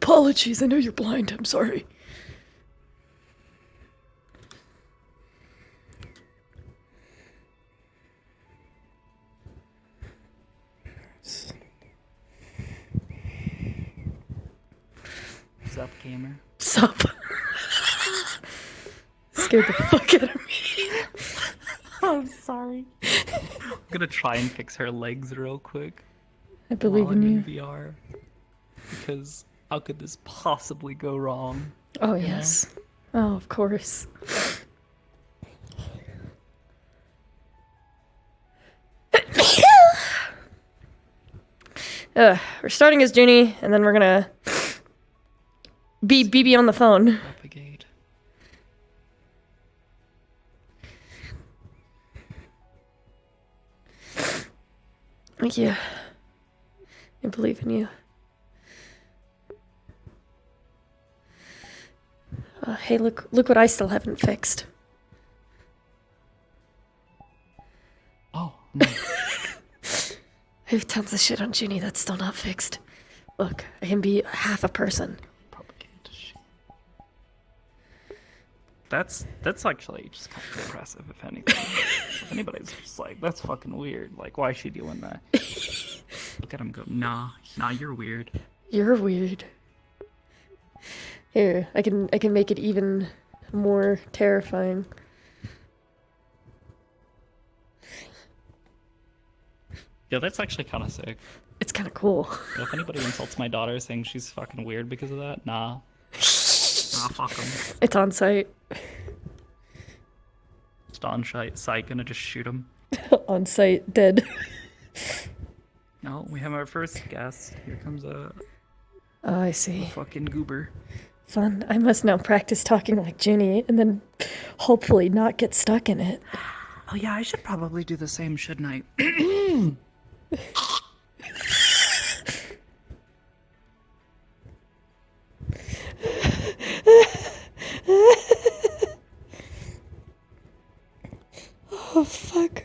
Apologies, I know you're blind, I'm sorry. Sup, gamer? Sup? Scared the fuck out of me. I'm sorry. I'm gonna try and fix her legs real quick. I believe while in I'm you. in VR. Because how could this possibly go wrong? Oh, yes. Oh, of course. We're starting as Juni, and then we're gonna be BB on the phone. Propagate. Thank you. I believe in you. Hey, look what I still haven't fixed. Oh, no. I have tons of shit on Juni that's still not fixed. Look, I can be half a person. Propagate. That's actually just kind of impressive, if anything. If anybody's just like, that's fucking weird. Like, why is she doing that? Look at him go, nah, you're weird. You're weird. Here, I can make it even more terrifying. Yeah, that's actually kind of sick. It's kind of cool. Yeah, if anybody insults my daughter saying she's fucking weird because of that, nah. Nah, fuck them. It's on site. Just on site, gonna just shoot him. On site, dead. No, we have our first guest. Here comes a Oh, I see. fucking goober. Fun. I must now practice talking like Juni and then hopefully not get stuck in it. Oh yeah, I should probably do the same, shouldn't I? Oh, fuck.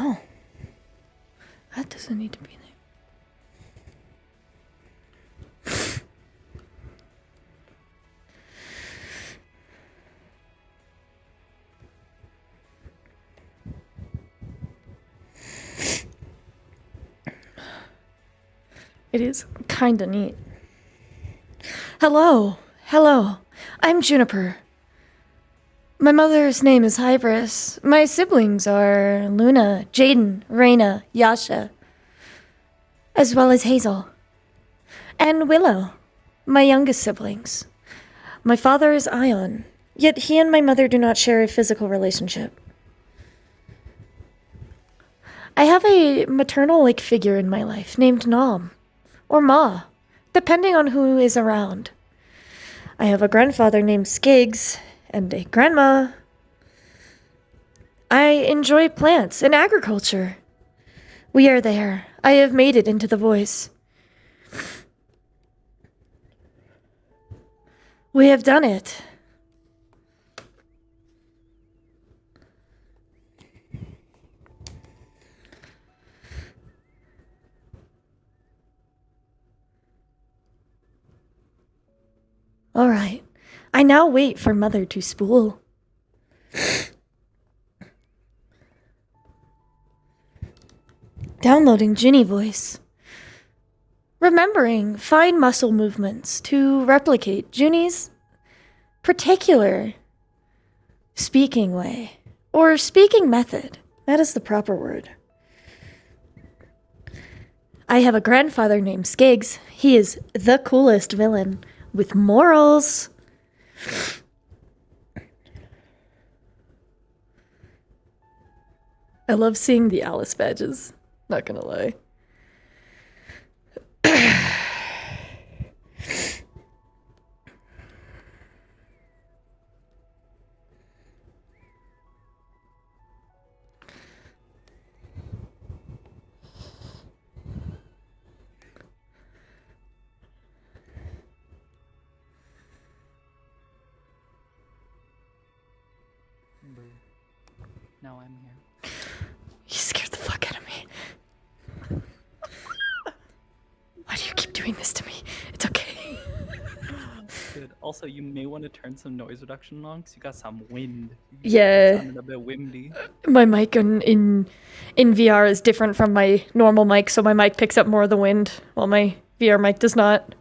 Oh. That doesn't need to be there. It is kinda neat. Hello. I'm Juniper. My mother's name is Hybris. My siblings are Luna, Jaden, Raina, Yasha, as well as Hazel. And Willow, my youngest siblings. My father is Ion, yet he and my mother do not share a physical relationship. I have a maternal-like figure in my life named Nom, or Ma, depending on who is around. I have a grandfather named Skiggs, and a grandma. I enjoy plants and agriculture. We are there. I have made it into the voice. We have done it. All right. I now wait for Mother to spool. Downloading Ginny voice. Remembering fine muscle movements to replicate Ginny's particular speaking way, or speaking method. That is the proper word. I have a grandfather named Skiggs. He is the coolest villain with morals. I love seeing the Alice badges, not gonna lie. now I'm here. You scared the fuck out of me. Why do you keep doing this to me? It's okay. Good. Also, you may want to turn some noise reduction on because you got some wind. Yeah. Sounded a bit windy. My mic in VR is different from my normal mic, so my mic picks up more of the wind, while my VR mic does not.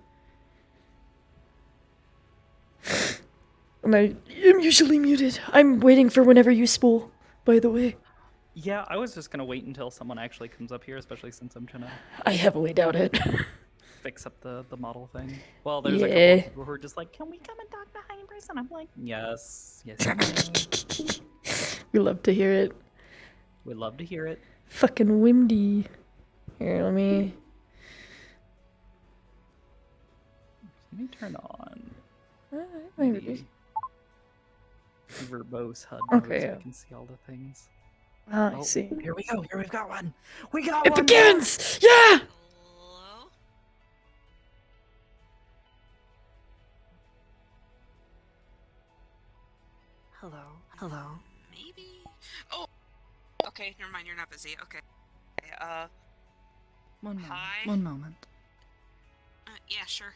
And I am usually muted. I'm waiting for whenever you spool, by the way. Yeah, I was just gonna wait until someone actually comes up here, especially since I'm trying to I heavily doubt it. fix up the model thing. Well, there's a couple Yeah. of people who are just like, "Can we come and talk behind in person?" I'm like, "Yes, yes, you may." We love to hear it. We'd love to hear it. Fucking windy. Here, let me turn on maybe. the verbose HUD Okay, mode so yeah. I can see all the things. Ah, I Oh, see. Here we go. Here we've got one. We got It one. begins! Yeah! Hello? Hello. Hello. Maybe. Oh. Okay, never mind. You're not busy. Okay. One moment. Hi? One moment. Yeah, sure.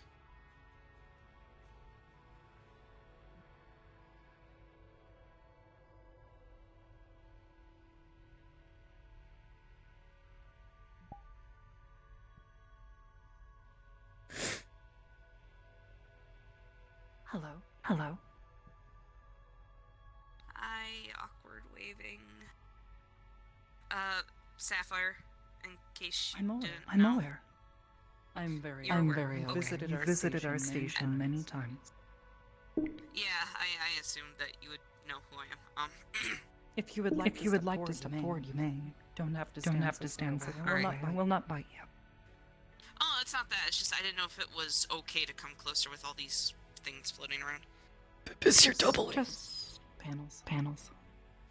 Hello. Hello. Hi, awkward waving. Sapphire, in case you didn't I'm know. aware. I'm very You're aware. aware. Okay. You visited our station many times. Yeah, I assumed that you would know who I am. If you would like to step forward, you may. Don't have to stand so far away. I will not bite you. Oh, it's not that. It's just I didn't know if it was okay to come closer with all these things floating around. Piss your double. Just panels.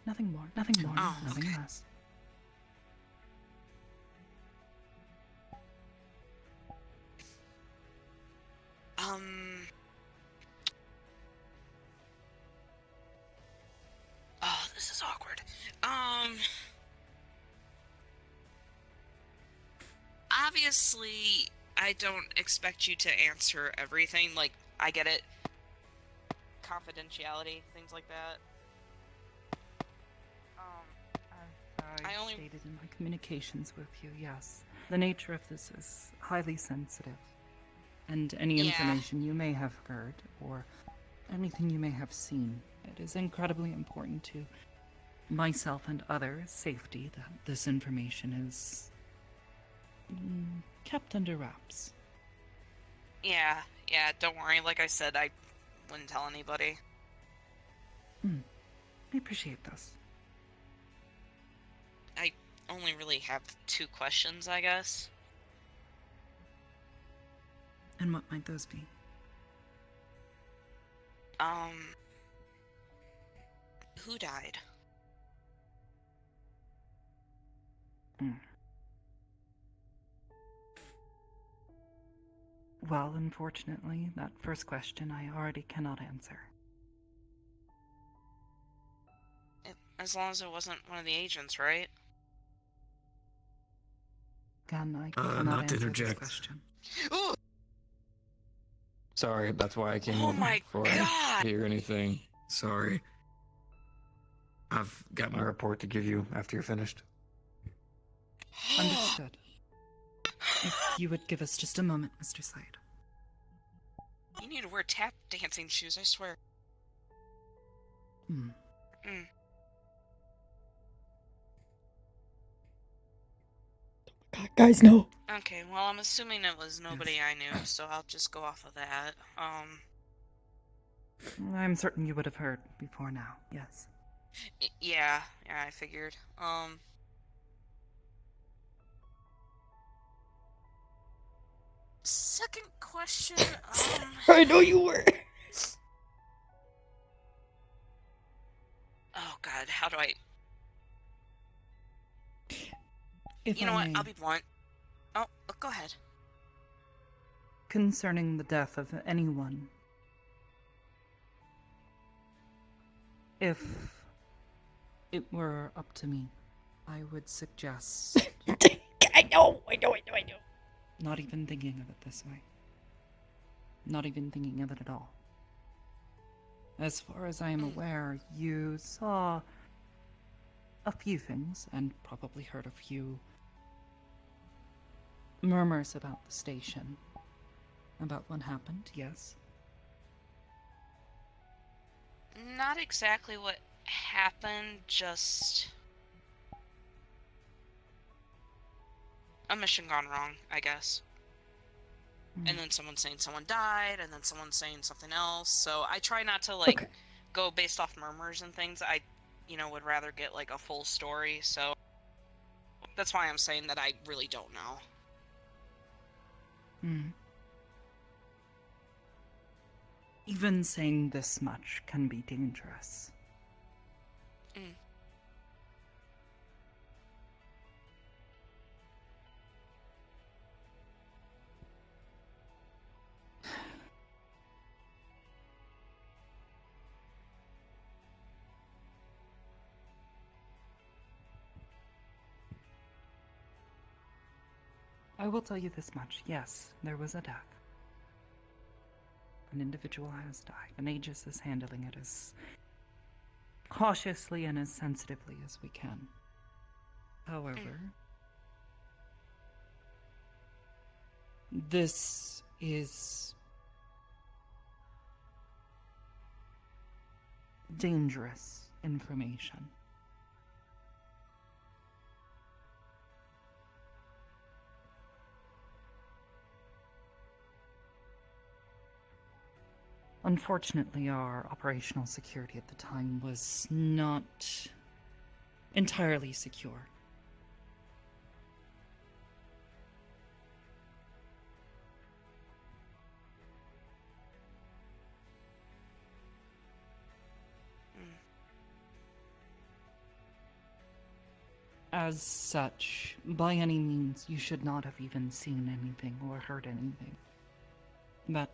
Nothing more. Nothing Oh, okay. less. Oh, this is awkward. Obviously, I don't expect you to answer everything. Like, I get it. Confidentiality, things like that. I only stated in my communications with you, yes. The nature of this is highly sensitive. And any Yeah. information you may have heard, or anything you may have seen, it is incredibly important to myself and others' safety that this information is kept under wraps. Yeah, don't worry. Like I said, I wouldn't tell anybody. I appreciate this. I only really have 2 questions, I guess. And what might those be? Who died? Well, unfortunately, that first question I already cannot answer. As long as it wasn't one of the agents, right? Again, I cannot not to answer this interject. question. Ooh! Sorry, that's why I came Oh over my before God. I hear anything. Sorry. I've got my report to give you after you're finished. Understood. If you would give us just a moment, Mr. Slade. You need to wear tap dancing shoes, I swear. God, guys, no. Okay, well, I'm assuming it was nobody I knew, so I'll just go off of that. I'm certain you would have heard before now, yes. Yeah, I figured. Second question, I know you were. Oh God, how do I... If You know I what, may, I'll be blunt. Oh, go ahead. concerning the death of anyone, if it were up to me, I would suggest I know. not even thinking of it this way. Not even thinking of it at all. As far as I am aware, you saw a few things and probably heard a few murmurs about the station. About what happened, yes? Not exactly what happened, just a mission gone wrong, I guess. And then someone saying someone died, and then someone saying something else. So I try not to, like, Okay. go based off murmurs and things. I, would rather get, like, a full story. So that's why I'm saying that I really don't know. Even saying this much can be dangerous. I will tell you this much. Yes, there was a death. An individual has died, and Aegis is handling it as cautiously and as sensitively as we can. However, this is dangerous information. Unfortunately, our operational security at the time was not entirely secure. As such, by any means, you should not have even seen anything or heard anything. But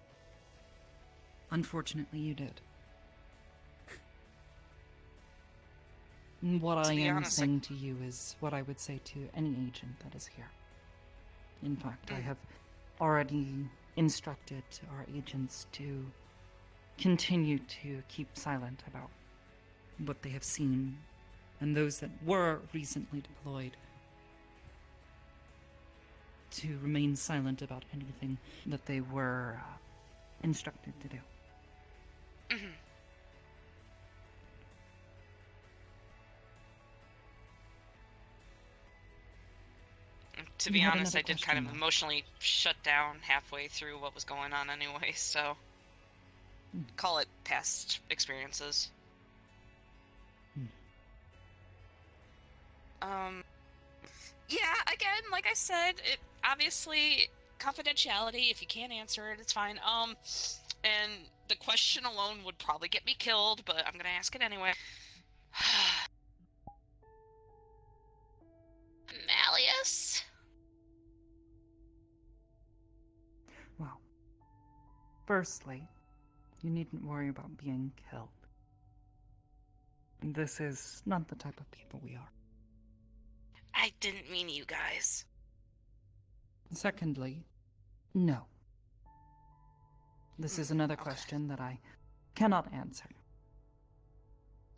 unfortunately, you did. What I am saying to you is what I would say to any agent that is here. In fact, I have already instructed our agents to continue to keep silent about what they have seen, and those that were recently deployed to remain silent about anything that they were instructed to do. To be honest, I did kind of emotionally shut down halfway through what was going on anyway, so call it past experiences. Yeah, again, like I said, it obviously confidentiality. If you can't answer it, it's fine. And the question alone would probably get me killed, but I'm gonna ask it anyway. Malleus? Well, firstly, you needn't worry about being killed. This is not the type of people we are. I didn't mean you guys. Secondly, no. This is another question that I cannot answer.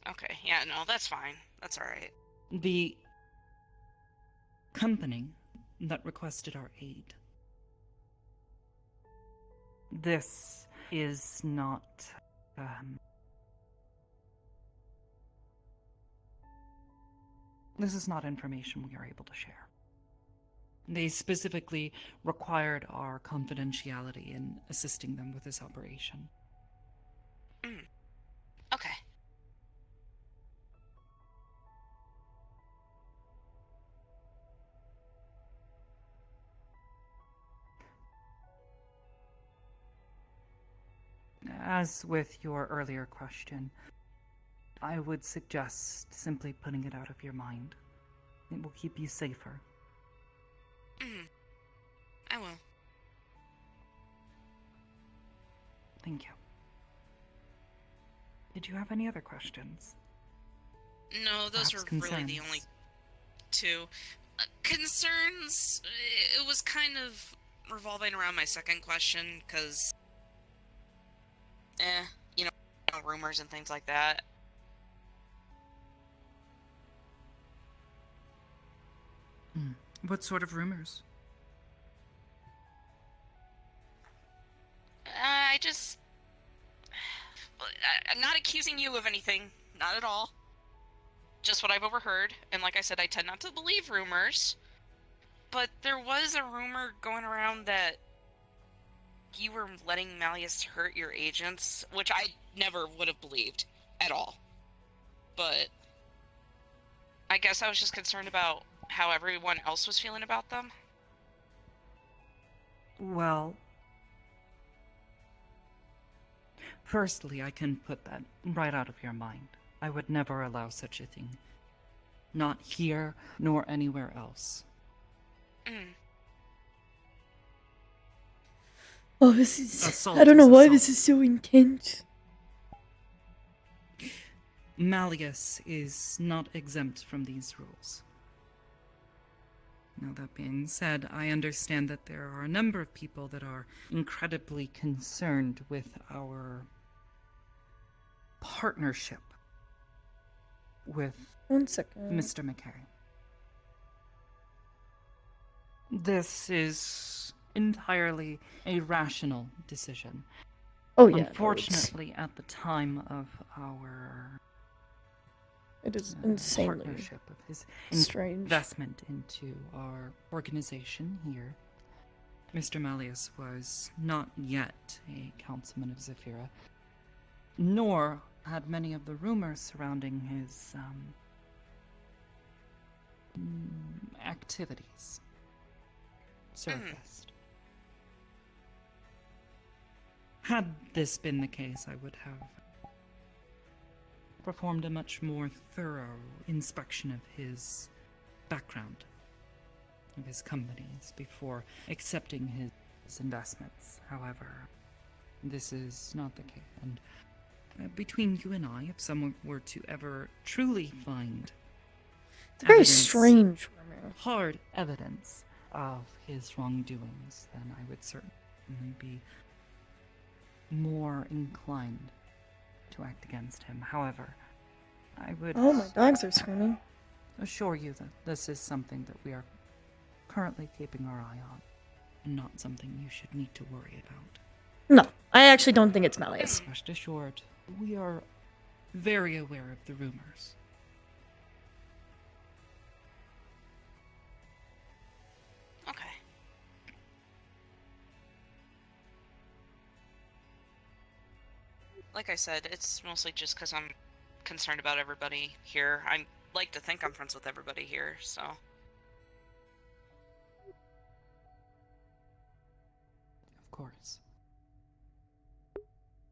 Okay, yeah, no, that's fine. That's alright. The company that requested our aid. This is not, this is not information we are able to share. They specifically required our confidentiality in assisting them with this operation. Okay. As with your earlier question, I would suggest simply putting it out of your mind. It will keep you safer. I will. Thank you. Did you have any other questions? No, those perhaps were really the concerns? only two. Concerns, it was kind of revolving around my second question, because, eh, you know, rumors and things like that. What sort of rumors? I just... I'm not accusing you of anything. Not at all. Just what I've overheard. And like I said, I tend not to believe rumors. But there was a rumor going around that you were letting Malleus hurt your agents, which I never would have believed at all. But I guess I was just concerned about how everyone else was feeling about them. Well, firstly, I can put that right out of your mind. I would never allow such a thing. Not here, nor anywhere else. Mm. Oh, this is... Assault I don't know is why assault. this is so intense. Malleus is not exempt from these rules. Now, that being said, I understand that there are a number of people that are incredibly concerned with our partnership with 1 second. Mr. McCary. This is entirely a rational decision. Oh yeah. Unfortunately, at the time of our It is insanely partnership, of his strange. investment into our organization here, Mr. Malleus was not yet a councilman of Zephyra, nor had many of the rumors surrounding his activities surfaced. Had this been the case, I would have performed a much more thorough inspection of his background, of his companies, before accepting his investments. However, this is not the case, and between you and I, if someone were to ever truly find It's very evidence, strange rumor. hard evidence of his wrongdoings, then I would certainly be more inclined to act against him. However, I would Oh, my dogs are screaming. assure you that this is something that we are currently keeping our eye on, and not something you should need to worry about. No, I actually don't think it's Malleus. Rest assured, we are very aware of the rumors. Okay. Like I said, it's mostly just because I'm concerned about everybody here. I like to think I'm friends with everybody here, so... Of course.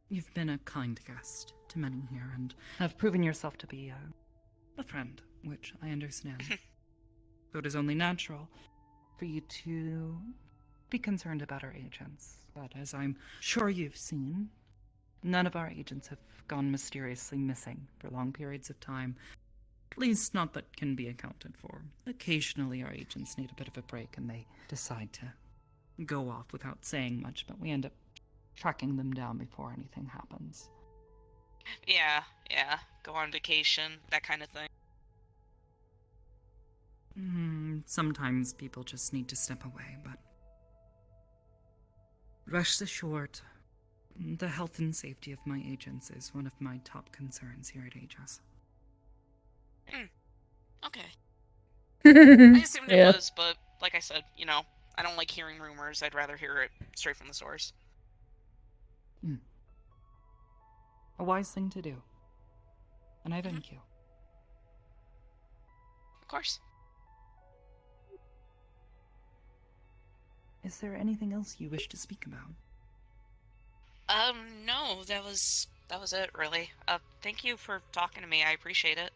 You've been a kind guest to many here, and have proven yourself to be a friend, which I understand. So it is only natural for you to be concerned about our agents. But as I'm sure you've seen, none of our agents have gone mysteriously missing for long periods of time. At least not that can be accounted for. Occasionally our agents need a bit of a break and they decide to go off without saying much, but we end up tracking them down before anything happens. Yeah, go on vacation, that kind of thing. Sometimes people just need to step away, but rest assured, the health and safety of my agents is one of my top concerns here at Aegis. Okay. I assumed Yeah. it was, but like I said, I don't like hearing rumors. I'd rather hear it straight from the source. A wise thing to do. And I thank you. Of course. Is there anything else you wish to speak about? No, that was it, really. Thank you for talking to me. I appreciate it.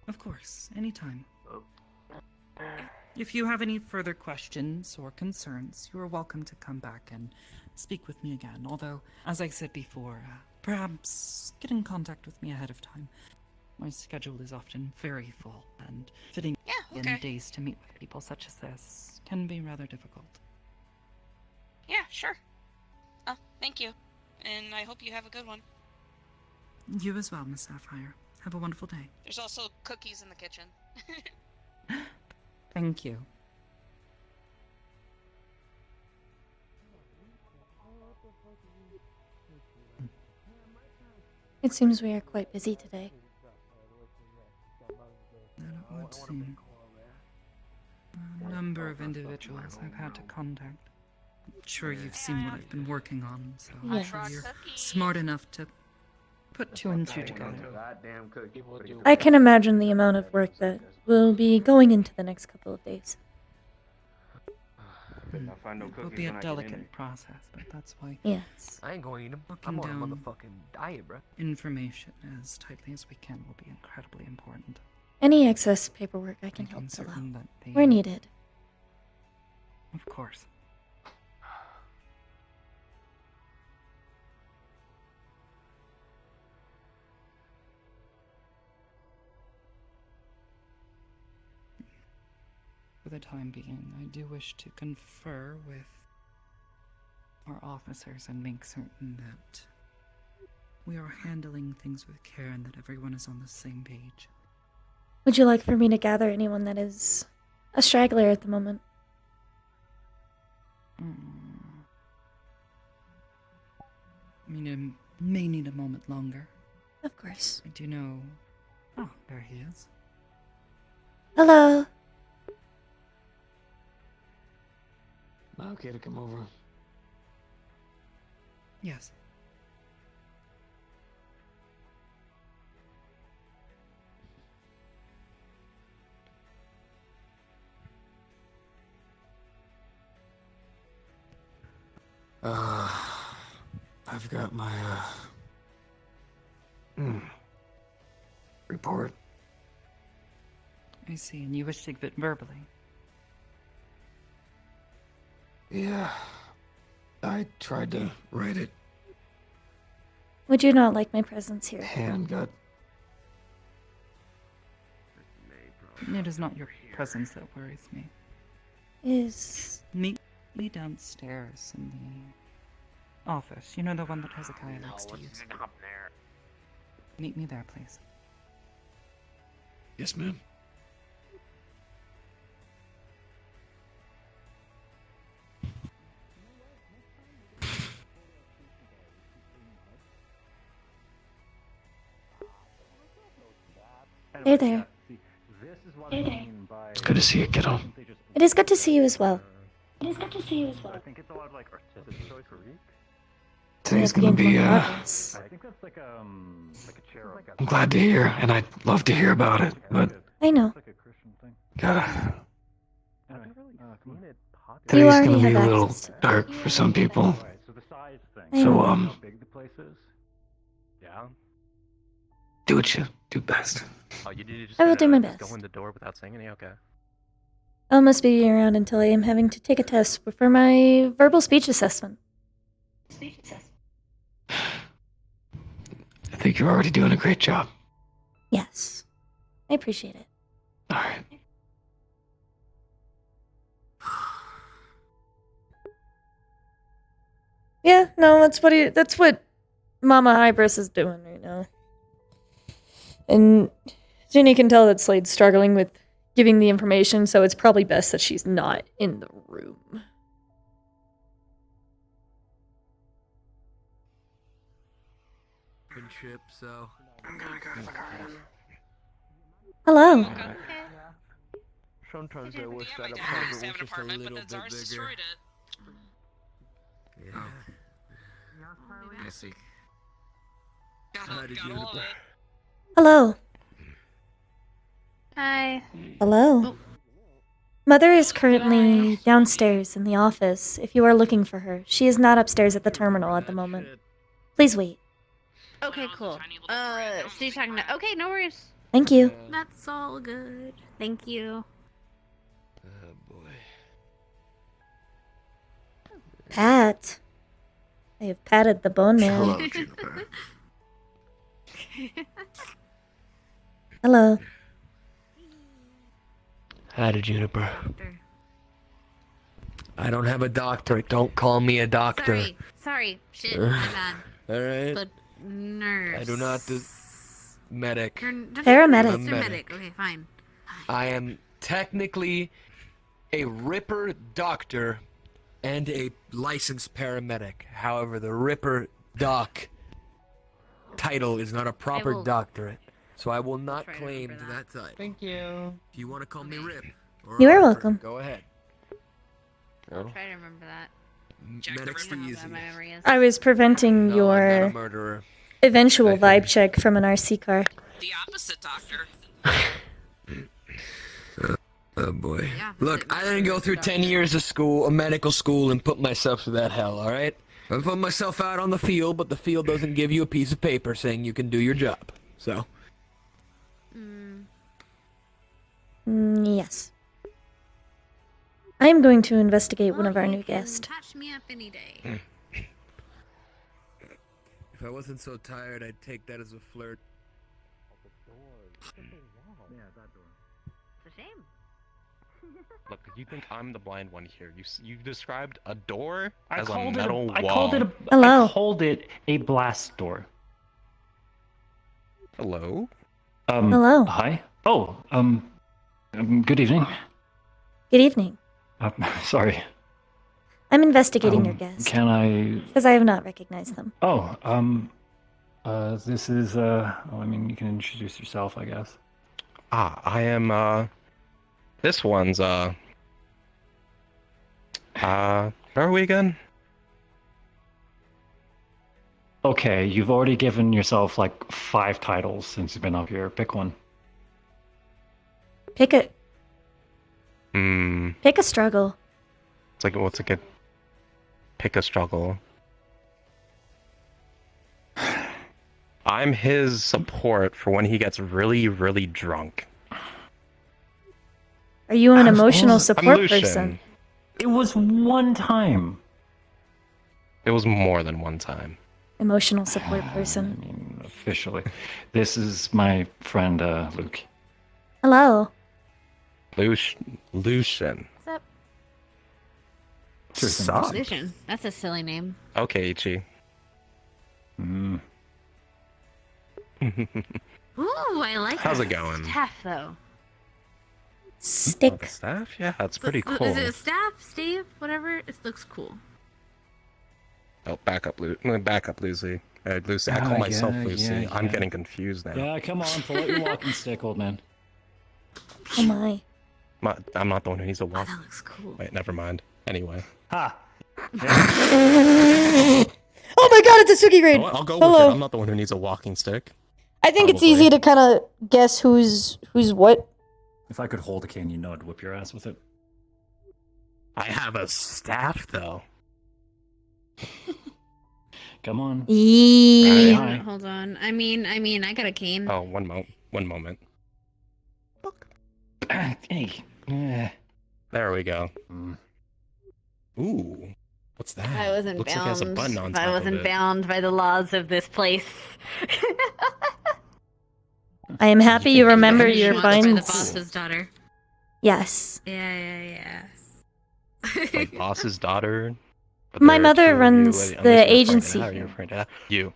Of course, anytime. If you have any further questions or concerns, you are welcome to come back and speak with me again. Although, as I said before, perhaps get in contact with me ahead of time. My schedule is often very full, and fitting Yeah, in okay. days to meet with people such as this can be rather difficult. Yeah, sure. Oh, thank you. And I hope you have a good one. You as well, Miss Sapphire. Have a wonderful day. There's also cookies in the kitchen. Thank you. It seems we are quite busy today. That it would seem. A number of individuals I've had to contact. I'm sure you've seen what I've been working on, so I'm Yeah. sure you're smart enough to put two and two together. I can imagine the amount of work that will be going into the next couple of days. It will be a delicate process, but that's why Yes. I ain't gonna eat them. Looking I'm on a down. motherfucking diet, bro. information as tightly as we can will be incredibly important. Any excess paperwork I can Making help fill out. certain that they... Where needed. Of course. For the time being, I do wish to confer with our officers and make certain that we are handling things with care and that everyone is on the same page. Would you like for me to gather anyone that is a straggler at the moment? I mean, it may need a moment longer. Of course. I do know... Oh, there he is. Hello. Am I okay to come over? Yes. I've got my, report. I see, and you wish to give it verbally. Yeah. I tried to write it. Would you not like my presence here? Hand got... It is not your presence that worries me. Is... Meet me downstairs in the office. You know, the one that Hezekiah likes to use. Meet me there, please. Yes, ma'am. Hey there. It's good to see you, kiddo. It is good to see you as well. Today's The gonna be, painful progress. I'm glad to hear, and I'd love to hear about it, but I know. gotta... You Today's already gonna be have a little access to that. dark for some people. I So, know. do what you do best. Oh, you did just I will do my just best. go in the door without saying anything? Okay. I must be around until I am having to take a test for my verbal speech assessment. I think you're already doing a great job. Yes. I appreciate it. Alright. Yeah, no, that's what Mama Hybris is doing right now. And Juni can tell that Slade's struggling with giving the information, so it's probably best that she's not in the room. Good trip, so. I'm gonna go to the garden. Hello. Sometimes I wish Yeah, that my dad apartment used to was have an just a apartment, little but bit then Zars bigger. destroyed it. Yeah. I see. Gotta did you love do it. Hello. Hi. Hello. Mother is currently downstairs in the office if you are looking for her. She is not upstairs at the terminal at the moment. Please wait. Okay, cool. So you're talking to... Okay, no worries. Thank you. That's all good. Thank you. Oh boy. Pat. I have patted the bone man. Hello, Juniper. Hello. Hi to Juniper. Doctor. I don't have a doctorate. Don't call me a doctor. Sorry. Shit, my bad. Alright? But nurse. I do not do... Medic. Paramedic. I'm a medic. Okay, fine. I am technically a Ripper doctor and a licensed paramedic. However, the Ripper doc title is not a proper will doctorate. So I will not try to claim remember that title. Thank you. If you want to call me Rip. Or You are Ripper, welcome. Go ahead. Try to remember that. Jack the Medic's the Ripper. How easy. bad my memory is. I was preventing No, I'm not a your murderer. eventual I vibe think- check from an RC car. The opposite doctor. Oh boy. Yeah, Look, but I didn't go through 10 years of school, a medical school, and put myself through that hell, alright? I put myself out on the field, but the field doesn't give you a piece of paper saying you can do your job. So, Yes. I am going to investigate one of our you new can guests. Catch me up any day. if I wasn't so tired, I'd take that as a flirt. It's a shame. Look, you think I'm the blind one here? You described a door I as a called metal it. I wall. called it a. Hello. I called it a blast door. Hello. Hello. Hi. Oh. Good evening. Good evening. Sorry. I'm investigating your guest. Can I? Because I have not recognized them. Oh. This is. I mean, you can introduce yourself, I guess. Ah, I am. This one's. Where are we again? Okay, you've already given yourself like 5 titles since you've been up here. Pick one. Pick a Hmm. pick a struggle. It's like what's a good. Pick a struggle. I'm his support for when he gets really, really drunk. Are you an I'm emotional also- I'm support Lucian. person? It was one time. It was more than one time. Emotional support I person. mean, officially. This is my friend, Luke. Hello. Lucian. What's up? Sure, Sup? Lucian. That's a silly name. Okay, Ichi. Mm. Ooh, I like How's that it going? staff, though. Stick. Staff? Yeah, that's pretty cool. Is it a staff, Steve? Whatever. It looks cool. Oh, back up, Lucy. Lucy, I call myself Lucy. yeah, I'm yeah. getting confused now. Yeah, come on, pull out your walking stick, old man. Oh my. I'm not the one who needs a Oh, walk. that looks cool. Wait, never mind. Anyway. Ha! Oh my god, it's a Suki raid! I'll go Hello. with it. I'm not the one who needs a walking stick. I think it's Probably. easy to kind of guess who's what. If I could hold a cane, you know I'd whip your ass with it. I have a staff, though. Come on. Eee. Hi. Hold on. I mean, I got a cane. Oh, one moment. Hey. eh. There we go. Mm. Ooh. What's that? If I wasn't Looks bound. like it has a button on if top I wasn't of it. bound by the laws of this place. I am happy you remember Finish your once by the binds. boss's daughter. Yes. Yeah. My boss's daughter. But My there are two mother of you. runs I'm just the referring to agency how you're here. referring to that. You.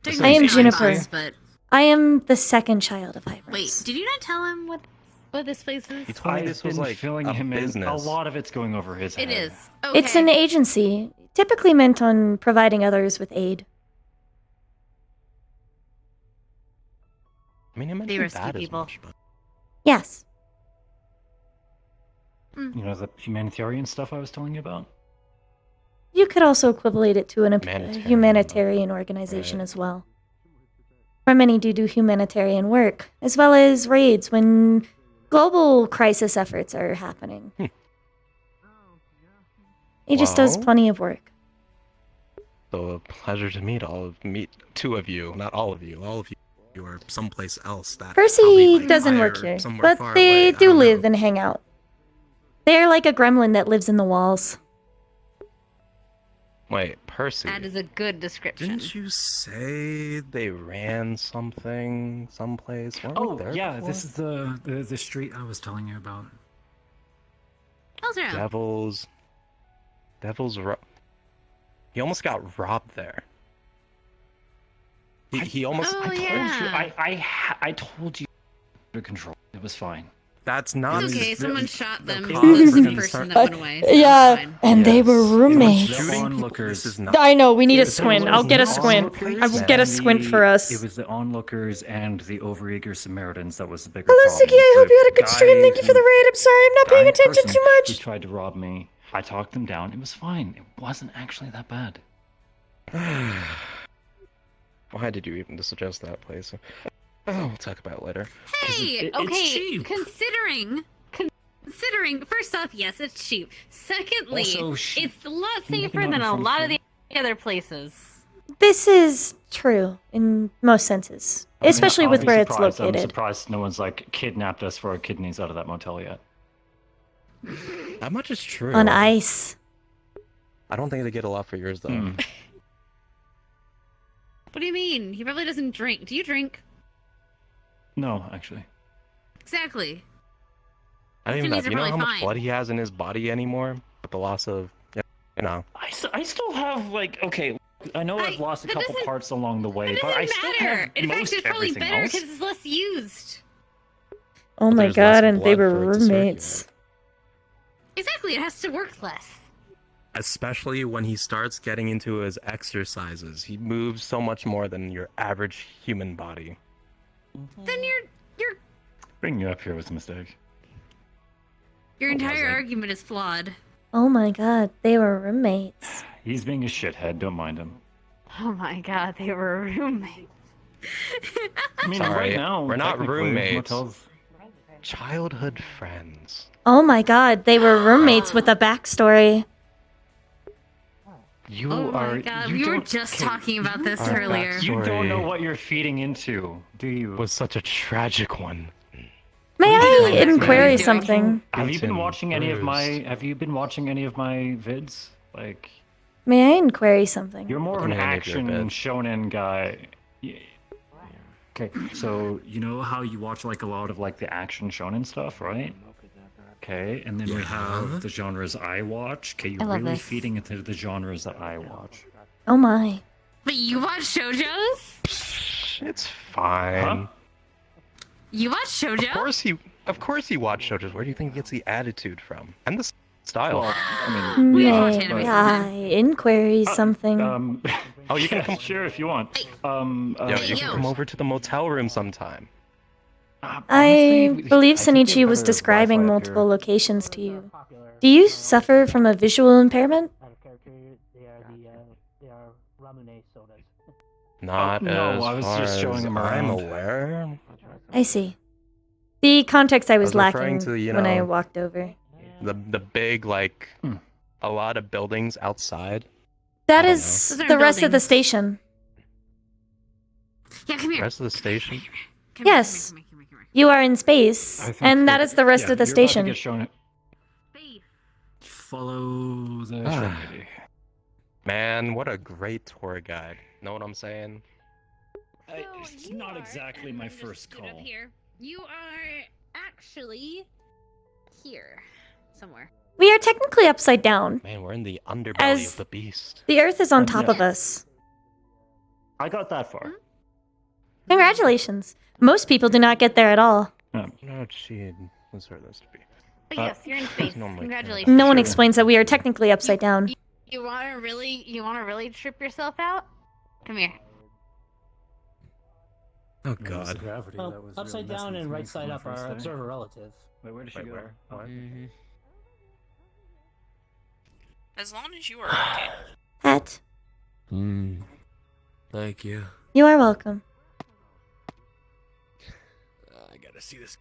Technically, I am not Juniper. boss, but I am the second child of Hybris. wait, did you not tell him what this place is? He told me I've this was been like filling a him business. in. A lot of it's going over his head. It is. Okay. It's an agency, typically meant on providing others with aid. I mean, it might They be rescue bad as people. much, but Yes. You know, the humanitarian stuff I was telling you about? You could also equivalent it to a Humanitarian. humanitarian organization Right. as well. For many do humanitarian work, as well as raids when global crisis efforts are happening. He just does Well- plenty of work. so a pleasure to meet two of you, not all of you. All of you are someplace else. That Percy probably, like, doesn't higher, work here, somewhere but far they away. I do don't live know. and hang out. They're like a gremlin that lives in the walls. Wait, Percy. That is a good description. Didn't you say they ran something someplace? Weren't we Oh, there yeah, before? this is the street I was telling you about. How's around? Devil's he almost got robbed there. He almost. Oh, I told yeah. you. I told you under control. It was fine. That's not. It's okay. his- Someone shot them. the The cops same freaking person start- that went away. So Yeah, it's fine. and they were Yes. roommates. The Shooting onlookers. This is not. I know, we need a It squint. was I'll get a the squint. onlookers I will get a and squint for us. It was the onlookers and the overeager Samaritans that was the bigger Hello, problem. Suki. I hope The you had a good stream. guy Thank you for the who- raid. I'm sorry, I'm not guy paying in attention person too Who much. tried to rob me. I talked them down. It was fine. It wasn't actually that bad. Why did you even suggest that place? Oh, we'll talk about it later. Hey, it's okay. cheap. Considering, first off, yes, it's cheap. Secondly, Also, it's a lot maybe safer not than in a front of lot of you. the other places. This is true in most senses, I mean, especially I'll with be where it's surprised. I'm located. surprised no one's like kidnapped us for our kidneys out of that motel yet. That much is true. On ice. I don't think they get a lot for yours though. Hmm. What do you mean? He probably doesn't drink. Do you drink? No, actually. Exactly. I don't even Kidneys know. are You know how probably much fine. blood he has in his body anymore? With the loss of, you know. I still have like I know I've lost a that couple doesn't- parts along the way, It but I doesn't still matter. have In fact, most it's probably everything better else. because it's less used. Oh But my there's less god, and they blood were for it to roommates. Exactly, it has to work less. Especially when he starts getting into his exercises. He moves so much more than your average human body. Then your Bringing you up here was a mistake. your What was entire it? argument is flawed. Oh my god, they were roommates. He's being a shithead. Don't mind him. Oh my god, they were roommates. I mean, Sorry, right now we're not technically, roommates. motels- Childhood friends. Oh my god, they were roommates with a backstory. You Oh are. my god, you we were don't- just okay, talking about this are earlier. back- You don't know Sorry. what you're feeding into, do you? Was such a tragic one. May I What is inquiry doing? something? Have you been Hilton watching any of my? Bruised. Have you been watching any of my vids? Like, May I inquiry something? you're more of an Any of your action vids. shonen guy. Okay, so you know how you watch like a lot of like the action shonen stuff, right? Okay, and then we Yeah. have the genres I watch. Okay, I you're love really this. feeding into the genres that I watch. Oh my. But you watch shoujos? It's fine. Huh? You watch shoujo? Of course he watched shoujos. Where do you think he gets the attitude from? And the style. Well, I mean, We yeah, watch May anime I inquiry something? Oh, you can yeah, come- sure if you want. Hey. Yo, Hey, you yo. can come over to the motel room sometime. I believe I think we Senichi have was better describing Wi-Fi up multiple here. locations to you. Do you suffer from a visual impairment? Not no, as I was far just showing as him I'm around. aware. I see. The context I was was referring lacking to, you when I know, walked over. The big like Hmm. a lot of buildings outside. That don't is know. Those the aren't rest of the buildings. station. Yeah, come The here. rest of the station. Come here, Yes. come here, come here, come here. You are in space, I think and that is the rest yeah, of the you're about to station. get shown it. Babe. Follow the Ah. Trinity. Man, what a great tour guide. Know what I'm saying? It's not exactly my first Stood up call. here. You are actually here somewhere. We are technically upside down. Man, we're in the underbelly As- of the beast. The Earth is on top yeah. of us. I got that far. Congratulations. Most people do not get there at all. No, she was her this to be. But Uh, yes, you're in space. normally- Congratulations. No one Sure. explains that we are technically upside down. You wanna really trip yourself out? Come here. Oh It was the god. gravity that was Well, upside really down messing and with right me side from up the first are day. observer relative. Wait, where did she Wait, go? where? Oh. What? As long as you are okay. Hat, Thank you. you are welcome. I gotta see this.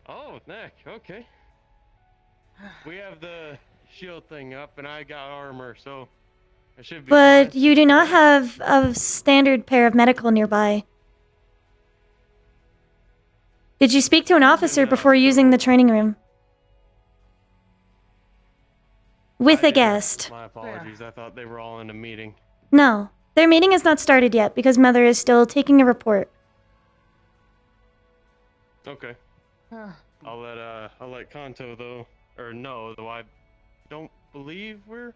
Oh, Nick, okay. We have the shield thing up, and I got armor, so I should be But fine. you do not have a standard pair of medical nearby. Did you speak to an officer No, before using the so- training room? With I a didn't. guest. My apologies. I thought they were all in a meeting. No, their meeting has not started yet because Mother is still taking a report. Okay. I'll let Kanto though, or no, though I don't believe we're.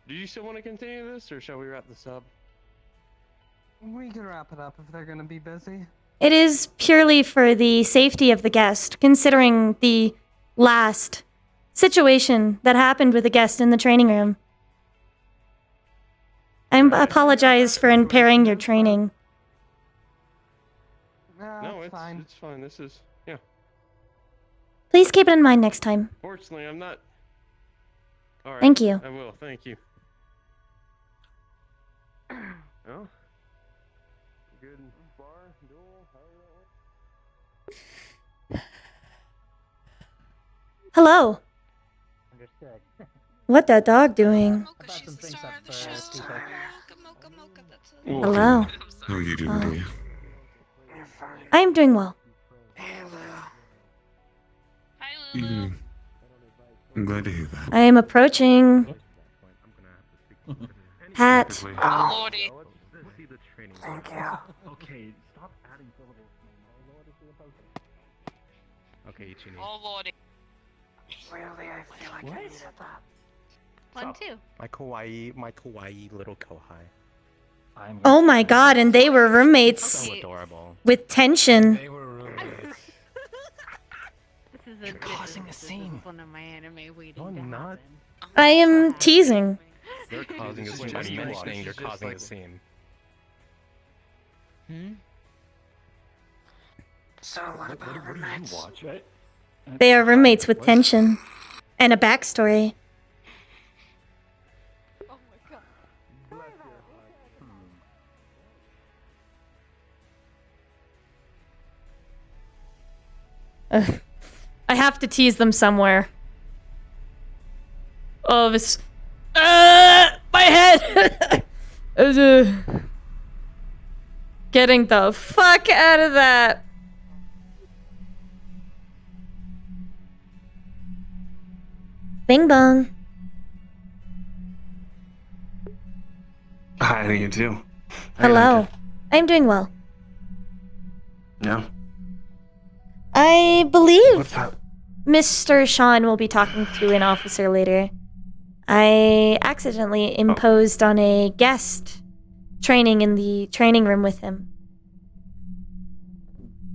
Do you still want to continue this, or shall we wrap this up? We can wrap it up if they're gonna be busy. It is purely for the safety of the guest, considering the last situation that happened with the guest in the training room. I apologize for impairing your training. No, it's fine. it's fine. This is yeah. Please keep it in mind next time. Fortunately, I'm not. All right. Thank you. I will. Thank you. Well, good bar, duel, Hello. Understood. What that dog doing? Mocha, she's the star of the show. Mocha, that's it. Hello. How are you doing, Oh. dear? I am doing well. Hi, You Lulu. doing? I'm glad to hear that. I am approaching Pat. Typically- Oh, lordy. Thank you. Okay, stop adding syllables. Okay, Juni. Oh, lordy. Really, I feel like I needed that. One, two. My kawaii little kohai. I'm Oh my god, and they were roommates So Okay. adorable. with tension. They were roommates. This is a You're causing a this is scene. one of my anime waiting No, to I'm not. happen. I am teasing. You're causing a This is scene. just You're mentioning mentioning you're it's just causing like- a scene. So what about What do you roommates? watch? They are roommates with tension and a backstory. Oh my god. Ugh. I have to tease them somewhere. Oh, this. My head! Getting the fuck out of that. Bing bong. Hi, how do you do? Hello. I'm doing well. Yeah. I believe What's up? Mr. Sean will be talking to an officer later. I accidentally imposed on a guest training in the training room with him.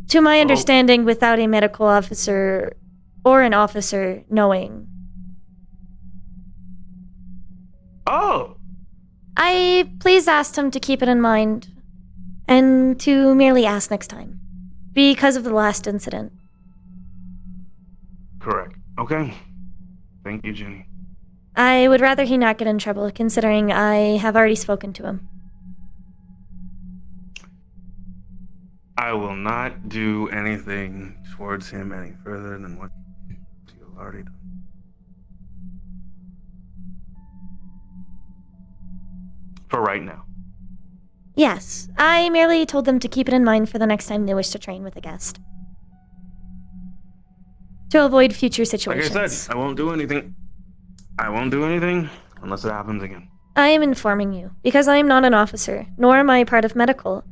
To my understanding, without a medical officer or an officer knowing. Oh! I please asked him to keep it in mind and to merely ask next time because of the last incident. Correct. Okay. Thank you, Juni. I would rather he not get in trouble, considering I have already spoken to him. I will not do anything towards him any further than what you've already done. For right now. Yes, I merely told them to keep it in mind for the next time they wish to train with a guest. To avoid future situations. Like I said, I won't do anything. I won't do anything unless it happens again. I am informing you, because I am not an officer, nor am I part of medical.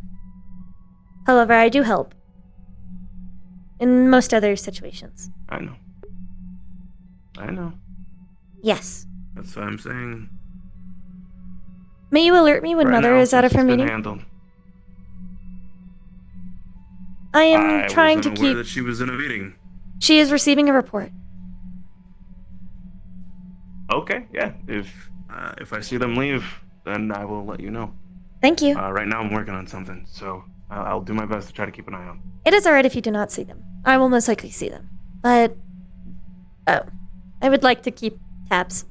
However, I do help. In most other situations. I know. I know. Yes. That's what I'm saying. May you alert me when Right Mother now, is out of it's her been meeting? handled. I am I trying to wasn't aware keep... that she was in a meeting. She is receiving a report. Okay, yeah. If I see them leave, then I will let you know. Thank you. Right now I'm working on something, so I'll do my best to try to keep an eye on. It is alright if you do not see them. I will most likely see them. But... oh. I would like to keep tabs.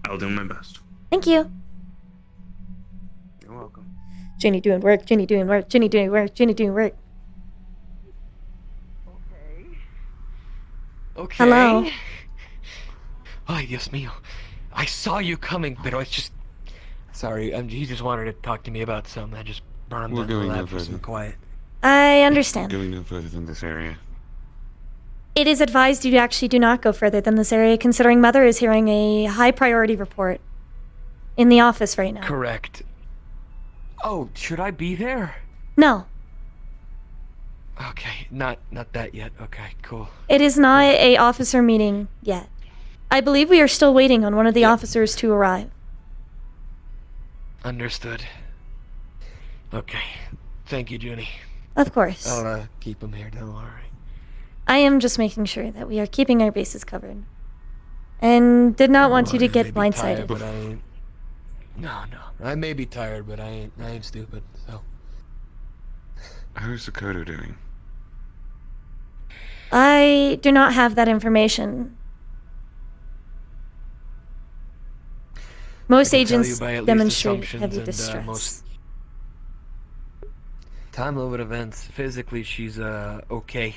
I'll do my best. Thank you. You're welcome. Juni doing work, Juni doing work, Juni doing work, Juni doing work. Okay. Hello. Ay, Dios mío. I saw you coming, pero it's just... Sorry, he just wanted to talk to me about something. I just brought him We're down to the going no lab for some further. quiet. I understand. Going no further than this area. It is advised you actually do not go further than this area, considering Mother is hearing a high priority report in the office right now. Correct. Oh, should I be there? No, Okay, not that yet. Okay, cool. it is not a officer meeting yet. I believe we are still waiting on one of the officers to arrive. Understood. Okay. Thank you, Juni. Of course. I'll keep him here, don't worry. I am just making sure that we are keeping our bases covered. And did not want you to get may be tired, blindsided. but I ain't... No. I may be tired, but I ain't stupid, so... How's Dakota doing? I do not have that information. Most agents demonstrate heavy distress. Time-limit events. Physically, she's okay.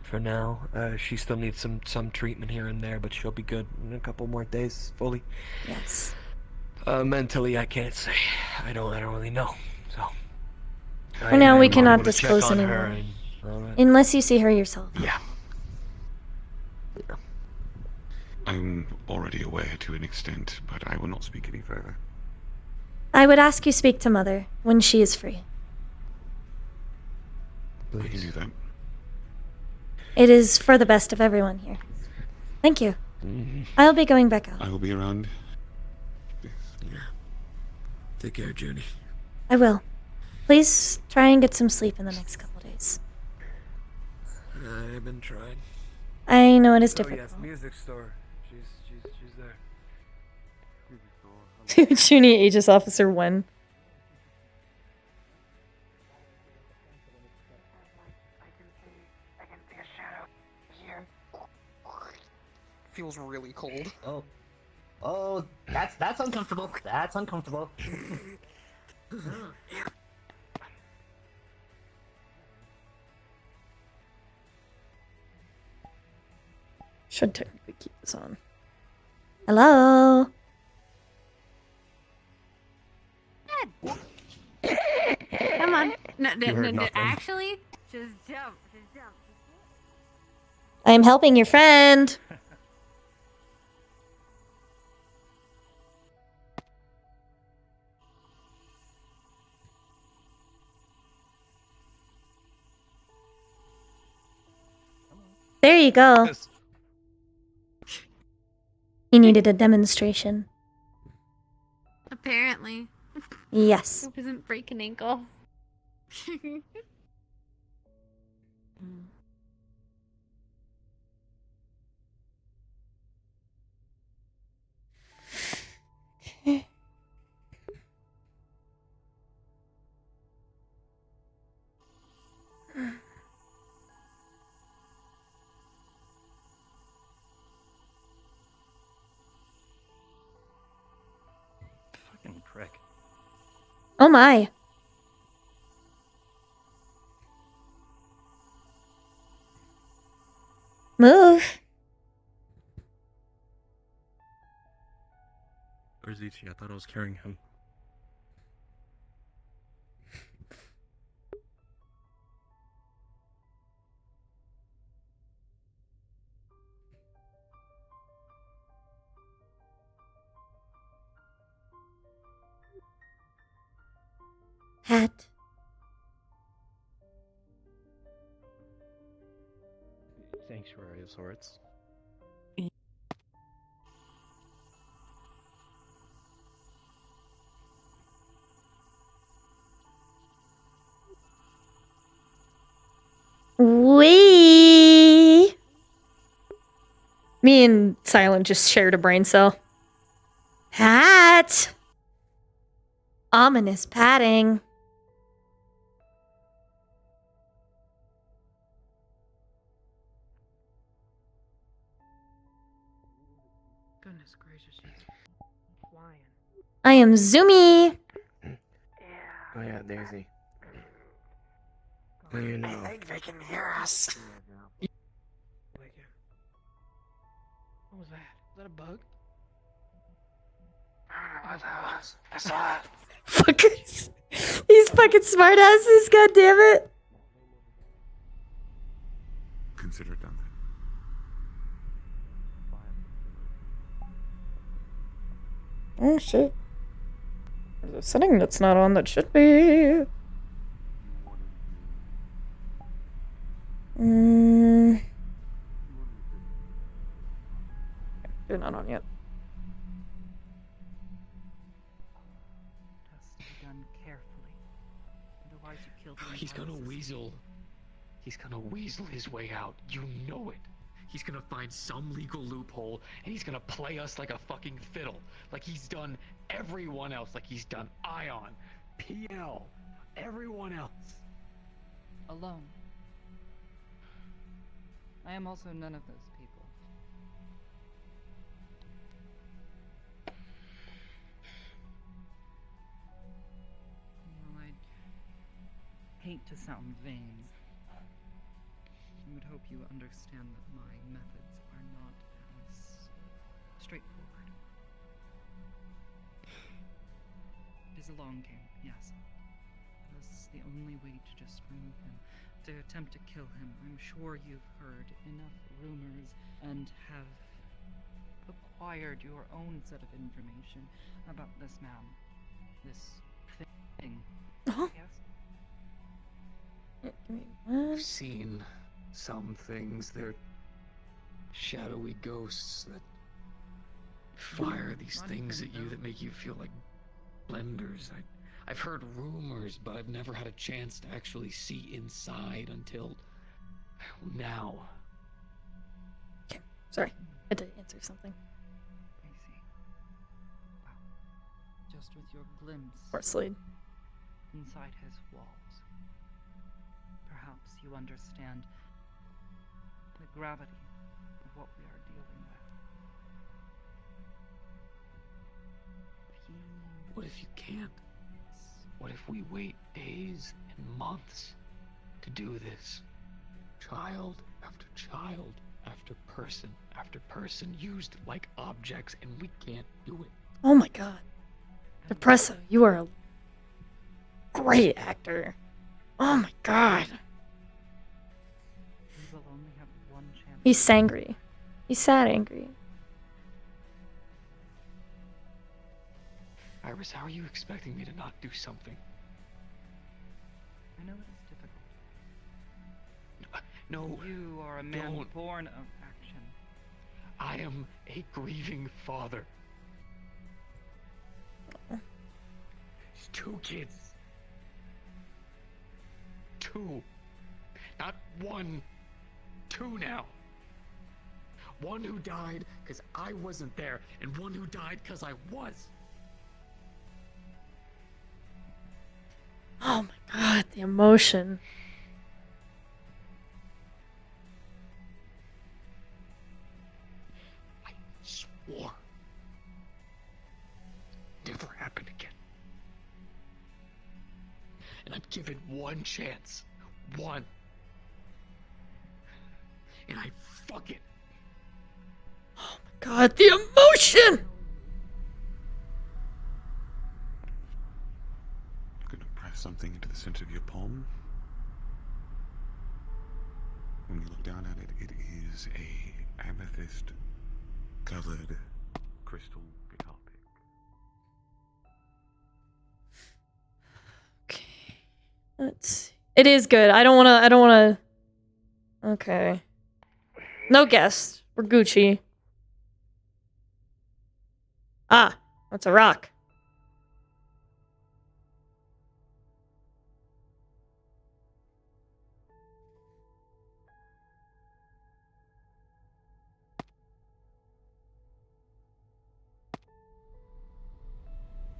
For now, she still needs some treatment here and there, but she'll be good in a couple more days, fully. Yes. Mentally, I can't say. I don't really know. So. For now, we I'm cannot gonna check disclose on her anymore. and- Unless you see her yourself. Yeah. I'm already aware to an extent, but I will not speak any further. I would ask you speak to Mother when she is free. I can do that. It is for the best of everyone here. Thank you. I'll be going back out. I will be around. Take care, Juni. I will. Please try and get some sleep in the next couple days. I've been trying. I know it is Oh difficult. yes, music store. She's there. Juni Aegis Officer 1. Feels really cold. Oh, that's uncomfortable. That's uncomfortable. Should technically keep this on. Hello? Come on. No, heard nothing. actually, just jump. I am helping your friend. There you go. He needed a demonstration. Apparently. Yes. Hope doesn't break an ankle. Fucking prick. Oh my. Move. Where's Ichi? I thought I was carrying him. Hat. Sanctuary of sorts. Wee. Me and Silent just shared a brain cell. Hat. Ominous padding. Goodness gracious, she's flying. I am Zoomy. Oh yeah, Daisy. Well, you know. I think they can hear us. What was that? Was that a bug? I saw it. Fuckers. These fucking smartasses, god damn it. Consider it done then. Oh shit. There's a setting that's not on that should be. They're not on yet. It has to be done carefully. Otherwise you kill the He's entire gonna system. weasel. He's gonna weasel his way out. You know it. He's gonna find some legal loophole and he's gonna play us like a fucking fiddle. Like he's done everyone else. Like he's done Ion, PL, everyone else. Alone. I am also none of those people. Well, I'd hate to sound vain. I would hope you understand that my methods are not as straightforward. It is a long game, yes. This is the only way to just remove him. To attempt to kill him. I'm sure you've heard enough rumors and have acquired your own set of information about this man. This thing. Yes? I've seen some things. They're shadowy ghosts that fire these things at you that make you feel like blenders. I've heard rumors, but I've never had a chance to actually see inside until now. Okay, sorry. I had to answer something. I see. Well, just with your glimpse Sleep. inside his walls, perhaps you understand the gravity of what we are dealing with. What if you can't? What if we wait days and months to do this? Child after child after person used like objects, and we can't do it. Oh my god. Depresso, you are a great actor. Oh my god. We will only have one chance. He's sangry. He's sad angry. Iris, how are you expecting me to not do something? I know it is difficult. No. You are a man born of action. I am a grieving father. It's 2 kids. 2. Not 1. 2 now. One who died because I wasn't there, and one who died because I was. Oh my god, the emotion. I swore. Never happen again. And I'm given one chance. One. And I fuck it. Oh my god, the emotion! Press something into the center of your palm. When you look down at it, it is a amethyst colored crystal guitar pick. Okay. Let's see. It is good. I don't wanna Okay. No guess. We're Gucci. Ah, that's a rock.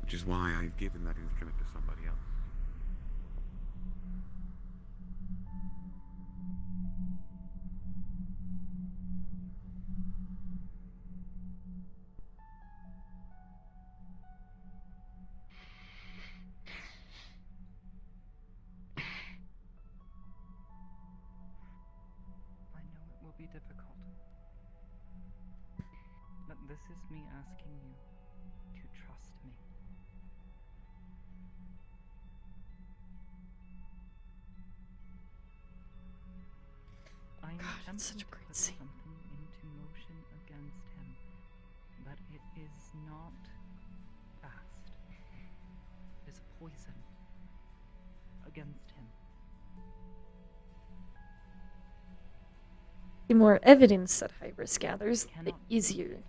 Which is why I've given that instrument to somebody else. This is me asking you to trust me. I am tempted to put something into motion against him, but it is not fast. It is poison against him. The more evidence that Hybris gathers, the easier.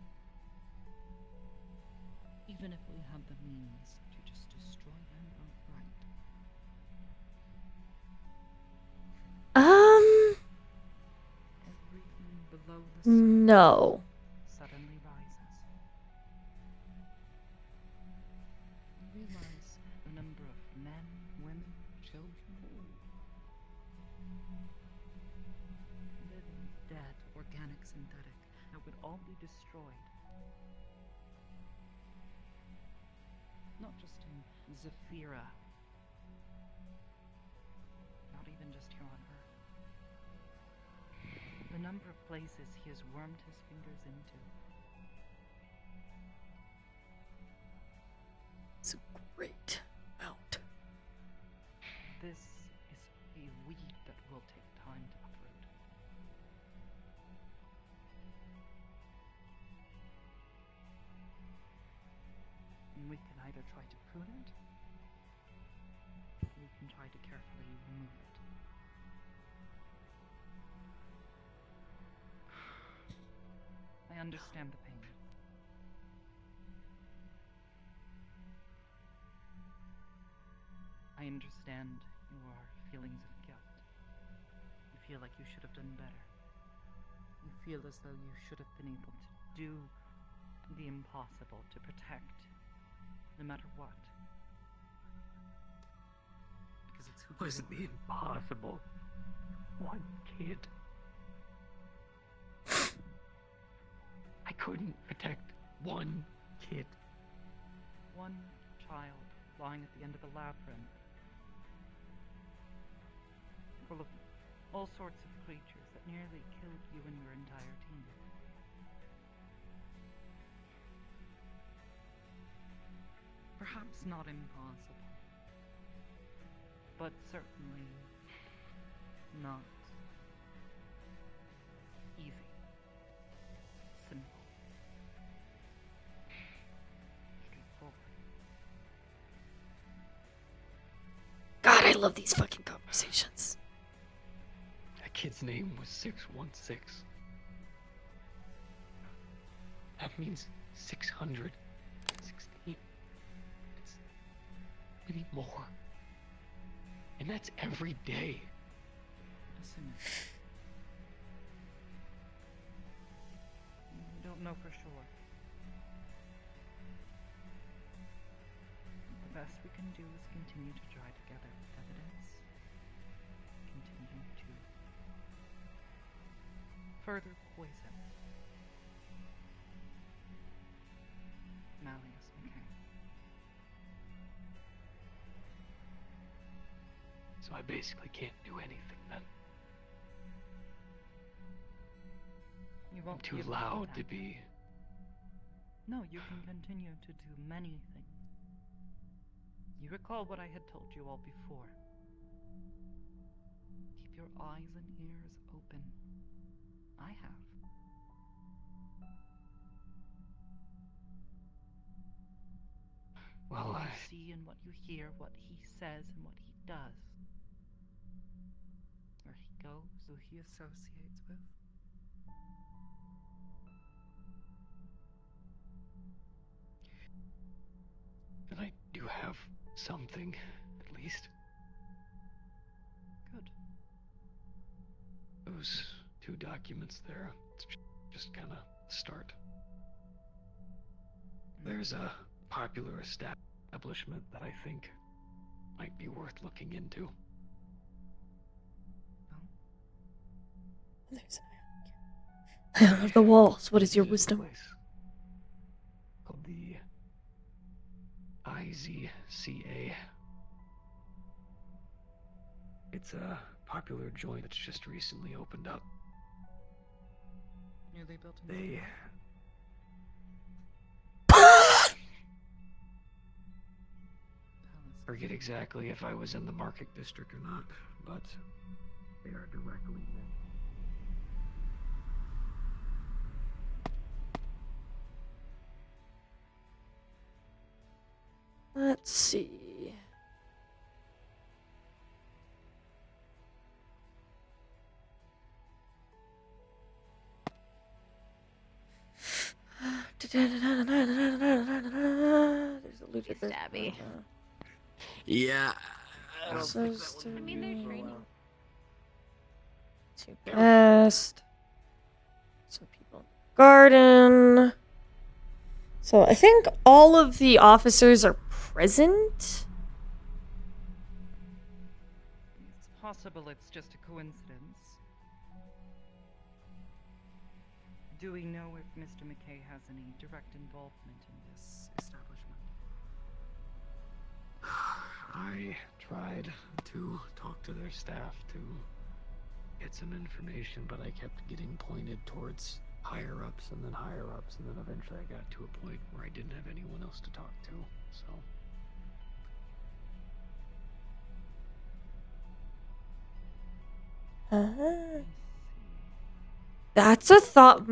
Even if we had the means to just destroy him outright. Everything below the surface No. suddenly rises. You realize the number of men, women, children, living, dead, organic, synthetic, that would all be destroyed. Not just in Zephyra. Not even just here on Earth. The number of places he has wormed his fingers into. It's a great out. This is a weed that will take time to uproot. And we can either try to prune it, or we can try to carefully remove it. I understand the pain. I understand your feelings of guilt. You feel like you should have done better. You feel as though you should have been able to do the impossible to protect, no matter what. Because it's who you Wasn't are. impossible. One kid. I couldn't protect one kid. One child lying at the end of a labyrinth, full of all sorts of creatures that nearly killed you and your entire team. Perhaps not impossible, but certainly not easy, simple, straightforward. God, I love these fucking conversations. That kid's name was 616. That means 616. It's many more. And that's every day. Listen. We don't know for sure. The best we can do is continue to try to gather evidence. Continue to further poison Malleus McCain. So I basically can't do anything then. You I'm won't too be able loud to attack. be. No, you can continue to do many things. You recall what I had told you all before. Keep your eyes and ears open. I have. Well, What you see and what you hear, what he says and what he does. Where he goes, who he associates with. then I do have something, at least. Good. Those two documents there, it's just kind of start. There's a popular establishment that I think might be worth looking into. There's an eye on the walls. What is your wisdom? Place called the IZCA. It's a popular joint that's just recently opened up. Newly built in They forget exactly if I was in the market district or not, but they are directly next. Let's see. There's a looted Stabby. Yeah. So I mean, they're training. Too fast. Some people in the garden. So I think all of the officers are present. It's possible it's just a coincidence. Do we know if Mr. McKay has any direct involvement in this establishment? I tried to talk to their staff to get some information, but I kept getting pointed towards higher ups and then higher ups, and then eventually I got to a point where I didn't have anyone else to talk to, so. That's a thought.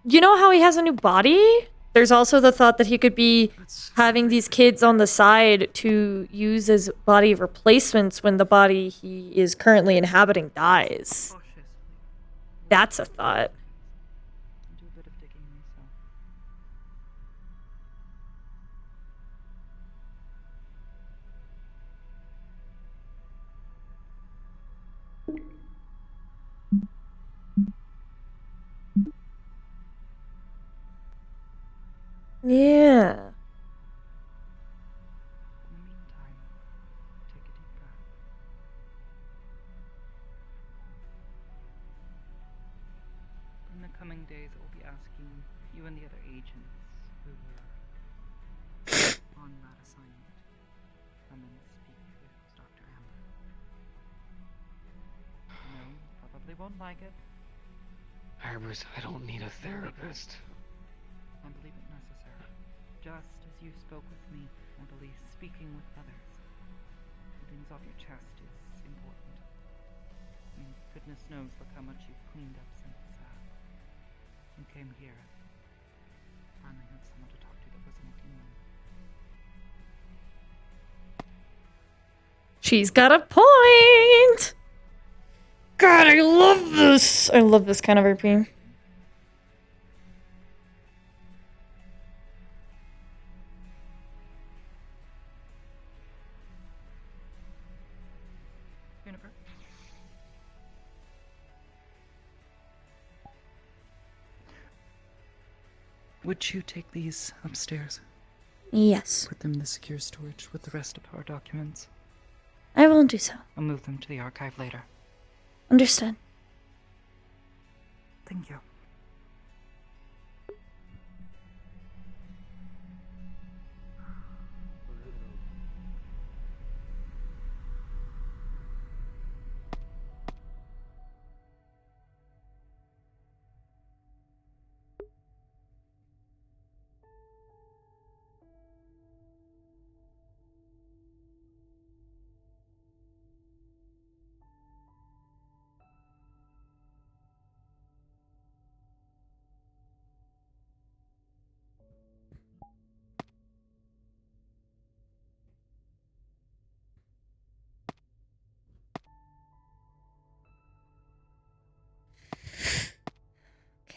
You know how he has a new body? There's also the thought that he could be having these kids on the side to use as body replacements when the body he is currently inhabiting dies. That's a thought. Do a bit of digging myself. Yeah. In the meantime, take a deep breath. In the coming days, I will be asking you and the other agents who were on that assignment to come and speak with Dr. Amber. No, you probably won't like it. Harbors, I don't need a therapist. I believe it necessary. Just as you spoke with me, I believe speaking with others. Things off your chest is important. I mean, goodness knows, look how much you've cleaned up since you came here. Finally had someone to talk to that wasn't a demon. She's got a point! God, I love this! I love this kind of RP. Juniper? Would you take these upstairs? Yes. Put them in the secure storage with the rest of our documents. I will do so. I'll move them to the archive later. Understood. Thank you.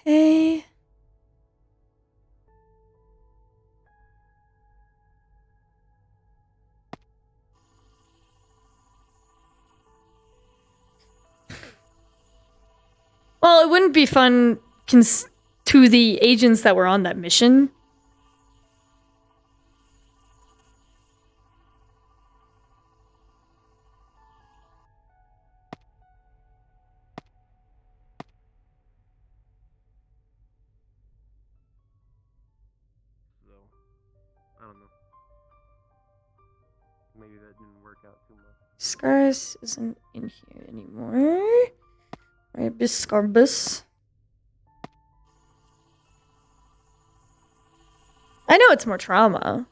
Okay. Well, it wouldn't be fun to the agents that were on that mission. So, I don't know. Maybe that didn't work out too much. Scarus isn't in here anymore. Ribus Scarbus. I know it's more trauma.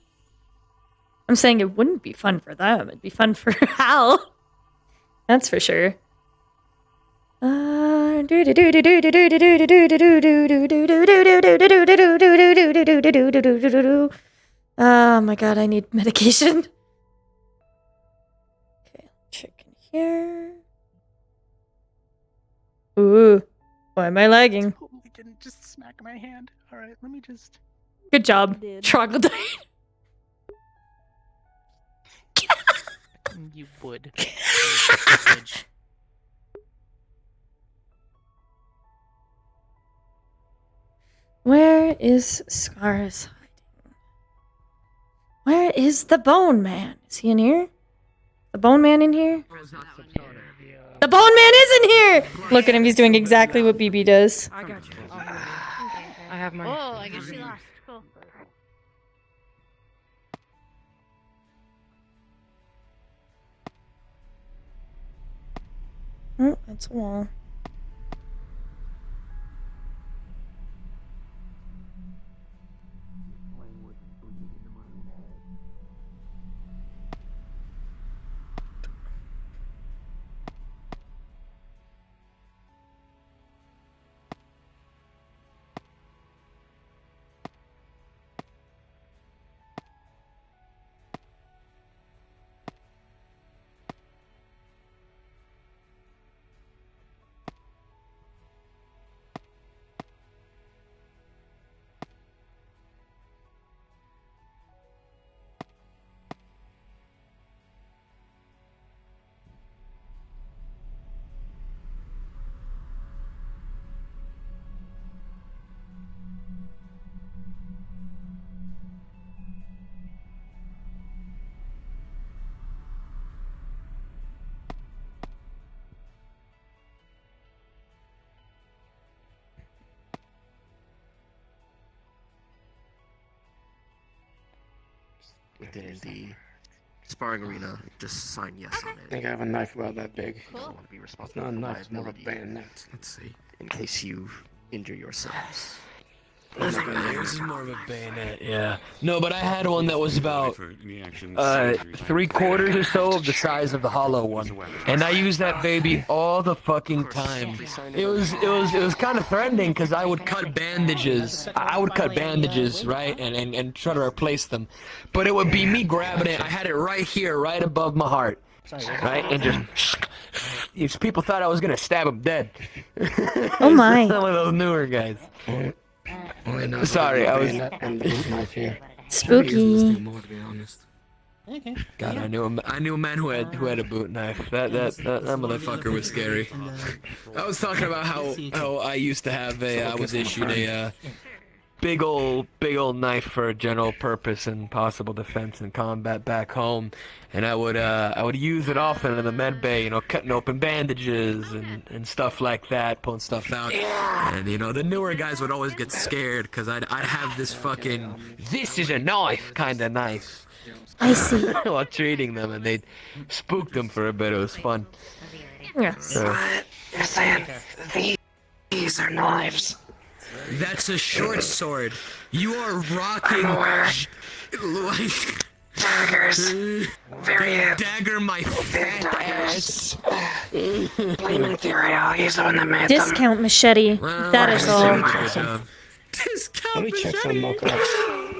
I'm saying it wouldn't be fun for them. It'd be fun for Hal. That's for sure. Oh my god, I need medication. Okay, check in here. Ooh, why am I lagging? Totally didn't just smack my hand. All right, let me just. Good job, Troglodyte. You would. Where is Scars hiding? Where is the Bone Man? Is he in here? The Bone Man in here? The Bone Man is in here! Look at him, he's doing exactly what BB does. I got you. I have my. Oh, I guess she lost. Cool. Oh, that's a wall. within the sparring arena, just sign yes on it. I think I have a knife about that big. I don't want to be responsible Not a for knife, it's more of a liability. bayonet. Let's see. In case you injure yourselves. Yours is more of a bayonet, yeah. No, but I had one that was about 3/4 or so of the size of the hollow one, and I used that baby all the fucking time. It was kind of threatening because I would cut bandages. I would cut bandages, right, and try to replace them, but it would be me grabbing it. I had it right here, right above my heart, right, and just people thought I was gonna stab him dead. Oh my! Some of those newer guys. Sorry, I was. Spooky. God, I knew a man who had a boot knife. That motherfucker was scary. I was talking about how I used to have I was issued a big old knife for general purpose and possible defense and combat back home, and I would use it often in the med bay, cutting open bandages and stuff like that, pulling stuff out. And the newer guys would always get scared because I'd have this fucking "this is a knife" kind of knife. I see. While treating them, and they'd spook them for a bit. It was fun. Yes. You're saying these are knives. That's a short sword. You are rocking Daggers. Very dagger my fat ass. Blame in theory, I'll use the one that made Discount machete. That is all. Discount Let me check some machete. mocha.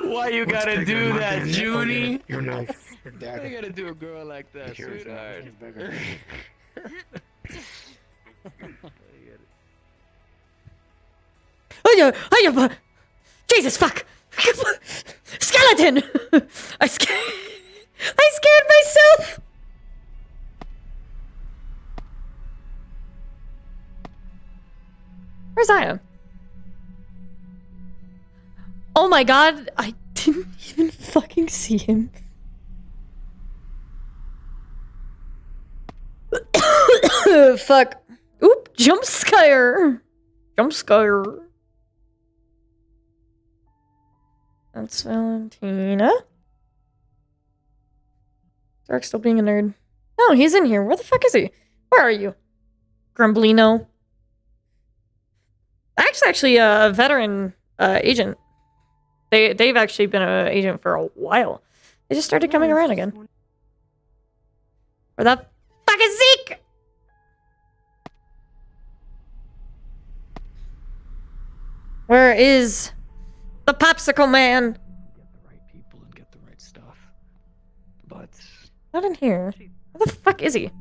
Why you gotta do that, Juni? Your knife. Why you gotta do a girl like that, sweetheart? Jesus fuck! Skeleton! I scared myself! Where's Aya? Oh my god, I didn't even fucking see him. Fuck. Oop, jump scare. Jump scare. That's Valentina. Dark still being a nerd. No, he's in here. Where the fuck is he? Where are you? Grumblino. Actually a veteran agent. They've actually been an agent for a while. They just started coming around again. Where the fuck is Zeke? Where is the popsicle man? Get the right people and get the right stuff. But Not in here. Where the fuck is he?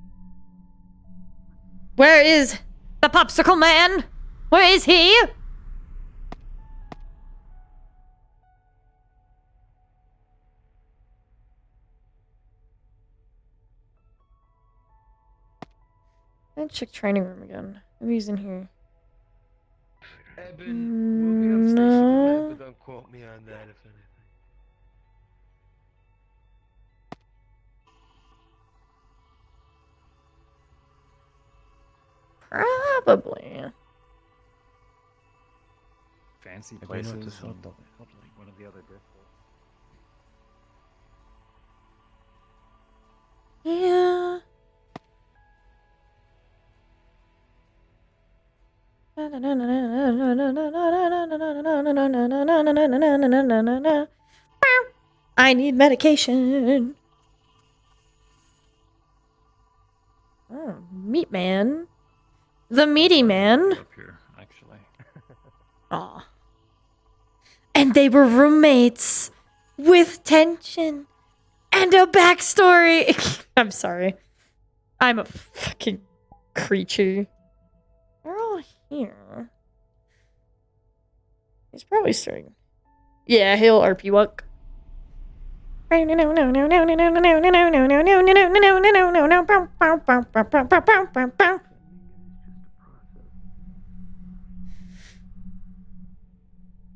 Where is the popsicle man? Where is he? Let's check training room again. Maybe he's in here. Eben, we'll be upstairs tonight, but don't quote me on that if anything. Probably. Fancy I don't know what to places. say. Like one of the other Bristol. Yeah. I need medication. Oh, meat man. The meaty man. Up here, actually. Aw. And they were roommates with tension and a backstory. I'm sorry. I'm a fucking creature. They're all here. He's probably starting. Yeah, he'll RP walk.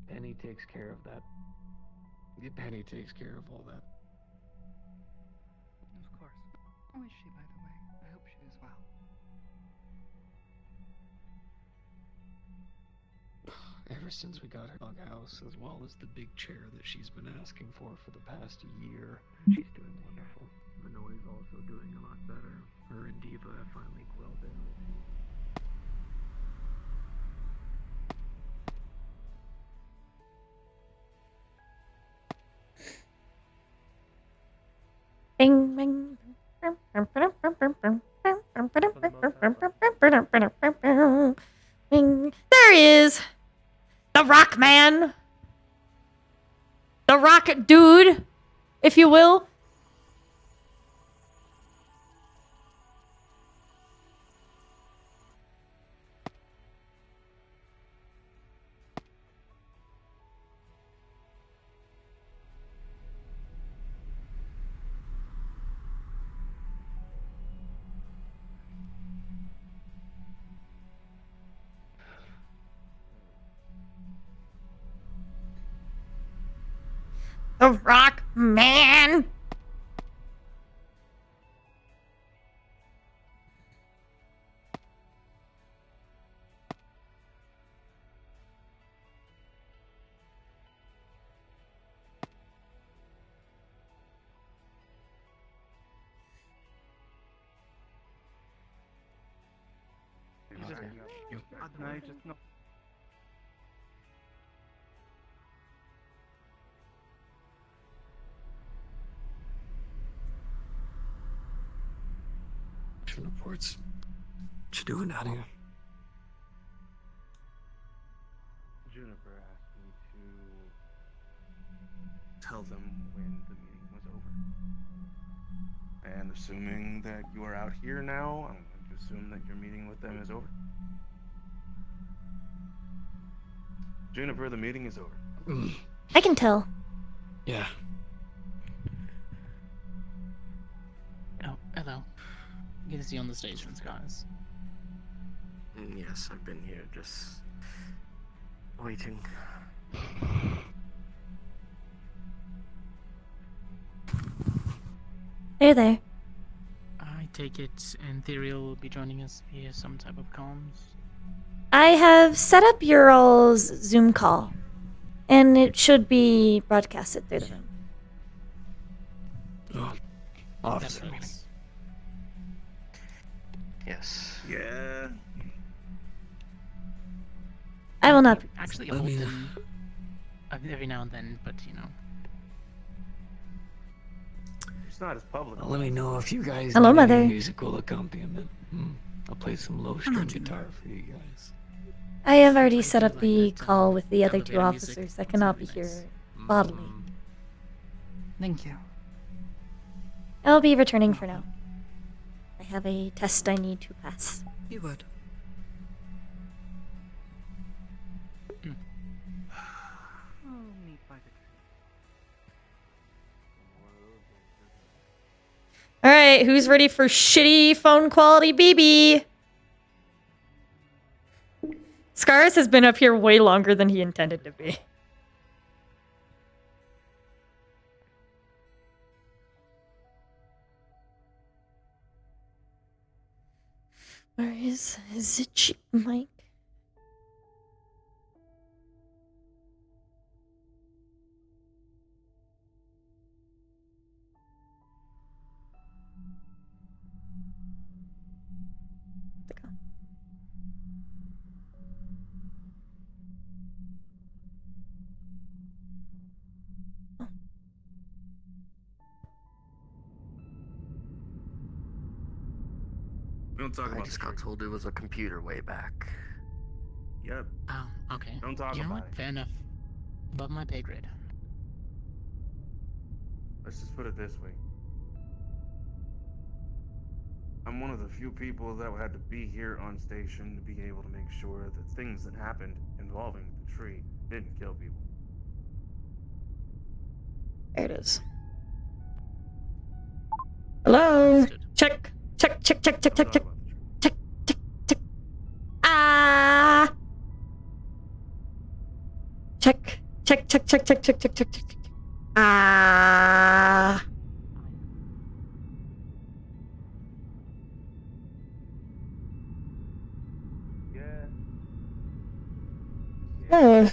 Penny takes care of that. Penny takes care of all that. Of course. How is she, by the way? I hope she is well. Ever since we got her dog house, as well as the big chair that she's been asking for the past year, she's doing wonderful. Minoi's also doing a lot better. Her and Diva have finally quelled down. Bing, bing. Bing. There he is. The Rock Man. The Rock Dude, if you will. The Rock Man. Reports. What you doing out here? Juniper asked me to tell them when the meeting was over. And assuming that you are out here now, I'm going to assume that your meeting with them is over. Juniper, the meeting is over. I can tell. Yeah. Oh, hello. Good to see you on the stations, guys. Yes, I've been here just waiting. Hey there. I take it Ethereal will be joining us via some type of comms. I have set up your all's Zoom call, and it should be broadcasted through the room. Oh, officer. Yes. Yeah. I will not. Actually, I hold mean- them every now and then, but you know. just not as public. Well, let me know if you guys Hello, need Mother. any musical accompaniment. I'll play some low-string guitar for you guys. I have already set up the call with the other two officers that cannot be here bodily. Thank you. I'll be returning for now. I have a test I need to pass. You would. Alright, who's ready for shitty phone quality BB? Scars has been up here way longer than he intended to be. Where is it, Mike? We don't talk I about just got told it was a computer way back. Yep. Oh, okay. Don't talk You know about what? it. Fair enough. Above my pay grade. Let's just put it this way. I'm one of the few people that had to be here on station to be able to make sure that things that happened involving the tree didn't kill people. There it is. Hello? Check. Check. Ah! Check. Ah! Oh,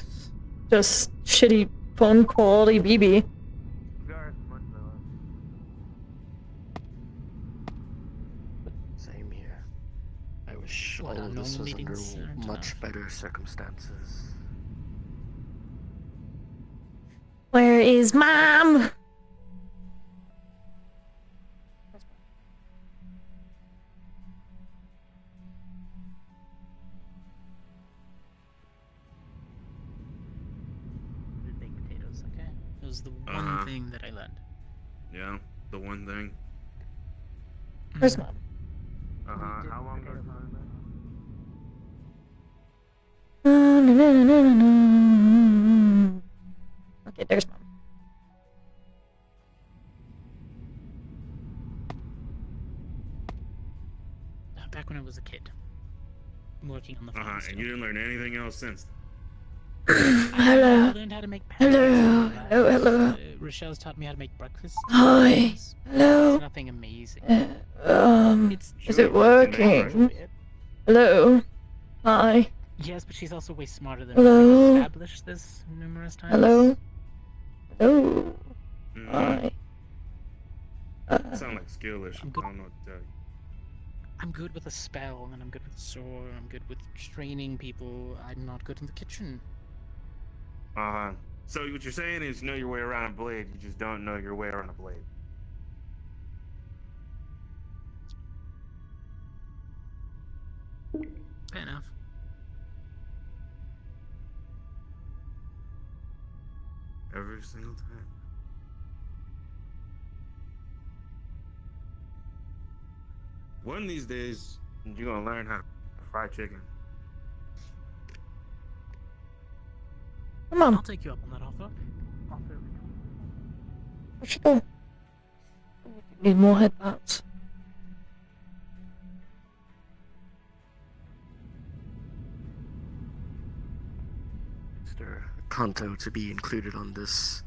just shitty phone quality BB. Same here. I wish What, all of this normal was under meetings aren't much enough? better circumstances. Where is Mom? The baked potatoes, okay? It was the one Uh-huh. thing that I learned. Yeah, the one thing. Where's Mom? How long ago? Okay, there's Mom. Back when I was a kid. Working on the farm. And you didn't learn anything else since then? Hello. I learned how to make Hello. pancakes. Hello. Rochelle's taught me how to make breakfast. Hi. Hello. It's nothing amazing. Is it working? Hello. Hi. Yes, but she's also way smarter than Hello? me. We've established this numerous times. Hello. Hello. Hi. Sound like skill issue. I don't know what to tell you. I'm good with a spell, and I'm good with a sword, I'm good with training people. I'm not good in the kitchen. So what you're saying is you know your way around a blade, you just don't know your way around a blade. Fair enough. Every single time. One of these days, you're gonna learn how to fry chicken. Come on. I'll take you up on that offer. Where should go? Need more headphones. Mr. Kanto to be included on this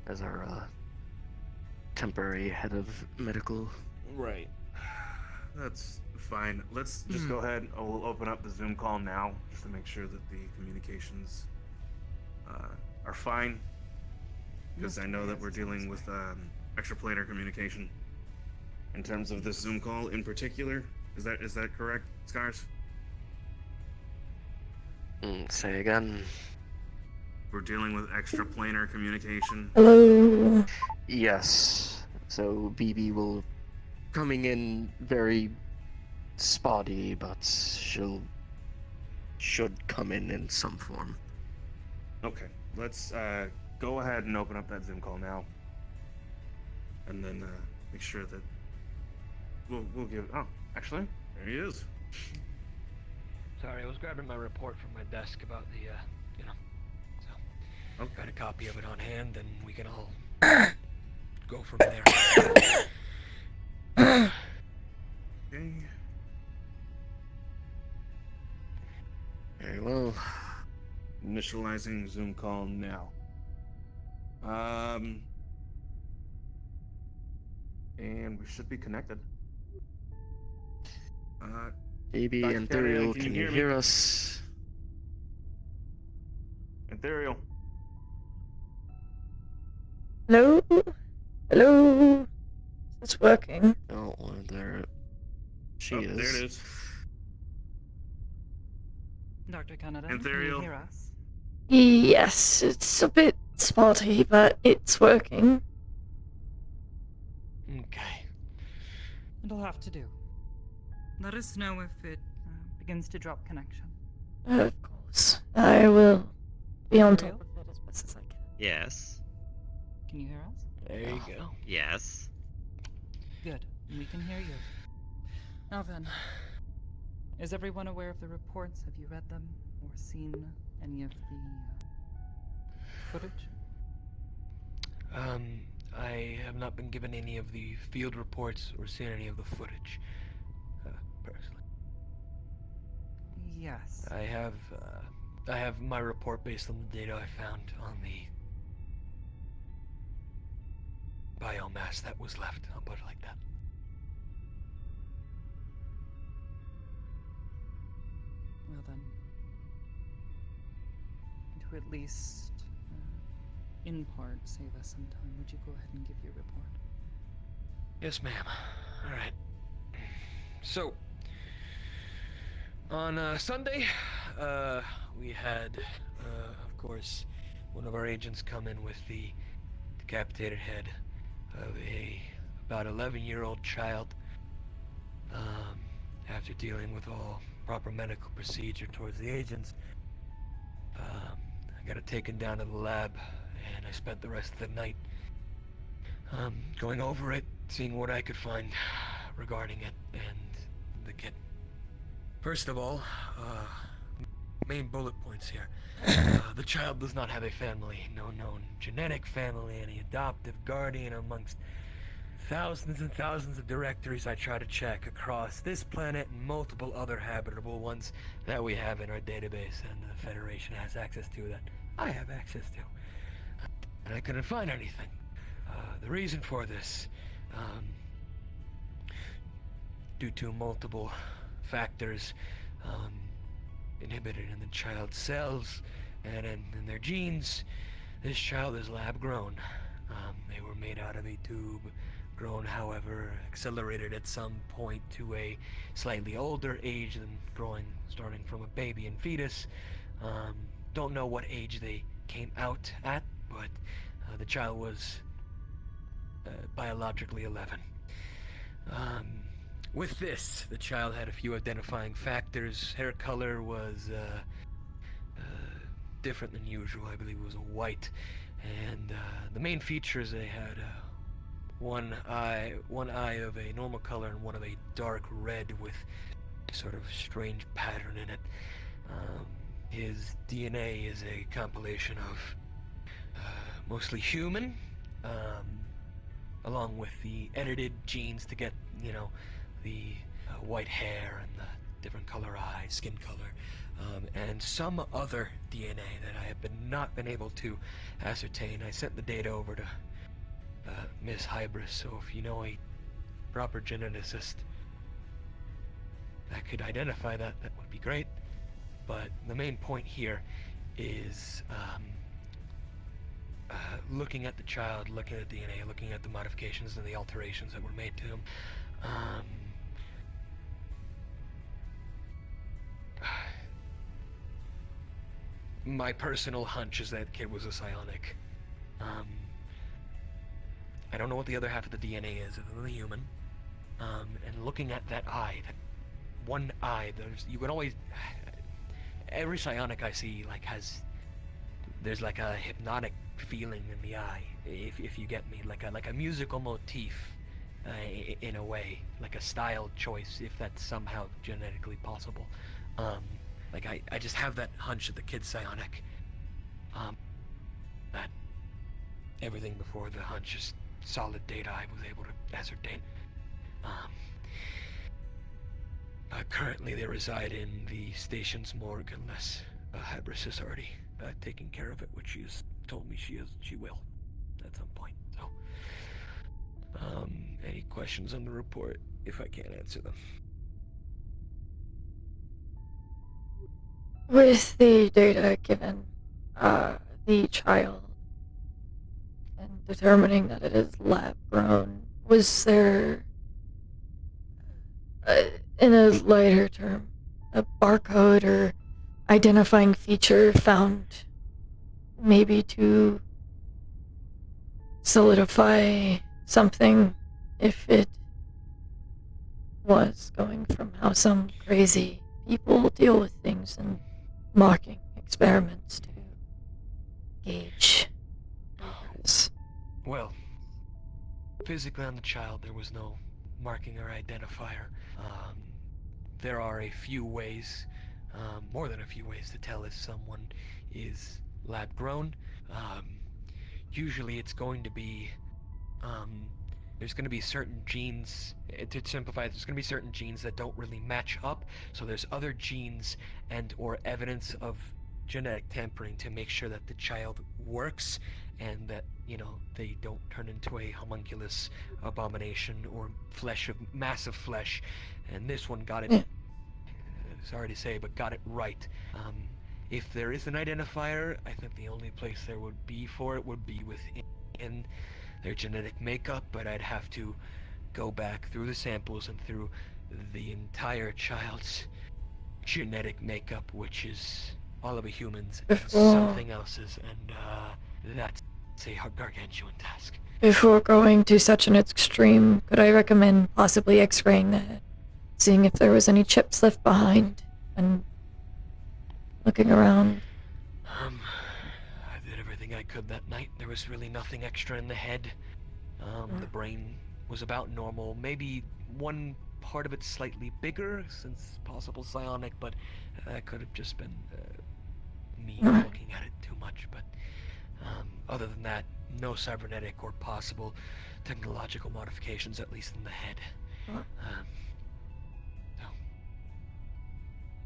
as our temporary head of medical. Right. That's fine. Let's just go ahead. We'll open up the Zoom call now just to make sure that the communications are fine. Because I know that we're dealing with extraplanar communication in terms of this Zoom call in particular. Is that correct, Scars? Say again. We're dealing with extraplanar communication. Hello. Yes. So BB will coming in very spotty, but should come in some form. Okay, let's go ahead and open up that Zoom call now, and then make sure that we'll give. Oh, actually, there he is. Sorry, I was grabbing my report from my desk about the, so. Got a copy of it on hand, and we can all go from there. Okay. Very well. Initializing Zoom call now. And we should be connected. BB Dr. and Callahan, Ethereal, can you hear me? us? Ethereal. Hello? Hello? It's working. Oh, there she is. There it is. Dr. Canada, can you Ethereal. hear us? Yes, it's a bit spotty, but it's working. Okay. It'll have to do. Let us know if it begins to drop connection. Of course. I will be on top of it as best as I can. Yes. Can you hear us? There you go. Yes. Good. We can hear you. Now then, is everyone aware of the reports? Have you read them or seen any of the footage? I have not been given any of the field reports or seen any of the footage, personally. Yes. I have my report based on the data I found on the biomass that was left. I'll put it like that. Well then, to at least, in part, save us some time, would you go ahead and give your report? Yes, ma'am. All right. So, on Sunday, we had, of course, one of our agents come in with the decapitated head of a about 11-year-old child. After dealing with all proper medical procedure towards the agents, I got it taken down to the lab, and I spent the rest of the night going over it, seeing what I could find regarding it and the kid. First of all, main bullet points here. The child does not have a family, no known genetic family, any adoptive guardian amongst thousands and thousands of directories I try to check across this planet and multiple other habitable ones that we have in our database and the Federation has access to that I have access to. And I couldn't find anything. The reason for this, due to multiple factors inhibited in the child's cells and in their genes, this child is lab grown. They were made out of a tube, grown, however, accelerated at some point to a slightly older age than growing, starting from a baby and fetus. Don't know what age they came out at, but the child was biologically 11. With this, the child had a few identifying factors. Hair color was different than usual. I believe it was a white. And the main features, they had one eye of a normal color and one of a dark red with sort of strange pattern in it. His DNA is a compilation of mostly human, along with the edited genes to get, the white hair and the different color eyes, skin color, and some other DNA that I have not been able to ascertain. I sent the data over to Miss Hybris, so if you know a proper geneticist that could identify that, that would be great. But the main point here is looking at the child, looking at DNA, looking at the modifications and the alterations that were made to him. My personal hunch is that kid was a psionic. I don't know what the other half of the DNA is other than the human. And looking at that eye, that one eye, you can always, every psionic I see like there's like a hypnotic feeling in the eye, if you get me, like a musical motif, in a way, like a style choice, if that's somehow genetically possible. Like I just have that hunch that the kid's psionic. That everything before the hunch is solid data I was able to ascertain. Currently they reside in the station's morgue unless Hybris has already taken care of it, which she has told me she will at some point. So, any questions on the report if I can't answer them? With the data given the child and determining that it is lab grown, was there, in a lighter term, a barcode or identifying feature found maybe to solidify something if it was going from how some crazy people deal with things and mocking experiments to gauge progress? Well, physically on the child there was no marking or identifier. There are a few ways, more than a few ways, to tell if someone is lab grown. Usually it's going to be, there's going to be certain genes, to simplify, there's going to be certain genes that don't really match up, so there's other genes and or evidence of genetic tampering to make sure that the child works and that, they don't turn into a homunculus abomination or massive flesh. And this one got it, sorry to say, but got it right. If there is an identifier, I think the only place there would be for it would be within their genetic makeup, but I'd have to go back through the samples and through the entire child's genetic makeup, which is all of a human's and something else's, and that's a gargantuan task. Before going to such an extreme, could I recommend possibly x-raying that, seeing if there was any chips left behind, and looking around? I did everything I could that night. There was really nothing extra in the head. The brain was about normal. Maybe one part of it slightly bigger, since possible psionic, but that could have just been me looking at it too much. But other than that, no cybernetic or possible technological modifications, at least in the head.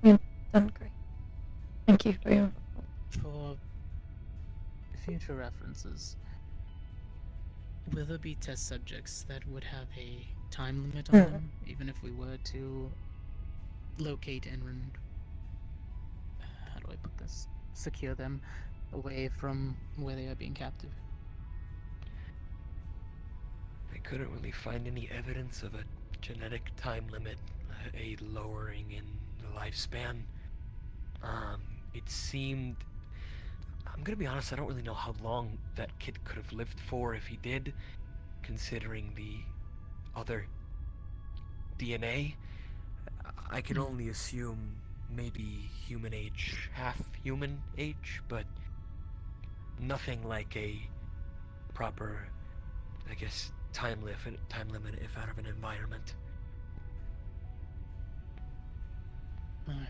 You've done great. Thank you for your... For future references, will there be test subjects that would have a time limit on them, even if we were to locate and how do I put this? Secure them away from where they are being captive? I couldn't really find any evidence of a genetic time limit, a lowering in the lifespan. It seemed... I'm gonna be honest, I don't really know how long that kid could have lived for if he did, considering the other DNA. I can only assume maybe human age, half human age, but nothing like a proper, I guess, time limit if out of an environment. Alright.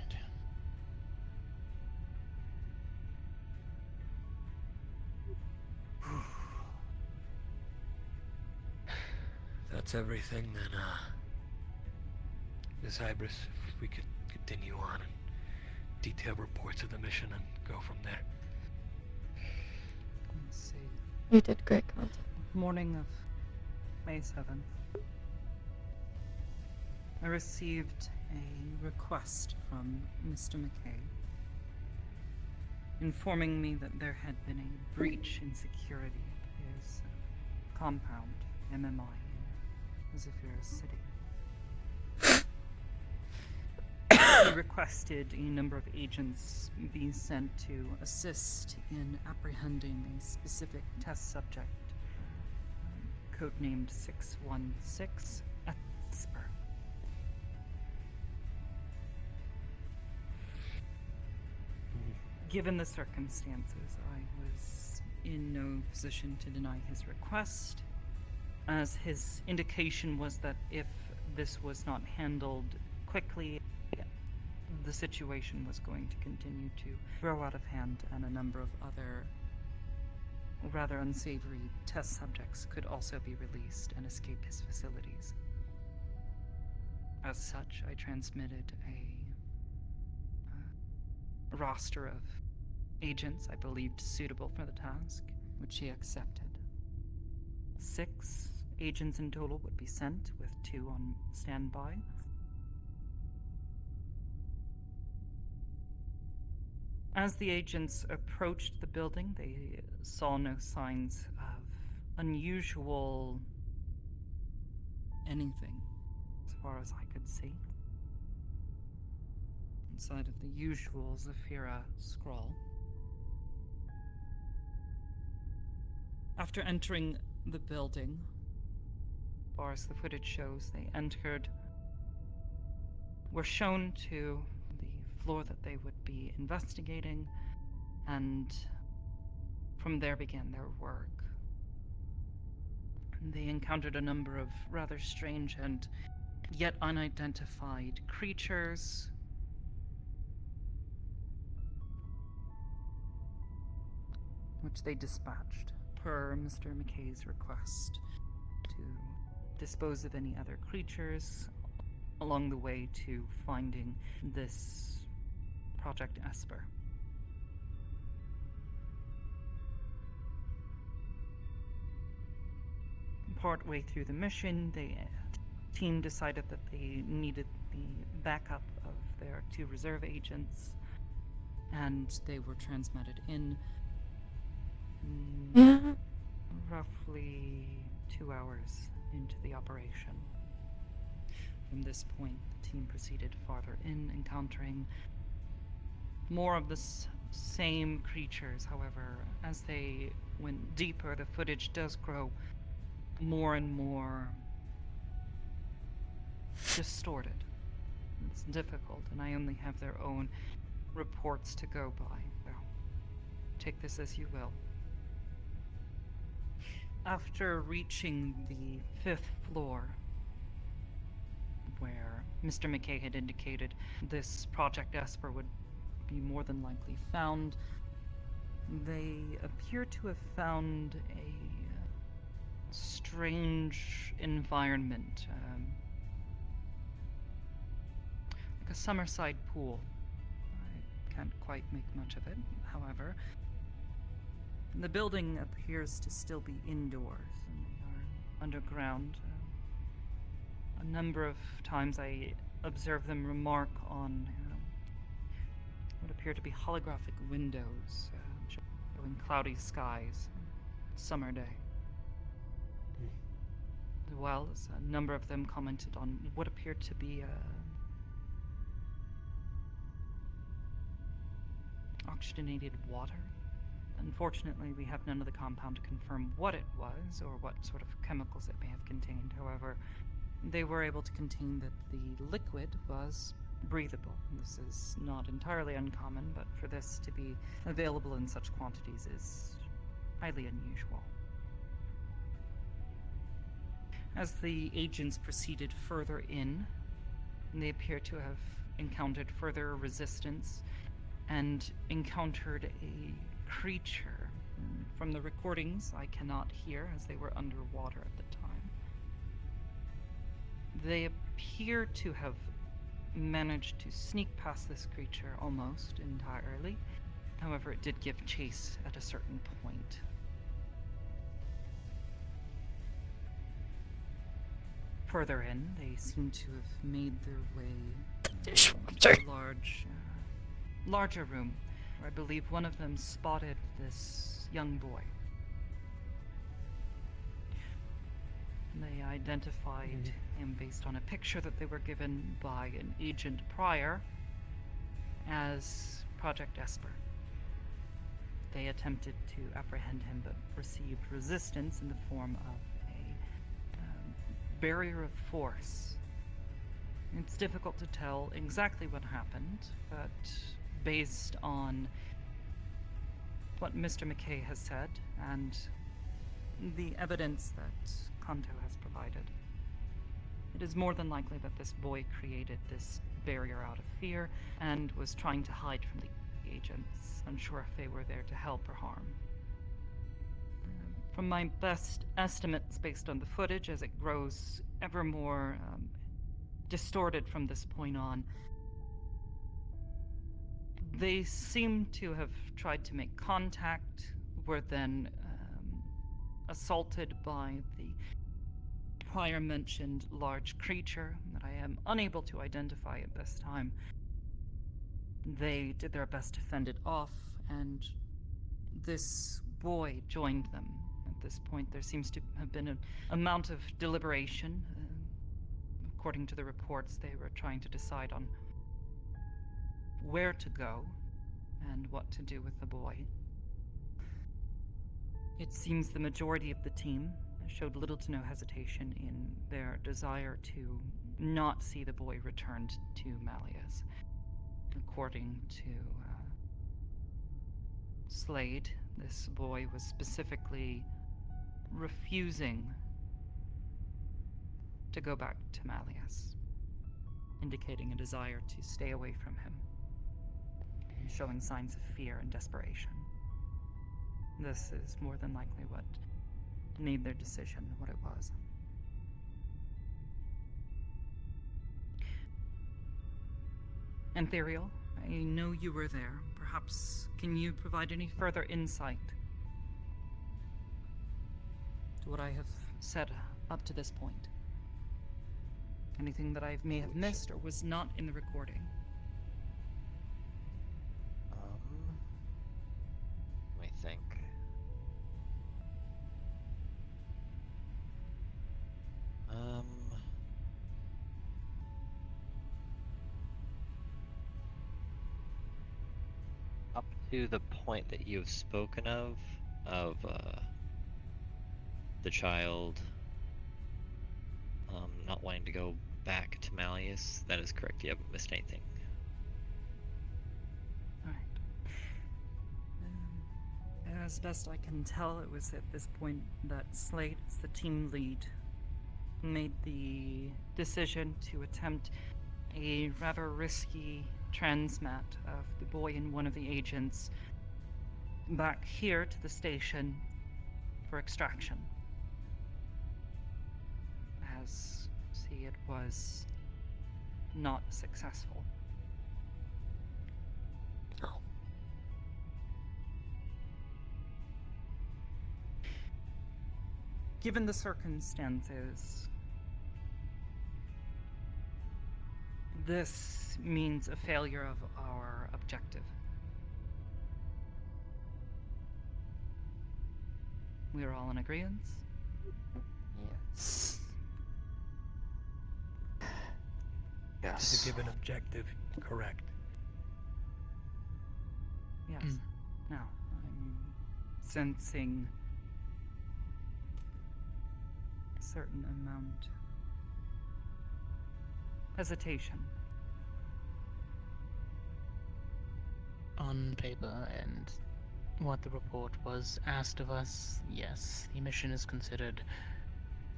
That's everything, then, Miss Hybris, if we could continue on and detail reports of the mission and go from there. Let's see. You did great content. Morning of May 7th. I received a request from Mr. McKay informing me that there had been a breach in security at his compound, MMI, in Zephyr City. He requested a number of agents be sent to assist in apprehending a specific test subject codenamed 616 Esper. Given the circumstances, I was in no position to deny his request, as his indication was that if this was not handled quickly, the situation was going to continue to grow out of hand, and a number of other rather unsavory test subjects could also be released and escape his facilities. As such, I transmitted a roster of agents I believed suitable for the task, which he accepted. 6 agents in total would be sent, with 2 on standby. As the agents approached the building, they saw no signs of unusual anything, as far as I could see. Inside of the usual Zafira scroll. After entering the building, as far as the footage shows, they were shown to the floor that they would be investigating, and from there began their work. They encountered a number of rather strange and yet unidentified creatures, which they dispatched per Mr. McKay's request to dispose of any other creatures along the way to finding this Project Esper. Partway through the mission, the team decided that they needed the backup of their 2 reserve agents, and they were transmitted in roughly 2 hours into the operation. From this point, the team proceeded farther in, encountering more of the same creatures. However, as they went deeper, the footage does grow more and more distorted. It's difficult, and I only have their own reports to go by. So, take this as you will. After reaching the 5th floor, where Mr. McKay had indicated this Project Esper would be more than likely found, they appear to have found a strange environment, like a summerside pool. I can't quite make much of it, however. The building appears to still be indoors, and they are underground. A number of times I observed them remark on what appear to be holographic windows showing cloudy skies, summer day. As well as a number of them commented on what appeared to be oxygenated water. Unfortunately, we have none of the compound to confirm what it was or what sort of chemicals it may have contained. However, they were able to contain that the liquid was breathable. This is not entirely uncommon, but for this to be available in such quantities is highly unusual. As the agents proceeded further in, they appear to have encountered further resistance and encountered a creature. From the recordings, I cannot hear, as they were underwater at the time. They appear to have managed to sneak past this creature almost entirely. However, it did give chase at a certain point. Further in, they seem to have made their way to a larger room, where I believe one of them spotted this young boy. And they identified him based on a picture that they were given by an agent prior as Project Esper. They attempted to apprehend him, but received resistance in the form of a barrier of force. It's difficult to tell exactly what happened, but based on what Mr. McKay has said and the evidence that Kanto has provided, it is more than likely that this boy created this barrier out of fear and was trying to hide from the agents, unsure if they were there to help or harm. From my best estimates based on the footage, as it grows ever more distorted from this point on, they seem to have tried to make contact, were then assaulted by the prior mentioned large creature that I am unable to identify at this time. They did their best to fend it off, and this boy joined them. At this point, there seems to have been an amount of deliberation. According to the reports, they were trying to decide on where to go and what to do with the boy. It seems the majority of the team showed little to no hesitation in their desire to not see the boy returned to Malleus. According to Slade, this boy was specifically refusing to go back to Malleus, indicating a desire to stay away from him, showing signs of fear and desperation. This is more than likely what made their decision what it was. Antherial, I know you were there. Perhaps can you provide any further insight to what I have said up to this point? Anything that I may have missed or was not in the recording? Let me think. Up to the point that you've spoken of the child not wanting to go back to Malleus, that is correct. You haven't missed anything. Alright. As best I can tell, it was at this point that Slate, as the team lead, made the decision to attempt a rather risky transmat of the boy and one of the agents back here to the station for extraction. As it was not successful. Oh. Given the circumstances, this means a failure of our objective. We are all in agreement? Yes. To give an objective, correct. Yes. Now, I'm sensing a certain amount hesitation. On paper and what the report was asked of us, yes, the mission is considered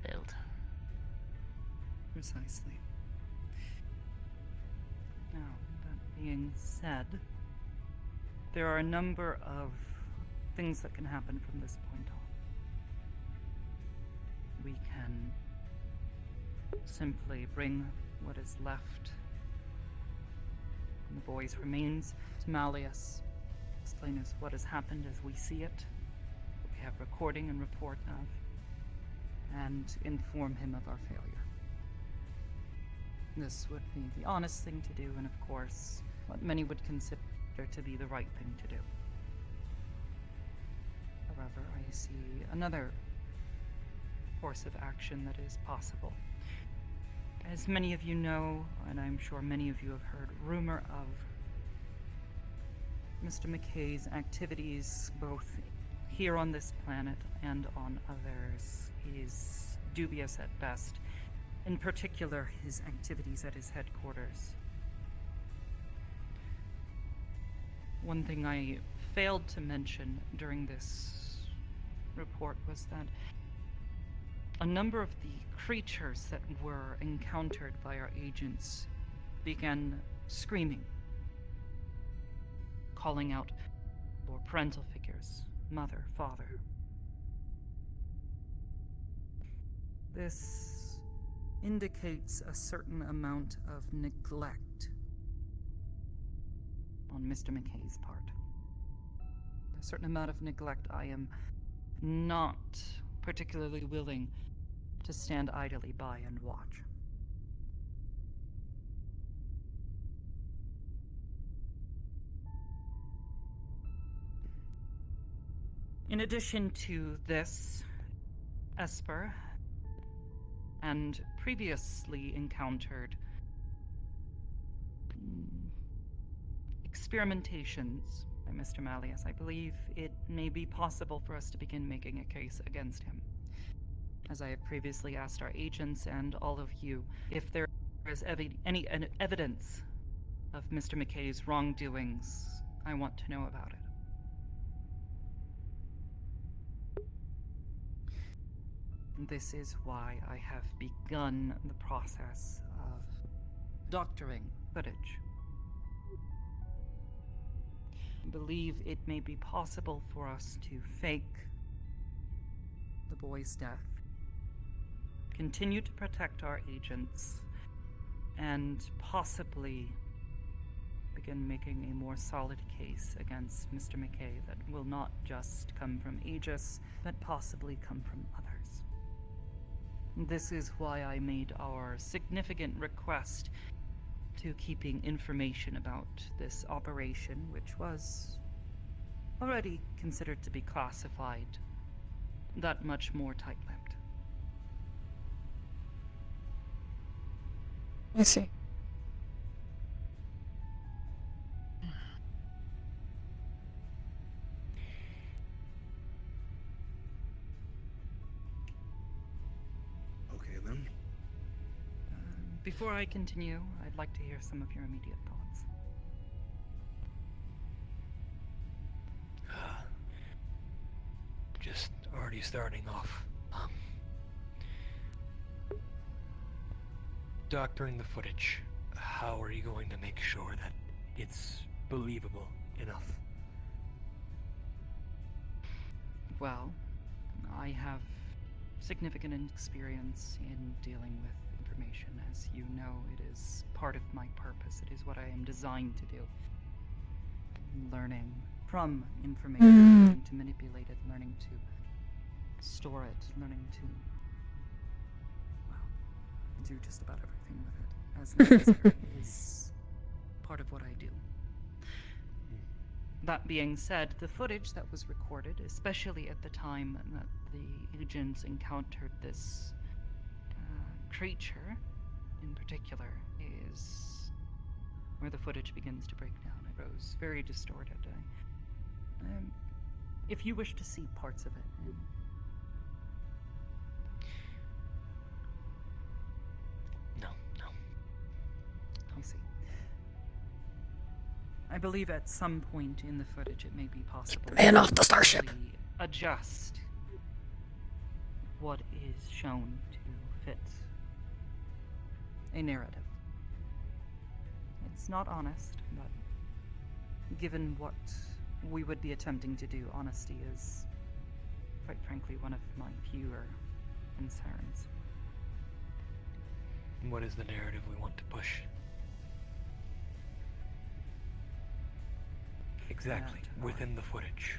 failed. Precisely. Now, that being said, there are a number of things that can happen from this point on. We can simply bring what is left from the boy's remains to Malleus, explain us what has happened as we see it, what we have recording and report of, and inform him of our failure. This would be the honest thing to do, and of course, what many would consider to be the right thing to do. However, I see another course of action that is possible. As many of you know, and I'm sure many of you have heard, rumor of Mr. McKay's activities both here on this planet and on others is dubious at best, In particular, his activities at his headquarters. One thing I failed to mention during this report was that a number of the creatures that were encountered by our agents began screaming, calling out for parental figures, mother, father. This indicates a certain amount of neglect on Mr. McKay's part. A certain amount of neglect I am not particularly willing to stand idly by and watch. In addition to this, Esper and previously encountered experimentations by Mr. Malleus, I believe it may be possible for us to begin making a case against him. As I have previously asked our agents and all of you, if there is any evidence of Mr. McKay's wrongdoings, I want to know about it. This is why I have begun the process of doctoring footage. I believe it may be possible for us to fake the boy's death, continue to protect our agents, and possibly begin making a more solid case against Mr. McKay that will not just come from Aegis, but possibly come from others. This is why I made our significant request to keeping information about this operation, which was already considered to be classified, that much more tight-lipped. I see. Okay then. Before I continue, I'd like to hear some of your immediate thoughts. Just already starting off. Doctoring the footage. How are you going to make sure that it's believable enough? Well, I have significant experience in dealing with information. As you know, it is part of my purpose. It is what I am designed to do. Learning from information, learning to manipulate it, learning to store it, learning to, well, do just about everything with it as necessary is part of what I do. That being said, the footage that was recorded, especially at the time that the agents encountered this creature in particular, is where the footage begins to break down. It goes very distorted. If you wish to see parts of it. No. I see. I believe at some point in the footage it may be possible Man off the starship. to adjust what is shown to fit a narrative. It's not honest, but given what we would be attempting to do, honesty is, quite frankly, one of my fewer concerns. What is the narrative we want to push? Exactly, within the footage.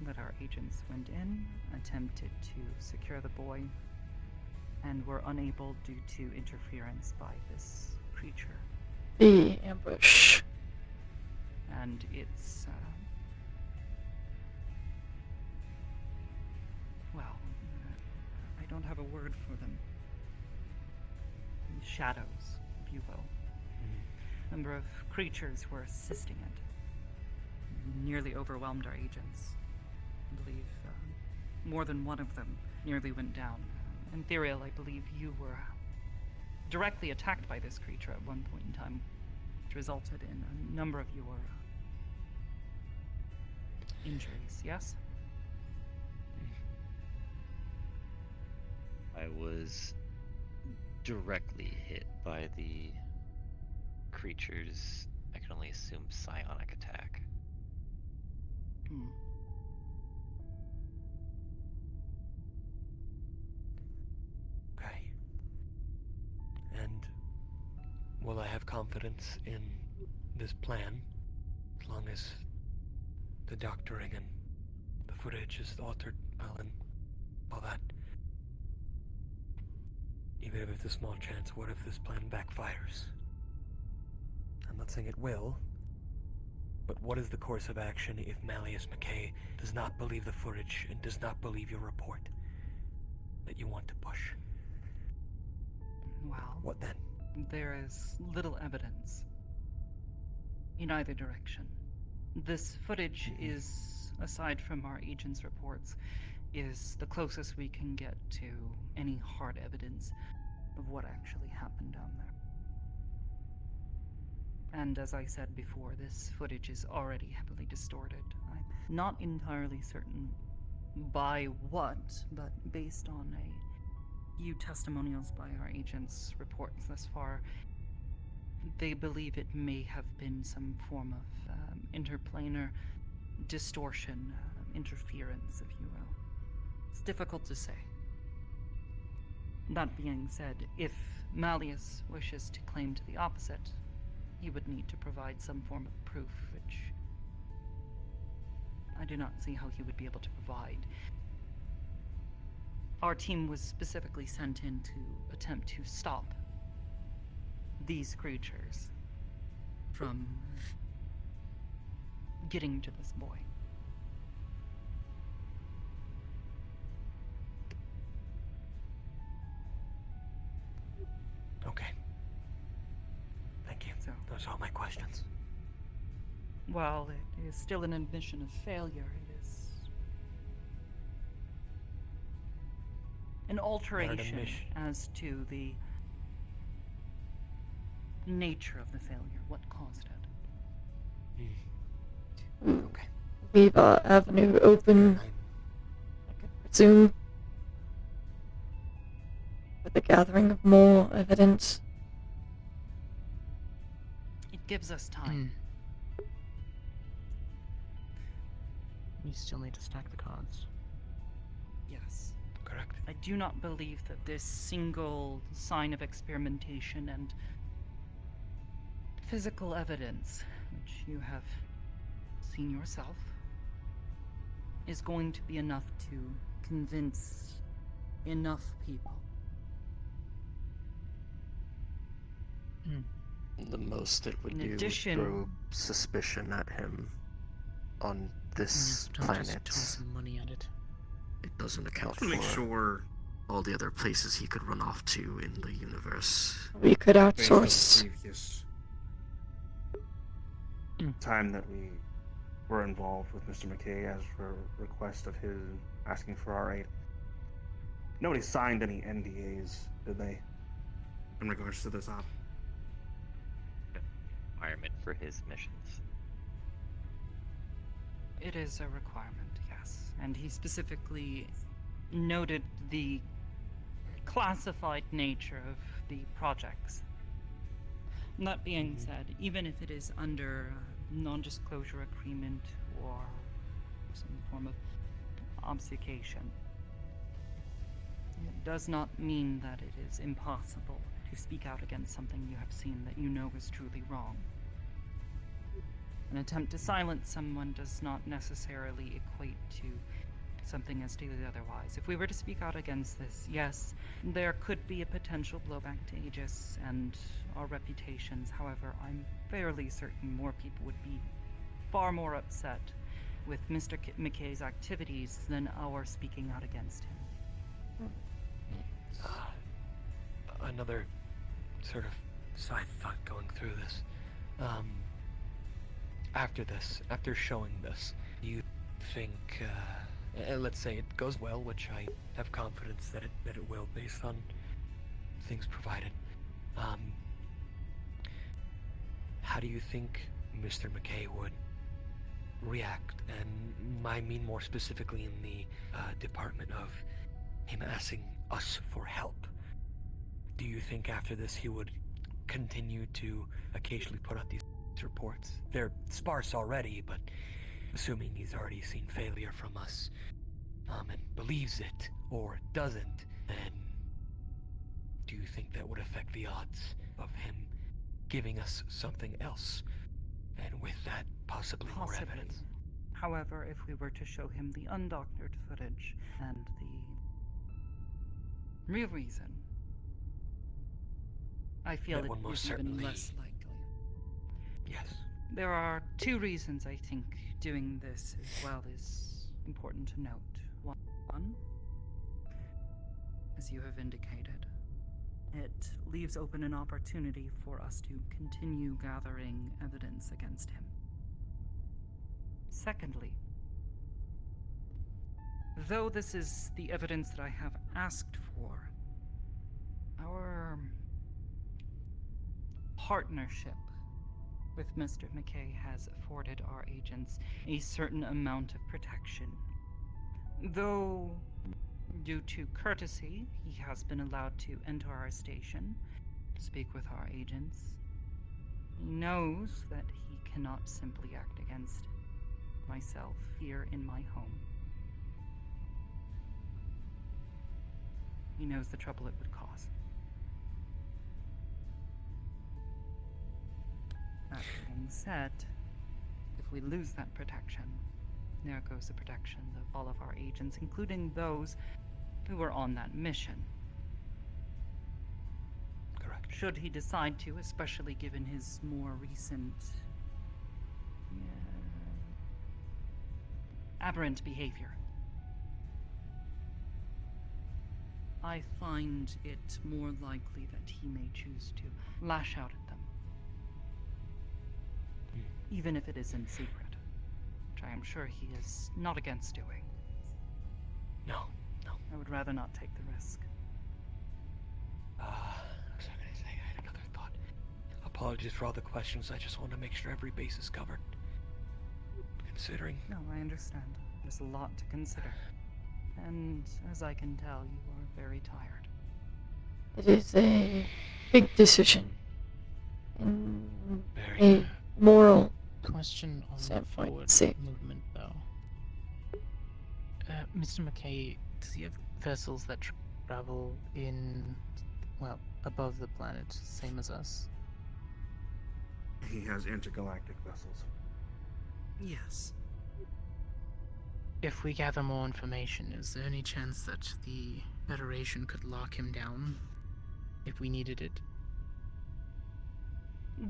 That our agents went in, attempted to secure the boy, and were unable due to interference by this creature. The ambush. And it's, I don't have a word for them. These shadows, if you will. A number of creatures were assisting it. Nearly overwhelmed our agents. I believe more than one of them nearly went down. Ethereal, I believe you were directly attacked by this creature at one point in time, which resulted in a number of your injuries, yes? I was directly hit by the creature's, I can only assume, psionic attack. Okay. And will I have confidence in this plan as long as the doctoring and the footage is altered well and all that? Even if it's a small chance, what if this plan backfires? I'm not saying it will, but what is the course of action if Malleus McKay does not believe the footage and does not believe your report that you want to push? Well, What then? there is little evidence in either direction. This footage is, aside from our agent's reports, is the closest we can get to any hard evidence of what actually happened down there. And as I said before, this footage is already heavily distorted. I'm not entirely certain by what, but based on a few testimonials by our agents' reports thus far, they believe it may have been some form of interplanar distortion, interference, if you will. It's difficult to say. That being said, if Malleus wishes to claim to the opposite, he would need to provide some form of proof, which I do not see how he would be able to provide. Our team was specifically sent in to attempt to stop these creatures from getting to this boy. Okay. Thank you. So, those are all my questions. while it is still an admission of failure, it is an alteration as to the nature of the failure, what caused it. Okay. Leave our avenue open, I could presume, for the gathering of more evidence. It gives us time. You still need to stack the cards. Yes. Correct. I do not believe that this single sign of experimentation and physical evidence, which you have seen yourself, is going to be enough to convince enough people. The most it would In do addition- would throw suspicion at him on this Don't planet. just toss some money at it. It doesn't account To for make sure all the other places he could run off to in the universe. We could based on the outsource. previous time that we were involved with Mr. McKay as for request of his asking for our aid. Nobody signed any NDAs, did they? In regards to this op? Requirement for his missions. It is a requirement, yes. And he specifically noted the classified nature of the projects. That being said, even if it is under a non-disclosure agreement or some form of obfuscation, it does not mean that it is impossible to speak out against something you have seen that you know is truly wrong. An attempt to silence someone does not necessarily equate to something as stated otherwise. If we were to speak out against this, yes, there could be a potential blowback to Aegis and our reputations. However, I'm fairly certain more people would be far more upset with Mr. McKay's activities than our speaking out against him. Another sort of side thought going through this. After showing this, do you think and let's say it goes well, which I have confidence that it will, based on things provided. How do you think Mr. McKay would react? And I mean more specifically in the department of him asking us for help. Do you think after this he would continue to occasionally put out these reports? They're sparse already, but assuming he's already seen failure from us, and believes it or doesn't, then do you think that would affect the odds of him giving us something else? And with that, possibly more evidence. However, if we were to show him the undoctored footage and the real reason, I feel that one it most is even certainly less likely. Yes. There are two reasons I think doing this as well is important to note. One, as you have indicated, it leaves open an opportunity for us to continue gathering evidence against him. Secondly, though this is the evidence that I have asked for, our partnership with Mr. McKay has afforded our agents a certain amount of protection. Though, due to courtesy, he has been allowed to enter our station, speak with our agents. He knows that he cannot simply act against myself here in my home. He knows the trouble it would cause. That being said, if we lose that protection, there goes the protection of all of our agents, including those who were on that mission. Correct. Should he decide to, especially given his more recent aberrant behavior. I find it more likely that he may choose to lash out at them. Even if it is in secret, which I am sure he is not against doing. No. I would rather not take the risk. What was I gonna say? I had another thought. Apologies for all the questions, I just want to make sure every base is covered. Considering... No, I understand. There's a lot to consider. And as I can tell, you are very tired. It is a big decision. And a moral question on standpoint. forward See. movement, though. Mr. McKay, does he have vessels that travel in, well, above the planet, same as us? He has intergalactic vessels. Yes. If we gather more information, is there any chance that the Federation could lock him down if we needed it?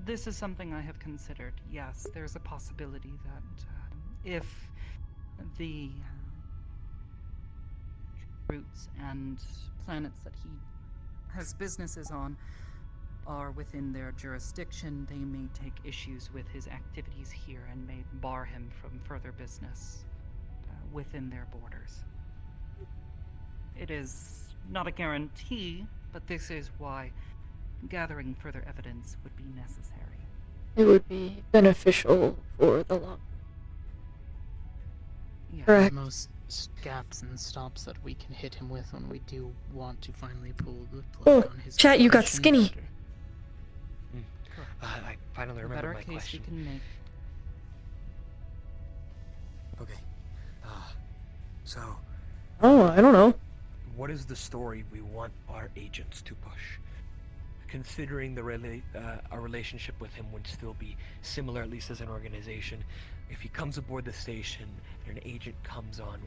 This is something I have considered. Yes, there's a possibility that if the routes and planets that he has businesses on are within their jurisdiction, they may take issues with his activities here and may bar him from further business within their borders. It is not a guarantee, but this is why gathering further evidence would be necessary. It would be beneficial for the long. Yeah, Correct. Most gaps and stops that we can hit him with when we do want to finally pull the plug on his chat, you got operation skinny. better. I finally The remember better my case question. we can make. Okay. So... Oh, I don't know. What is the story we want our agents to push? Considering our relationship with him would still be similar, at least as an organization. If he comes aboard the station and an agent comes on,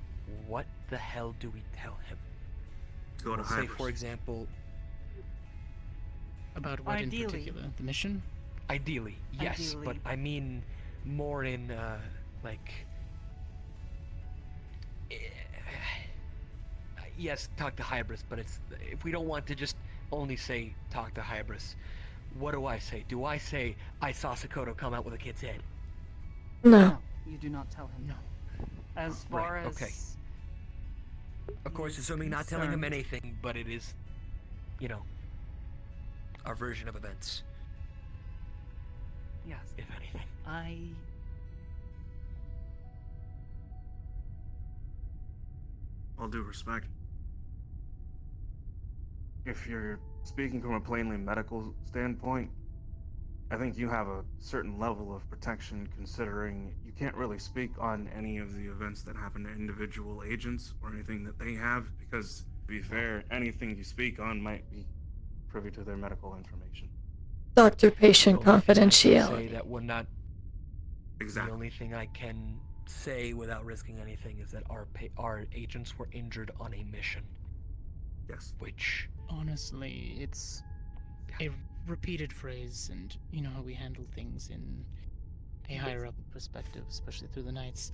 what the hell do we tell him? Go to We'll say, Hybris. for example... About what Ideally. in particular? The mission? Ideally, yes, Ideally. but I mean more in, yes, talk to Hybris, but it's if we don't want to just only say talk to Hybris, what do I say? Do I say I saw Sakoto come out with a kid's head? No. You do not tell him. No. As far Right, as okay. Of course, assuming not telling him anything, but it is, you know, our version of events. Yes. If anything. All due respect. If you're speaking from a plainly medical standpoint, I think you have a certain level of protection considering you can't really speak on any of the events that happen to individual agents or anything that they have because, to be fair, anything you speak on might be privy to their medical information. Doctor-patient The only thing I can say confidentiality. that would not. Exactly. The only thing I can say without risking anything is that our agents were injured on a mission. Yes. Which. Honestly, it's a repeated phrase, and you know how we handle things in a higher up perspective, especially through the nights.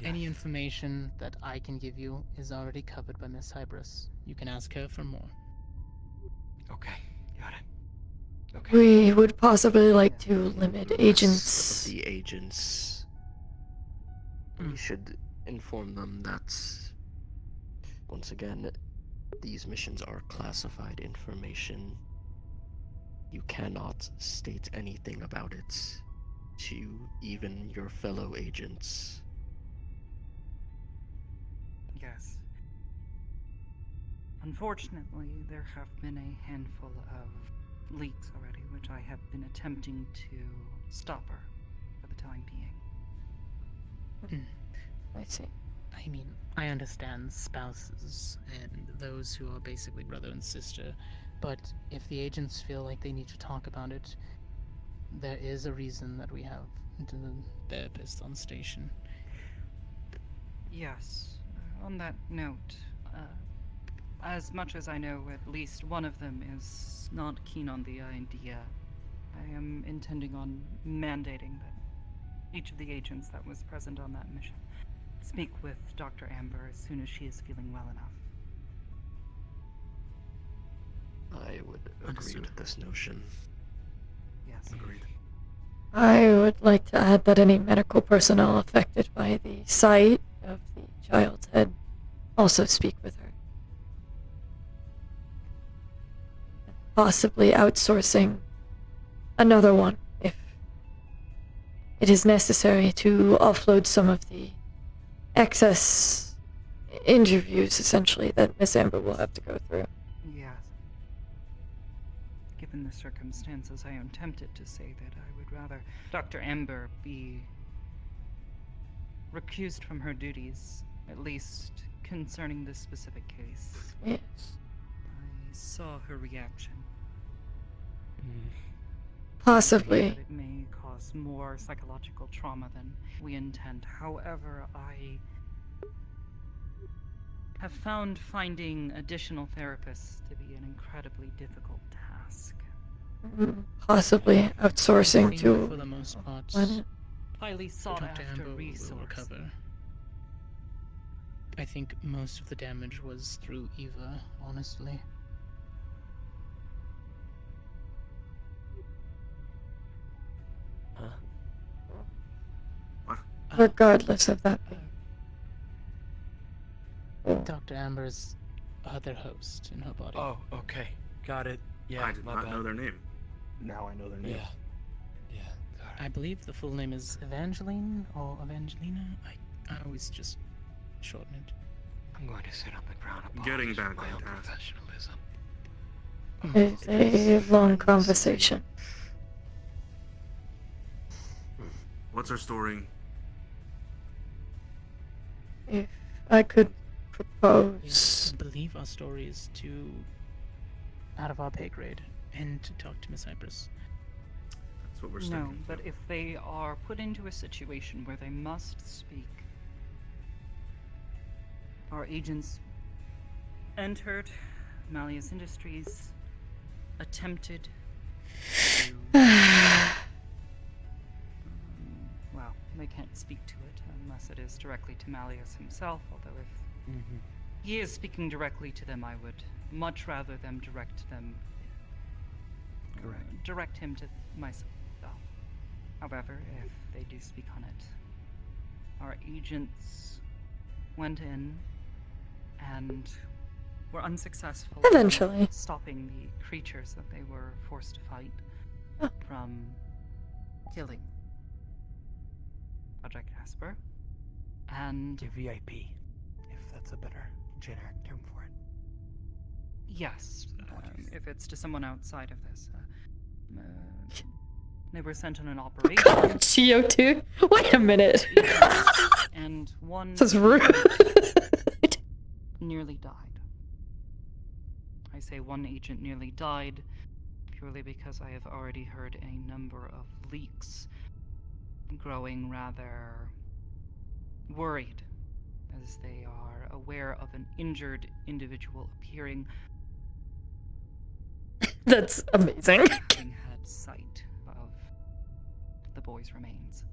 Any information that I can give you is already covered by Miss Hybris. You can ask her for more. Okay, got it. Okay. We would possibly like to limit Of agents. the agents. We should inform them that, once again, these missions are classified information. You cannot state anything about it to even your fellow agents. Yes. Unfortunately, there have been a handful of leaks already, which I have been attempting to stop her for the time being. I see. I mean, I understand spouses and those who are basically brother and sister, but if the agents feel like they need to talk about it, there is a reason that we have the therapist on station. Yes. On that note, as much as I know, at least one of them is not keen on the idea. I am intending on mandating that each of the agents that was present on that mission speak with Dr. Amber as soon as she is feeling well enough. I would agree with this notion. Yes. Agreed. I would like to add that any medical personnel affected by the sight of the child's head also speak with her. Possibly outsourcing another one if it is necessary to offload some of the excess interviews, essentially, that Miss Amber will have to go through. Yes. Given the circumstances, I am tempted to say that I would rather Dr. Amber be recused from her duties, at least concerning this specific case. Yes. I saw her reaction. Possibly. That it may cause more psychological trauma than we intend. However, I have found finding additional therapists to be an incredibly difficult task. Possibly outsourcing to for the most part, planet. Highly sought Dr. after Amber resource. will recover. I think most of the damage was through Eva, honestly. Regardless of that being. Dr. Amber's other host in her body. Oh, okay. Got it. Yeah, I did my not bad. know their name. Now I know their name. Yeah. I believe the full name is Evangeline or Evangelina. I always just shorten it. I'm going to sit on the ground. Getting back my on own task. professionalism. It's a long conversation. What's our story? If I could propose. I believe our story is too out of our pay grade and to talk to Miss Cypress. That's what we're No, sticking but if they are put into a situation where they must speak, our agents entered Malleus Industries, attempted to... well, they can't speak to it unless it is directly to Malleus himself, although if he is speaking directly to them, I would much rather them direct him to myself. However, if they do speak on it, our agents went in and were unsuccessful Eventually. in stopping the creatures that they were forced to fight from killing Project Casper. And A VIP, if that's a better generic term for it. yes, if it's to someone outside of this. They were sent on an operation. CO2? Wait a minute. And one This is rude. nearly died. I say one agent nearly died purely because I have already heard a number of leaks growing rather worried as they are aware of an injured individual appearing. That's amazing. Having had sight of the boy's remains.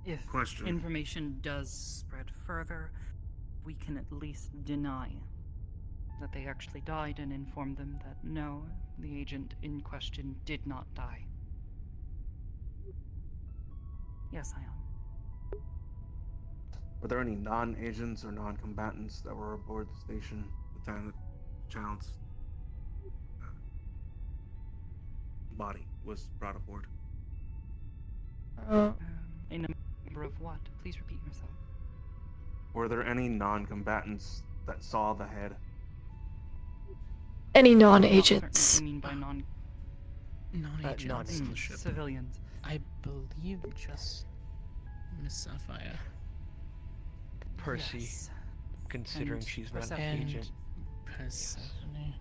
If Question. information does spread further, we can at least deny that they actually died and inform them that no, the agent in question did not die. Yes, I am. Were there any non-agents or non-combatants that were aboard the station at the time that the child's body was brought aboard? A number of what? Please repeat yourself. Were there any non-combatants that saw the head? Any What non-agents? do you mean by Non-agents. non-agents. civilians? I believe just Miss Sapphire. Percy, Yes. considering And she's not an Persephone. agent. Persephone.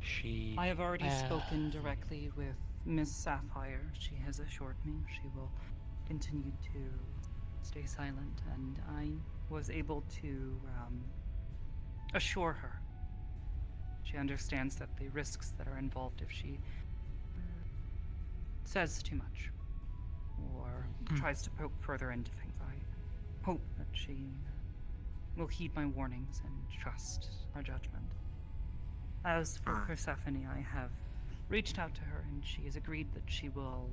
She... I have already spoken directly with Miss Sapphire. She has assured me she will continue to stay silent, and I was able to assure her. She understands that the risks that are involved if she says too much or tries to poke further into things. I hope that she will heed my warnings and trust our judgment. As for Persephone, I have reached out to her and she has agreed that she will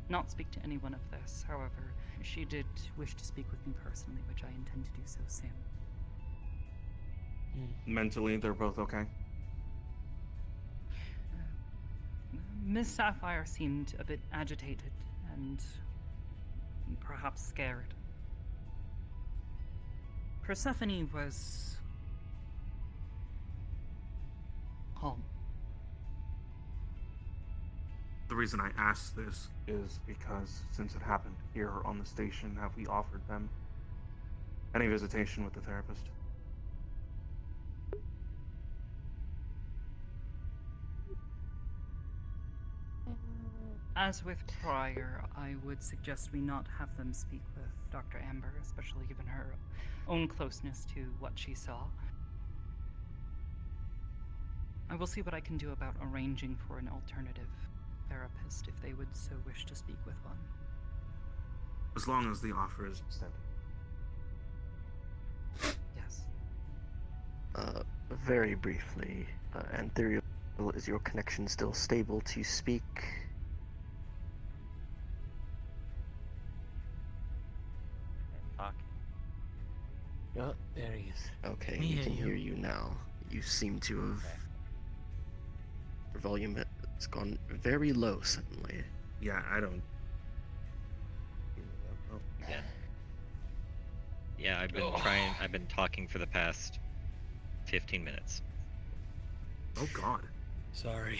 not speak to anyone of this. However, she did wish to speak with me personally, which I intend to do so soon. Mentally, they're both okay? Miss Sapphire seemed a bit agitated and perhaps scared. Persephone was calm. The reason I ask this is because since it happened here on the station, have we offered them any visitation with the therapist? As with prior, I would suggest we not have them speak with Dr. Amber, especially given her own closeness to what she saw. I will see what I can do about arranging for an alternative therapist if they would so wish to speak with one. As long as the offer is extended. Yes. Very briefly, Anthuriel, is your connection still stable to speak? Oh, there he is. Okay, we can hear you now. You seem to have... Your volume has gone very low suddenly. Yeah, I don't... Yeah. Yeah, I've been talking for the past 15 minutes. Oh god. Sorry.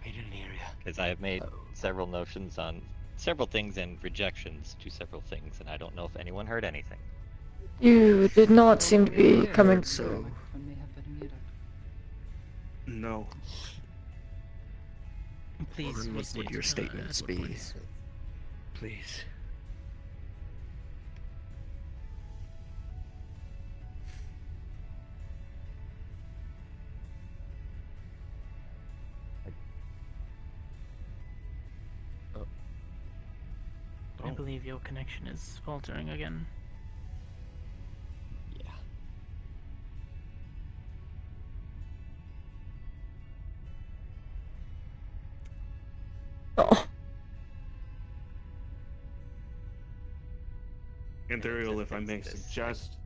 I didn't hear you. Because I have made several notions on several things and rejections to several things, and I don't know if anyone heard anything. You did not seem to be coming. So... No. Please, well, then what would your statements be? Please. I believe your connection is faltering again. Yeah. Oh. Ethereal, if I may suggest,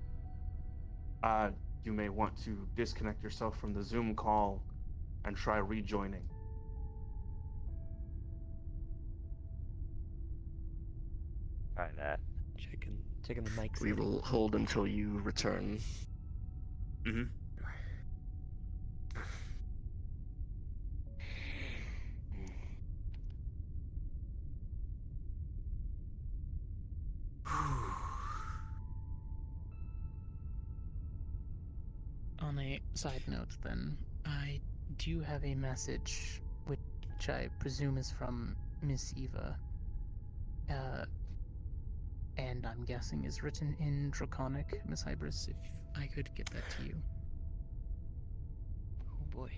you may want to disconnect yourself from the Zoom call and try rejoining. Try that. Checking the mic. We will hold until you return. Mm-hmm. On a side note, then, I do have a message which I presume is from Miss Eva. And I'm guessing is written in Draconic, Miss Hybris, if I could get that to you. Oh boy.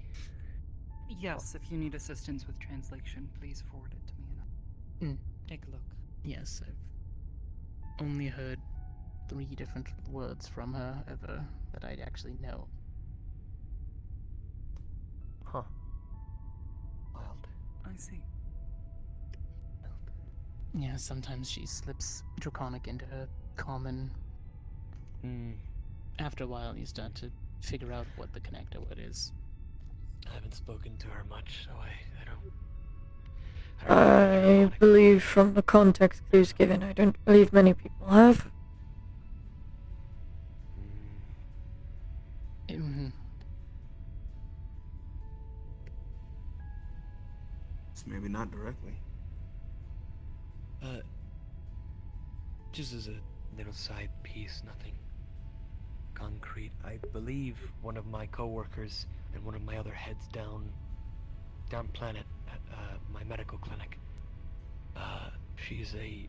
Yes, if you need assistance with translation, please forward it to me and I'll take a look. Yes, I've only heard 3 different words from her ever that I'd actually know. Huh. Wild. I see. Yeah, sometimes she slips Draconic into her common. After a while, you start to figure out what the connector word is. I haven't spoken to her much, so I don't. I believe from the context clues given, I don't believe many people have. So maybe not directly. Just as a little side piece, nothing concrete. I believe one of my coworkers and one of my other heads down planet at my medical clinic. She's a.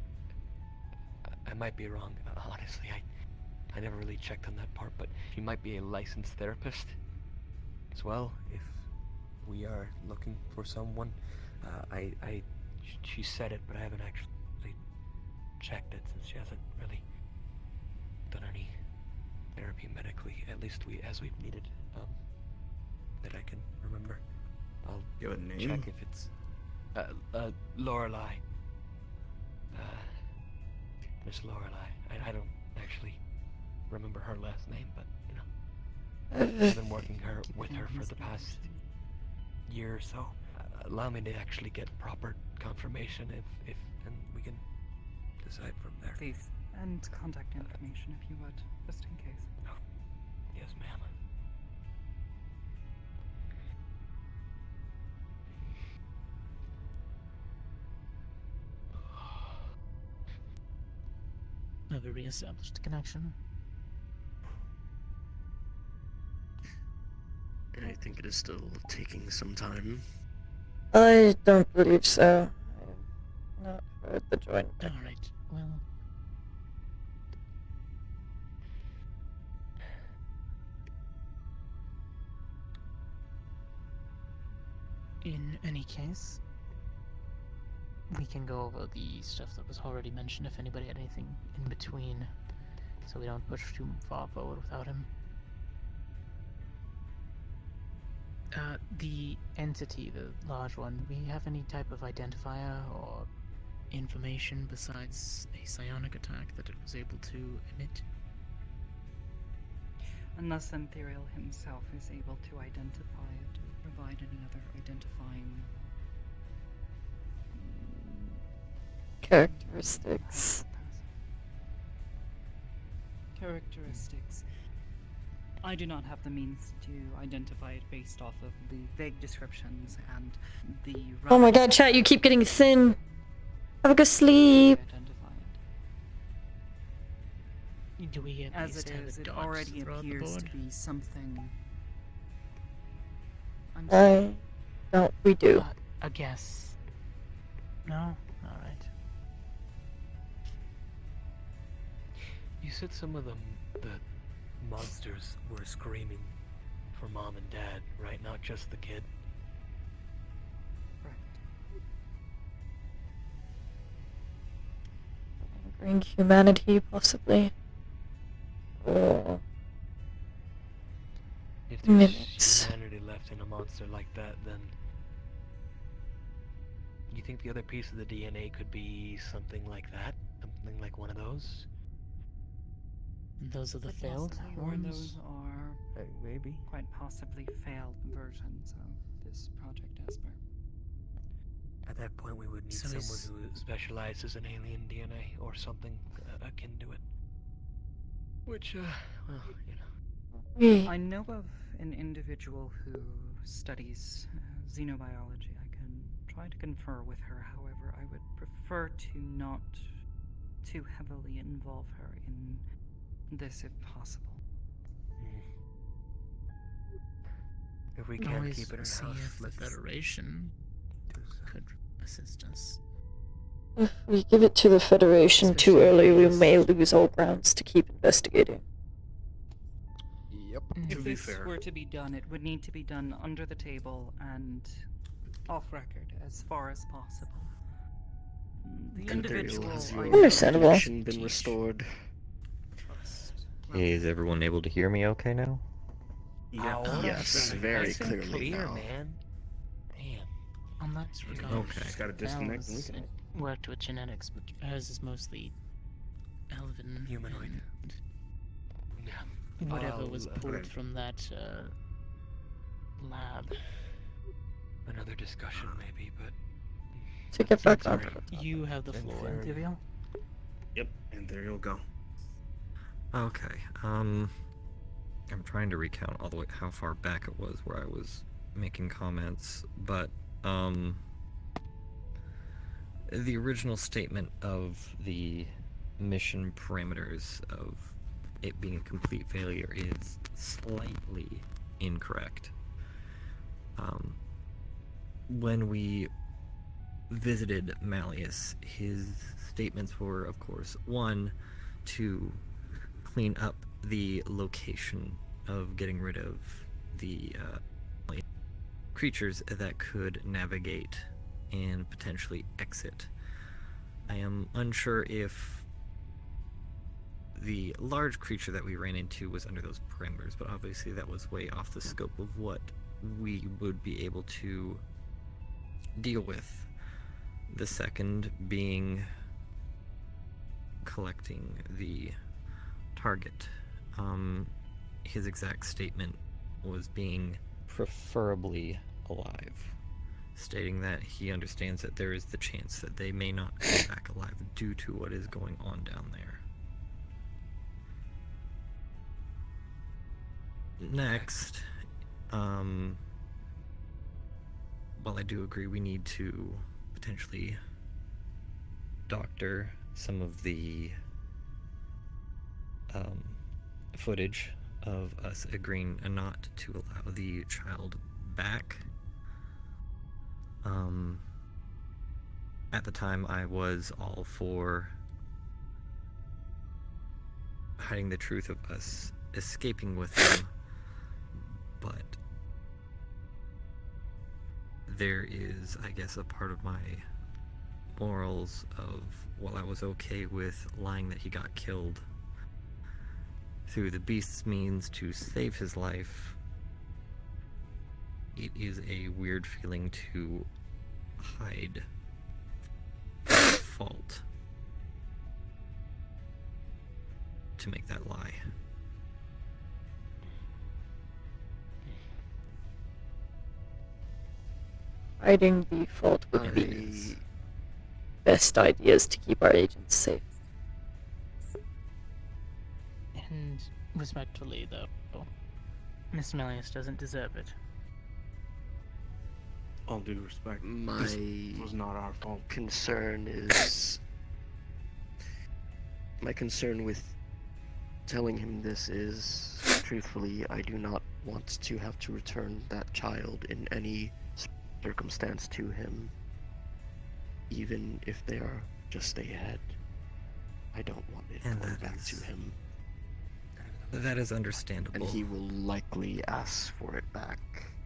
I might be wrong. Honestly, I never really checked on that part, but she might be a licensed therapist as well. If we are looking for someone, she said it, but I haven't actually checked it since she hasn't really done any therapy medically, at least as we've needed, that I can remember. I'll give a name. Check if it's Lorelei. Miss Lorelei. I don't actually remember her last name, but you know, I've been working with her for the past year or so. Allow me to actually get proper confirmation if and we can decide from there. Please, and contact information if you would, just in case. Oh, yes, ma'am. Have we reestablished a connection? I think it is still taking some time. I don't believe so. I have not heard the joint. Alright, well. In any case, we can go over the stuff that was already mentioned if anybody had anything in between, so we don't push too far forward without him. The entity, the large one, do we have any type of identifier or information besides a psionic attack that it was able to emit? Unless Ethereal himself is able to identify it or provide any other identifying characteristics. Characteristics. I do not have the means to identify it based off of the vague descriptions and the. Oh my god, chat, you keep getting thin. Have a good sleep. Do we at As least it have is, a it dot already throughout the appears to board? be something. I don't. We do. A guess. No? Alright. You said some of the monsters were screaming for mom and dad, right? Not just the kid. Bring humanity, possibly. Or If there's mimics. humanity left in a monster like that, then you think the other piece of the DNA could be something like that? Something like one of those? Those are the Quite failed possibly, or ones? those are maybe quite possibly failed versions of this Project Esper. At that point, we would need So someone is- who specializes in alien DNA or something akin to it. Which, well, you know. I know of an individual who studies xenobiology. I can try to confer with her. However, I would prefer to not too heavily involve her in this if possible. If we can't Always keep it in see house, if the Federation could assist us. If we give it to the Federation too early, we may lose all grounds to keep investigating. Yep. If this were to be done, it would need to be done under the table and off record as far as possible. The individual Has I your know Understandable. connection been restored? Is everyone able to hear me okay now? Yes, very nice and clearly clear, now. man. Damn. On that regard, Okay. Just gotta disconnect and Val's reconnect. worked with genetics, but hers is mostly elven. Humanoid. and Yeah. Whatever was pulled right. from that lab. Another discussion, maybe, but. To get back Sorry. on topic. You have the floor, Very- Antivio. Yep, and there you'll go. Okay. I'm trying to recount all the way how far back it was where I was making comments, but the original statement of the mission parameters of it being a complete failure is slightly incorrect. When we visited Malleus, his statements were, of course, one, to clean up the location of getting rid of the creatures that could navigate and potentially exit. I am unsure if the large creature that we ran into was under those parameters, but obviously that was way off the scope of what we would be able to deal with. The second being collecting the target. His exact statement was being preferably alive, stating that he understands that there is the chance that they may not come back alive due to what is going on down there. Next, while I do agree we need to potentially doctor some of the footage of us agreeing not to allow the child back. At the time, I was all for hiding the truth of us escaping with him, but there is, I guess, a part of my morals of, while I was okay with lying that he got killed through the beast's means to save his life, it is a weird feeling to hide fault to make that lie. Hiding the fault would be best ideas to keep our agents safe. And respectfully, though, Miss Malleus doesn't deserve it. All due respect, My this was not our fault. concern is... My concern with telling him this is, truthfully, I do not want to have to return that child in any circumstance to him, even if they are just a head. I don't want it And going that back is- to him. That is understandable. And he will likely ask for it back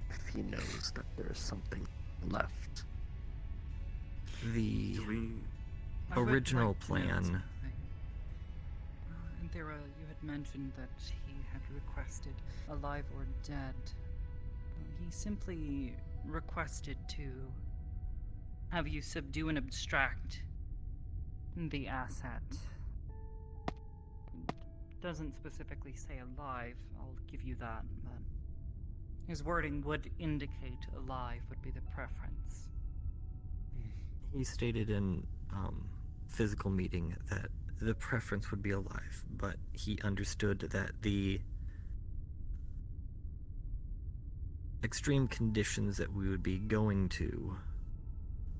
if he knows that there is something left. The I read original right notes plan. of the thing. Anthera, you had mentioned that he had requested alive or dead. He simply requested to have you subdue and abstract the asset doesn't specifically say alive, I'll give you that, but his wording would indicate alive would be the preference. He stated in physical meeting that the preference would be alive, but he understood that the extreme conditions that we would be going to,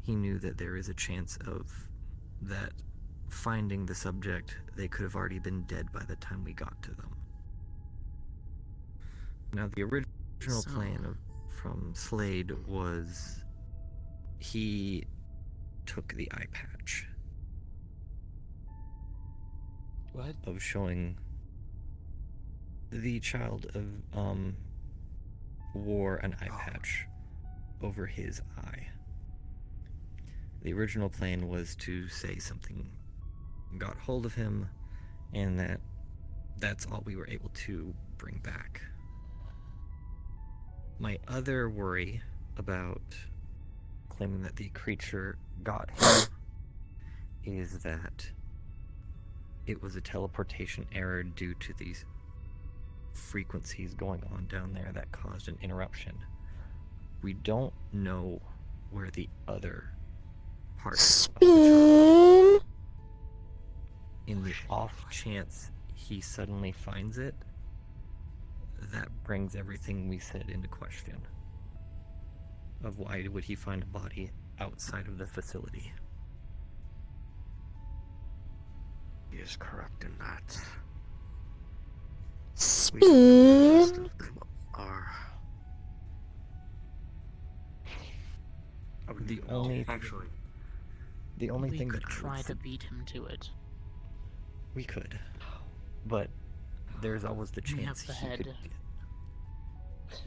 he knew that there is a chance of that finding the subject, they could have already been dead by the time we got to them. Now, the original plan from Slade was he took the eye patch. What? Of showing the child of wore an eye patch over his eye. The original plan was to say something got hold of him, and that's all we were able to bring back. My other worry about claiming that the creature got him is that it was a teleportation error due to these frequencies going on down there that caused an interruption. We don't know where the other parts of the child. In the off chance he suddenly finds it, that brings everything we said into question. Of why would he find a body outside of the facility? He is correct in that. Spin. The only we thing could that try to beat him to it. We could, but there's always the We have chance the he could head. get.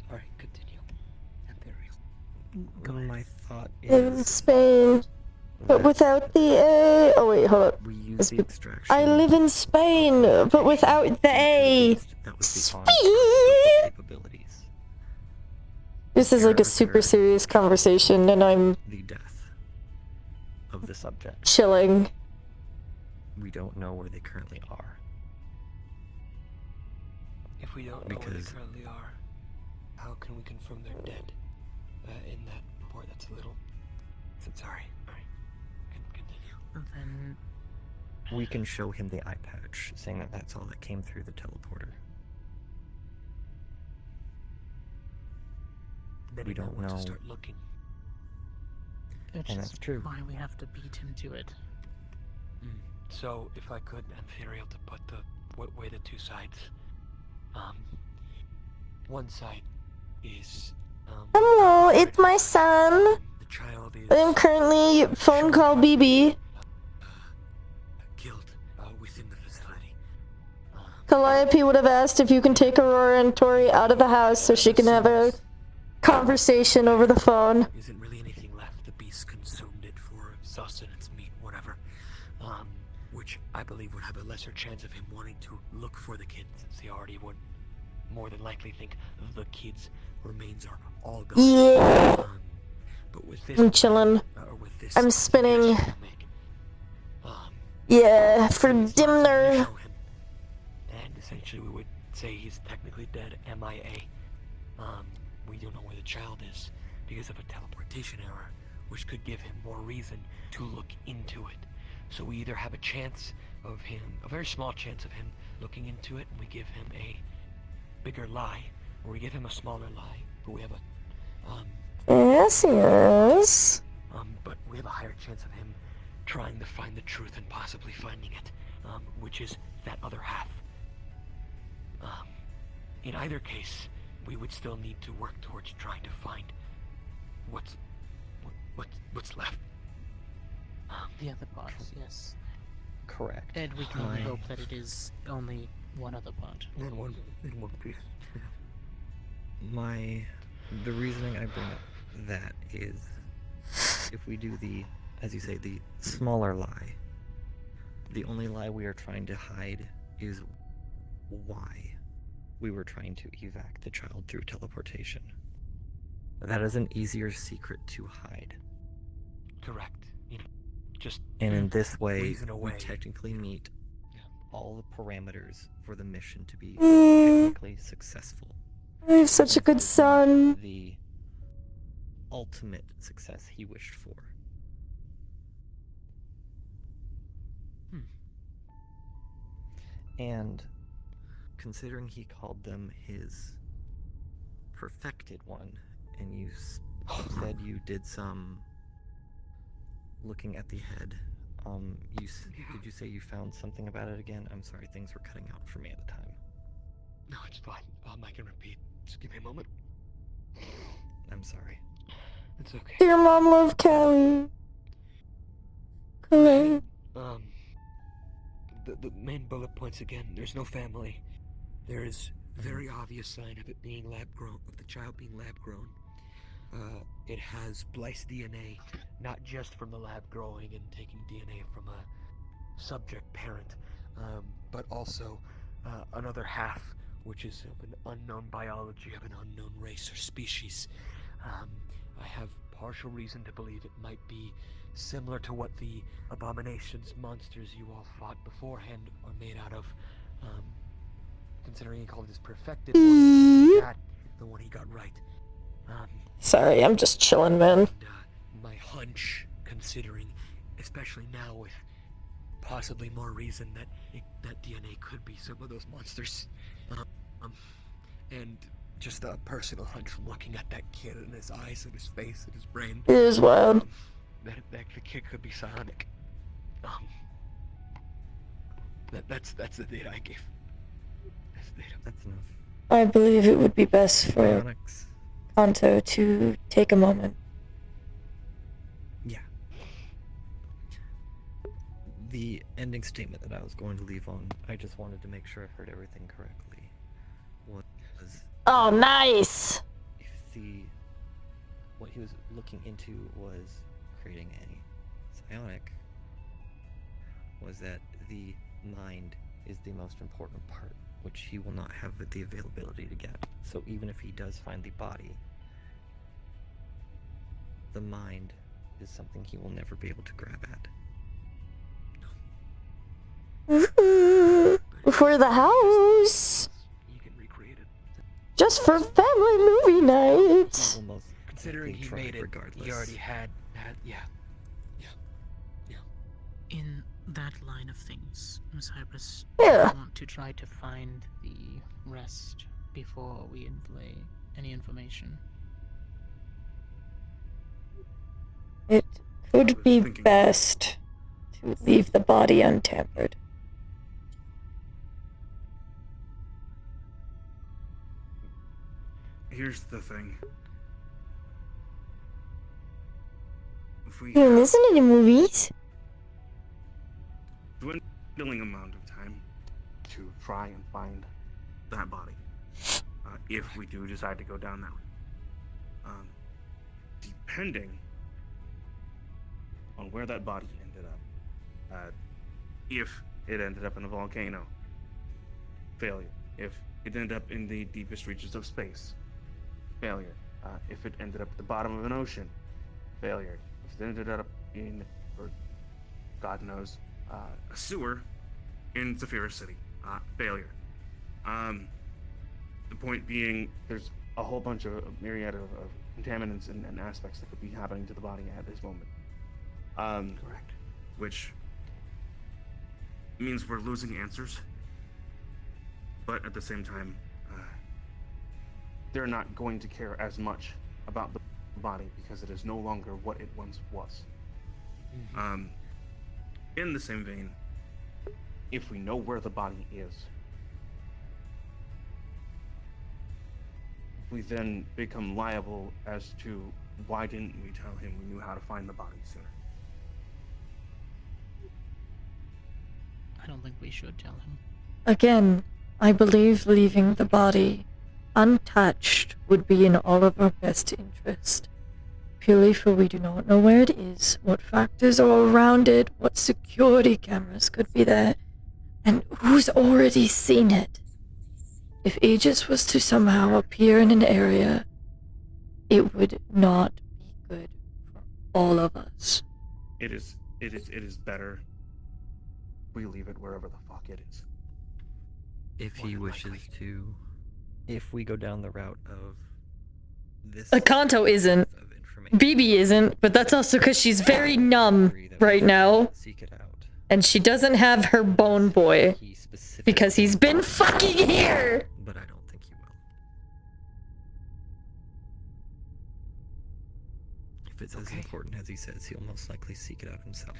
Sorry, continue. My thought Live in is Spain, but without the A. Oh wait, hold up. we use the extraction. I live in Spain, but without the A. Spain. This is like a super serious conversation, and I'm The death of the subject. chilling. We don't know where they currently are. If we don't know where they Because- currently are, how can we confirm they're dead? In that report, that's a little. Sorry. Alright. Continue. Then We can show him the eye patch, saying that that's all that came through the teleporter. Then We you know don't where know. to start looking. which And is that's true. why we have to beat him to it. So, if I could, Ethereal, to put weigh the two sides. One side is Hello, it's my son. the child is I'm currently phone call BB. killed within the facility. Calliope would have asked if you can take Aurora and Tori out of the house so she can have a conversation over the phone. Isn't really anything left. The beast consumed it for sustenance, meat, whatever. Which I believe would have a lesser chance of him wanting to look for the kids, since he already would more than likely think the kids' remains are all gone. Yeah. But with this, I'm chilling. or with this I'm spinning. suggestion I make, Yeah, for dinner. show him, and essentially we would say he's technically dead, MIA. We don't know where the child is because of a teleportation error, which could give him more reason to look into it. So we either have a chance of him, a very small chance of him looking into it, and we give him a bigger lie, or we give him a smaller lie, but we have a, Yes. but we have a higher chance of him trying to find the truth and possibly finding it, which is that other half. In either case, we would still need to work towards trying to find what's left. The other part, yes. Correct. And we can only My- hope that it is only one other part. In one piece. The reasoning I bring up that is, if we do the, as you say, the smaller lie, the only lie we are trying to hide is why we were trying to evac the child through teleportation. That is an easier secret to hide. Correct. just And in this way, reason we away. technically meet all the parameters for the mission to be Mm. technically successful. I have such a good son. The ultimate success he wished for. And considering he called them his perfected one, and you said you did some looking at the head, did you say you found something about it again? I'm sorry, things were cutting out for me at the time. No, it's fine. I can repeat. Just give me a moment. I'm sorry. It's okay. Dear mom, love Callie. Calais. The main bullet points again. There's no family. There is very obvious sign of it being lab grown, of the child being lab grown. It has spliced DNA, not just from the lab growing and taking DNA from a subject parent, but also another half, which is of an unknown biology, of an unknown race or species. I have partial reason to believe it might be similar to what the abominations, monsters you all fought beforehand are made out of. Considering he called this perfected one, that the one he got right. Sorry, I'm just chilling, man. My hunch, considering, especially now with possibly more reason that that DNA could be some of those monsters, and just a personal hunch from looking at that kid and his eyes and his face and his brain. It is wild. That the kid could be psionic. That's the data I gave. That's the data. That's enough. I believe it would be best for Psionics. Kanto to take a moment. Yeah. The ending statement that I was going to leave on, I just wanted to make sure I heard everything correctly, was Oh, nice! if what he was looking into was creating a psionic, was that the mind is the most important part, which he will not have the availability to get. So even if he does find the body, the mind is something he will never be able to grab at. For the house! Just for family movie night! Considering he made it, he already had yeah. In that line of things, Miss Hybris, Yeah. I want to try to find the rest before we relay any information. It could be best to leave the body untampered. Here's the thing. If we You don't listen to the movies? dwindling amount of time to try and find that body, if we do decide to go down that route, depending on where that body ended up, if it ended up in a volcano, failure. If it ended up in the deepest reaches of space, failure. If it ended up at the bottom of an ocean, failure. If it ended up in, or God knows, a sewer in Zafira City, failure. The point being, there's a whole bunch of myriad of contaminants and aspects that could be happening to the body at this moment. Correct. Which means we're losing answers, but at the same time, they're not going to care as much about the body because it is no longer what it once was. In the same vein, if we know where the body is, we then become liable as to why didn't we tell him we knew how to find the body sooner. I don't think we should tell him. Again, I believe leaving the body untouched would be in all of our best interest. Purely for we do not know where it is, what factors are around it, what security cameras could be there, and who's already seen it. If Aegis was to somehow appear in an area, it would not be good for all of us. It is it is better we leave it wherever the fuck it is. If More he than wishes likely. to, if we go down the route of this Kanto isn't. BB isn't, but that's also because she's very numb right now. seek it out. And she doesn't have her bone boy. Because he's been fucking here! But I don't think he will. If it's as important as he says, he'll most likely seek it out himself.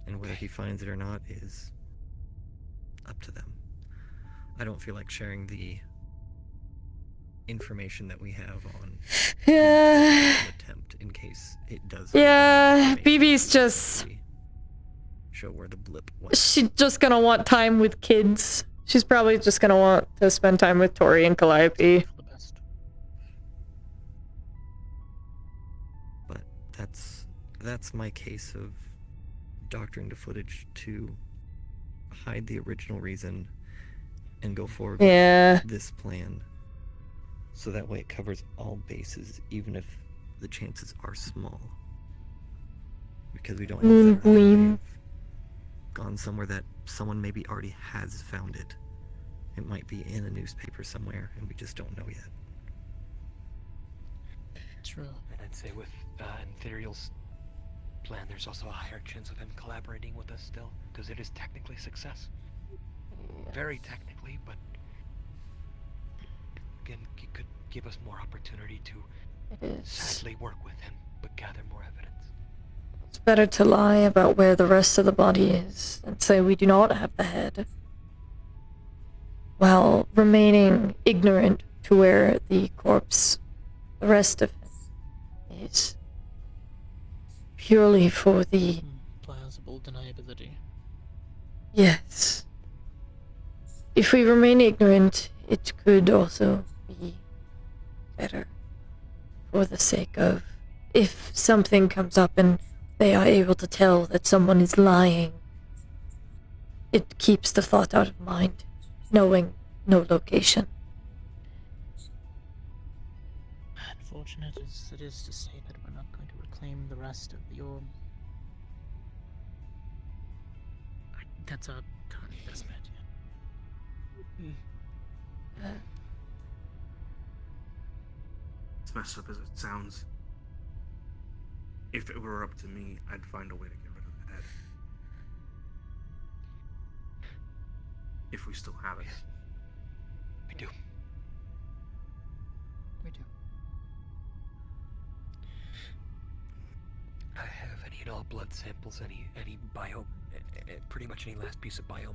And whether he finds it or not is up to them. I don't feel like sharing the information that we have on Yeah. an attempt in case it does. Yeah, BB's just... Show where the blip went. She's just gonna want time with kids. She's probably just gonna want to spend time with Tori and Calliope. But that's my case of doctoring the footage to hide the original reason and go forward Yeah. with this plan. So that way it covers all bases, even if the chances are small. Because we don't know if they've gone somewhere that someone maybe already has found it. It might be in a newspaper somewhere, and we just don't know yet. True. And I'd say with Ethereal's plan, there's also a higher chance of him collaborating with us still, because it is technically success. Very technically, but again, he could give us more opportunity to sadly work with him, but gather more evidence. It's better to lie about where the rest of the body is and say we do not have the head, while remaining ignorant to where the corpse, the rest of him, is. Purely for the... Plausible deniability. Yes. If we remain ignorant, it could also be better. For the sake of... If something comes up and they are able to tell that someone is lying, it keeps the thought out of mind, knowing no location. Unfortunate as it is to say that we're not going to reclaim the rest of your... That's our current best bet, yeah. As messed up as it sounds, if it were up to me, I'd find a way to get rid of the head. If we still have it. We do. We do. I have any and all blood samples, any bio, pretty much any last piece of bio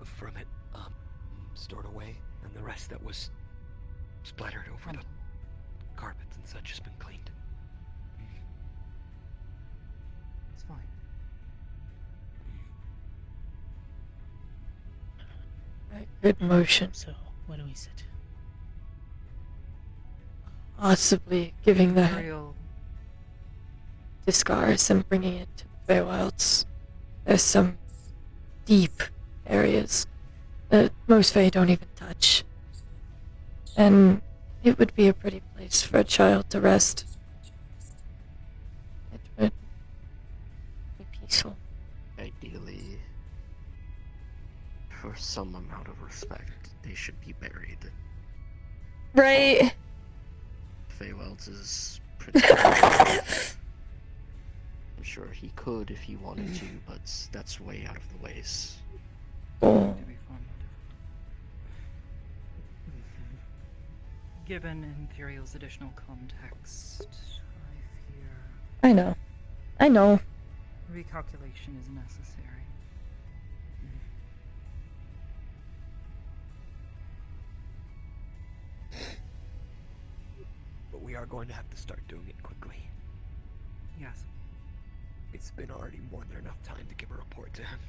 from it stored away, and the rest that was splattered over the carpets and such has been cleaned. It's fine. Good motion. So, where do we sit? Possibly giving the head Ariel. to Scars and bringing it to the Feywilds. There's some deep areas that most Fey don't even touch. And it would be a pretty place for a child to rest. It would be peaceful. Ideally, for some amount of respect, they should be buried. Right. Feywelds is pretty I'm sure he could if he wanted to, but that's way out of the ways. Oh. Given Imperial's additional context, I fear I know. I know. recalculation is necessary. But we are going to have to start doing it quickly. Yes. It's been already more than enough time to give a report to him.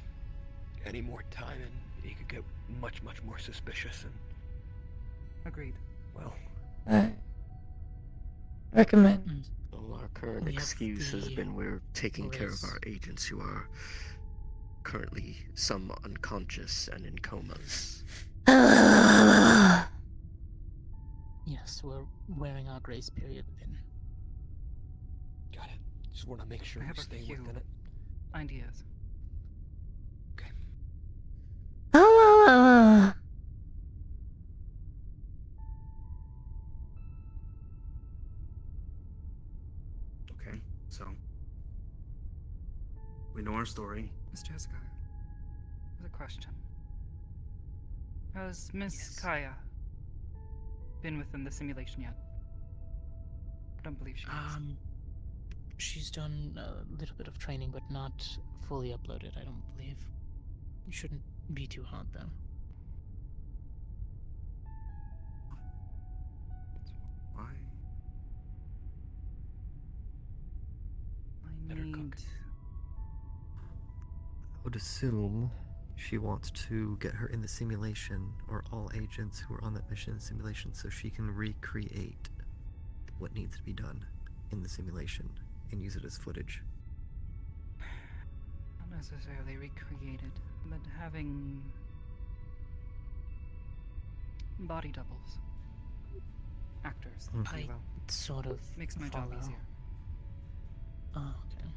Any more time and he could get much, much more suspicious and... Agreed. Well... I recommend. Well, our current excuse has been we're taking care of our agents who are currently some unconscious and in comas. Yes, we're wearing our grace period within. Got it. Just want to make sure I we have a stay few within it. ideas. Oh, Okay, so we know our story. Miss Jessica, there's a question. Has Miss Kaya been within the simulation yet? I don't believe she has. She's done a little bit of training, but not fully uploaded, I don't believe. It shouldn't be too hard, though. Why? I need... I would assume she wants to get her in the simulation, or all agents who are on that mission in simulation, so she can recreate what needs to be done in the simulation and use it as footage. Not necessarily recreated, but having body doubles. Actors, if you I will. sort of Makes my job follow. easier. Oh, okay.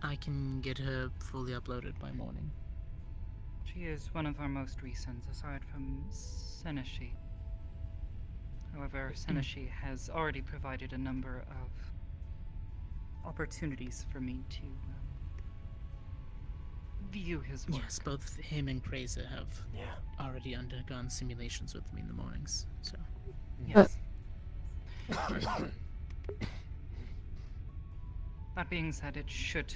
I can get her fully uploaded by morning. She is one of our most recent, aside from Seneshi. However, Seneshi has already provided a number of opportunities for me to view his work. Yes, both him and Krazer have already undergone simulations with me in the mornings, so. Yes. That being said, it should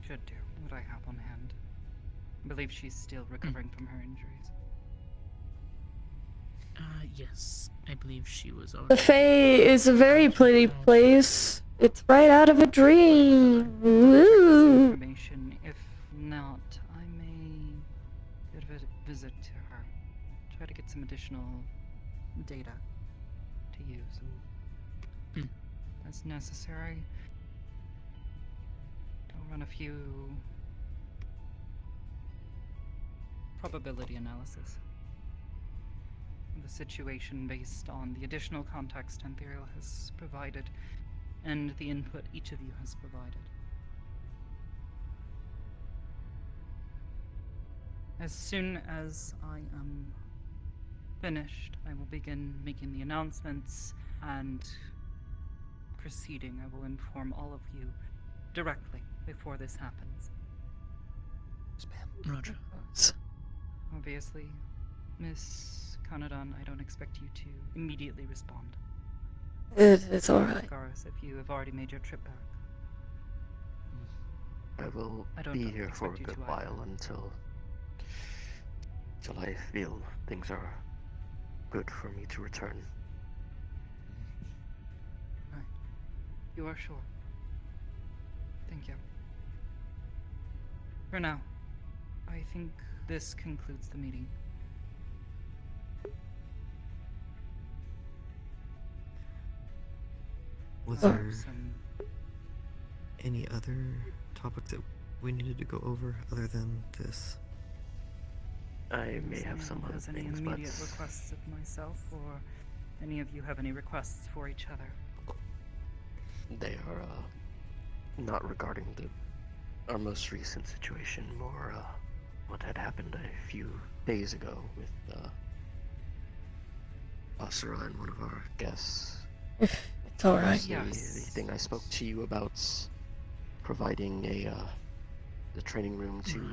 do what I have on hand. I believe she's still recovering from her injuries. Yes, I believe she was The already. Fae is a very pretty place. It's right out of a dream. Woo. Information. If not, I may give a visit to her. Try to get some additional data to use. As necessary. I'll run a few probability analysis of the situation based on the additional context Anthuriel has provided and the input each of you has provided. As soon as I am finished, I will begin making the announcements and proceeding. I will inform all of you directly before this happens. Roger. Obviously, Miss Kanadan, I don't expect you to immediately respond. It's alright. Garrus, if you have already made your trip back. I will don't be here for a expect you good to while either. until I feel things are good for me to return. Right. You are sure. Thank you. For now, I think this concludes the meeting. Was there Some any other topics that we needed to go over other than this? I may Does have some anyone other has any things, but immediate requests of myself, or any of you have any requests for each other? they are not regarding our most recent situation, more what had happened a few days ago with Asura and one of our guests. It's alright. The thing I spoke to you about, providing the training room to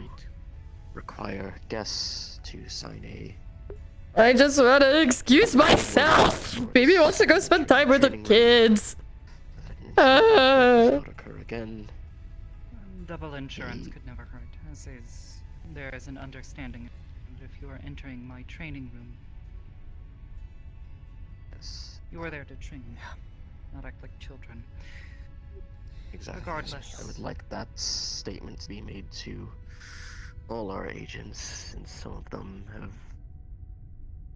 require guests to sign a. I just want to excuse myself. Baby wants to go spend time with the kids. Not occur again. Double insurance could never hurt, as is there is an understanding. And if you are entering my training room, you are there to train, not act like children. Exactly. Regardless. I would like that statement to be made to all our agents, since some of them have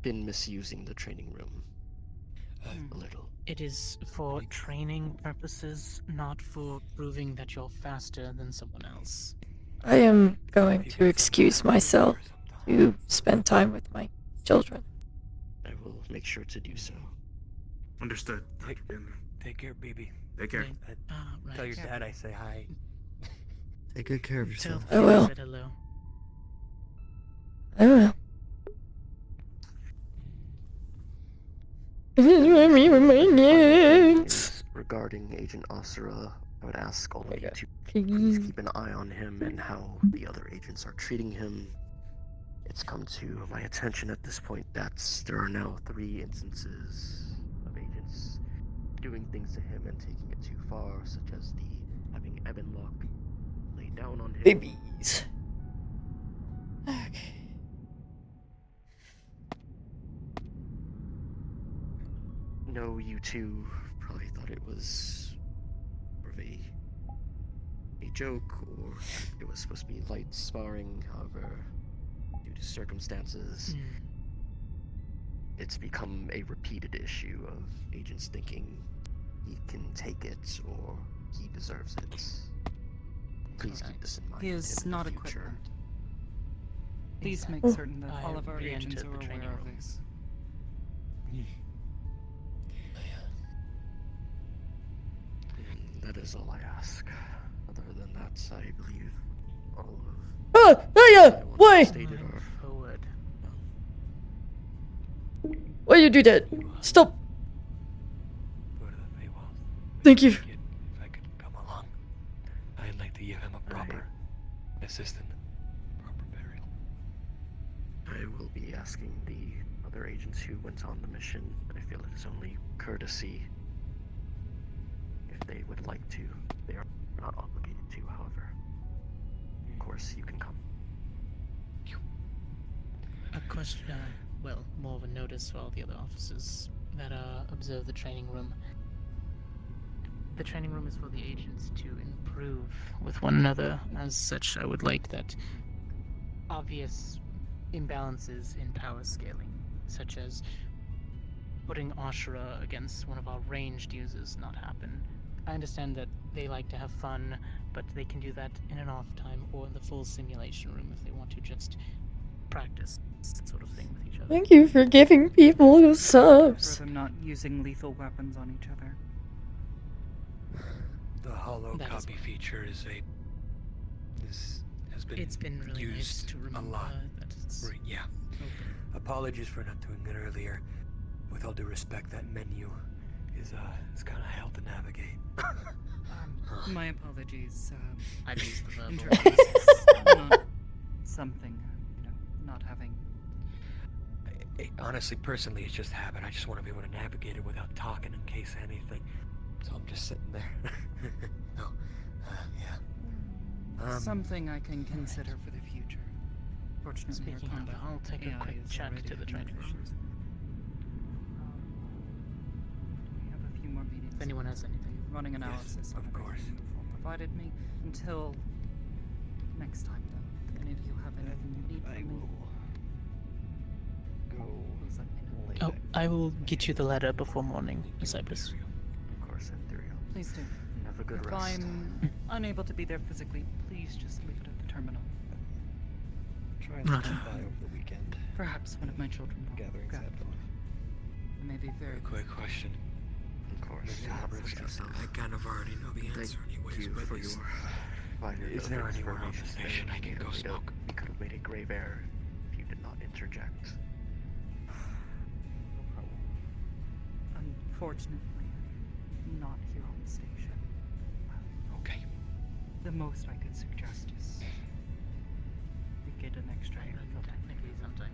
been misusing the training room a little. It is for training purposes, not for proving that you're faster than someone else. I am going to excuse myself to spend time with my children. I will make sure to do so. Understood. Take care, baby. Take care. Tell your dad I say hi. Take good care of yourself. I will. Said hello. I will. Is regarding Agent Asura, I would ask all of you to please keep an eye on him and how the other agents are treating him. It's come to my attention at this point that there are now 3 instances of agents doing things to him and taking it too far, such as the having Ebenlock lay down on him. Babies. Okay. No, you two probably thought it was more of a joke, or it was supposed to be light sparring. However, due to circumstances, it's become a repeated issue of agents thinking he can take it or he deserves it. Please keep this in mind. He is not in the future. equipped. Please make certain that all of our agents are aware of this. That is all I ask. Other than that, I believe all of Why? stated are forward. Why you do that? Stop. Thank you. If I could come along, I'd like to give him a proper assistant. Proper burial. I will be asking the other agents who went on the mission. I feel it is only courtesy if they would like to. They are not obligated to, however. Of course, you can come. A question, well, more of a notice for all the other officers that observe the training room. The training room is for the agents to improve with one another. As such, I would like that obvious imbalances in power scaling, such as putting Ashura against one of our ranged users, not happen. I understand that they like to have fun, but they can do that in an off time or in the full simulation room if they want to just practice that sort of thing with each other. Thank you for giving people the subs. For them not using lethal weapons on each other. The hollow That is copy feature has been It's been really nice used to remember a lot. that it's Yeah. Apologies for not doing it earlier. With all due respect, that menu is kind of hell to navigate. My apologies. I've used the verbal. Not something, not having. Honestly, personally, it's just habit. I just want to be able to navigate it without talking in case anything. So I'm just sitting there. Yeah. Something I can consider for the future. Fortunately, Speaking our of, conduct I'll take a AI quick is check already to the training room. efficient. We have a few more meetings. If anyone has anything. Running analysis on everything you've provided me. Until next time, though. If any of you have anything you need from me, please let me know. Oh, I will get you the letter before morning, Cypress. Of course, in theory. Please do. Have a good If rest. I'm unable to be there physically, please just leave it at the terminal. Try and Roger. stop by over the weekend. Perhaps one of my children will Gatherings grab have it. fun. It may be very Quick question. Of course. I kind of already know the answer anyways, Thank you but for your provided is there anywhere on the information. station I can go smoke? You could have made a grave error if you did not interject. Unfortunately, not here on the station. Okay. The most I could suggest is we get an extra air filter. Technically, sometime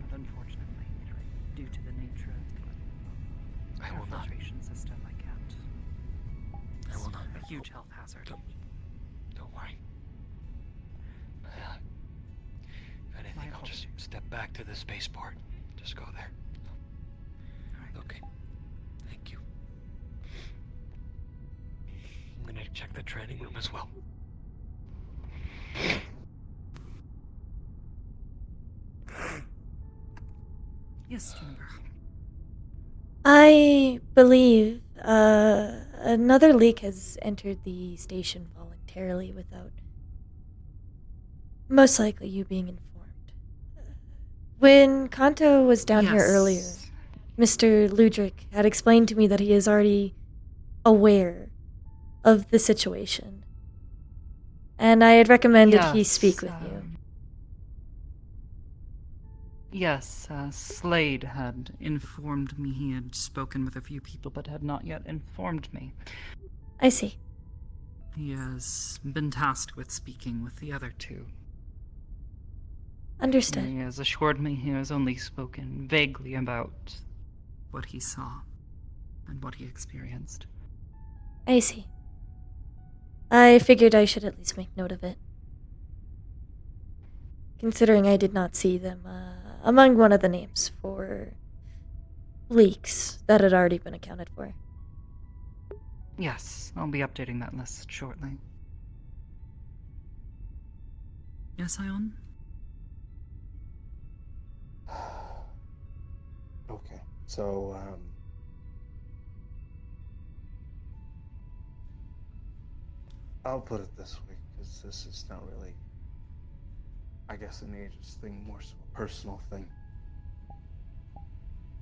But unfortunately, due to the nature of the air filtration system, I can't. I will not. A huge health hazard. Don't worry. If anything, I'll just step back to the spaceport. Just go there. Okay. Thank you. I'm gonna check the training room as well. Yes, Juniper. I believe another leak has entered the station voluntarily without most likely you being informed. When Kanto was down here earlier, Mr. Ludrick had explained to me that he has already aware of the situation. And I had recommended he speak with you. Yes, Slade had informed me he had spoken with a few people, but had not yet informed me. I see. He has been tasked with speaking with the other two. Understood. He has assured me he has only spoken vaguely about what he saw and what he experienced. I see. I figured I should at least make note of it. Considering I did not see them among one of the names for leaks that had already been accounted for. Yes, I'll be updating that list shortly. Yes, Ion? Okay, so, I'll put it this way, because this is not really, I guess, an ageist thing, more so a personal thing.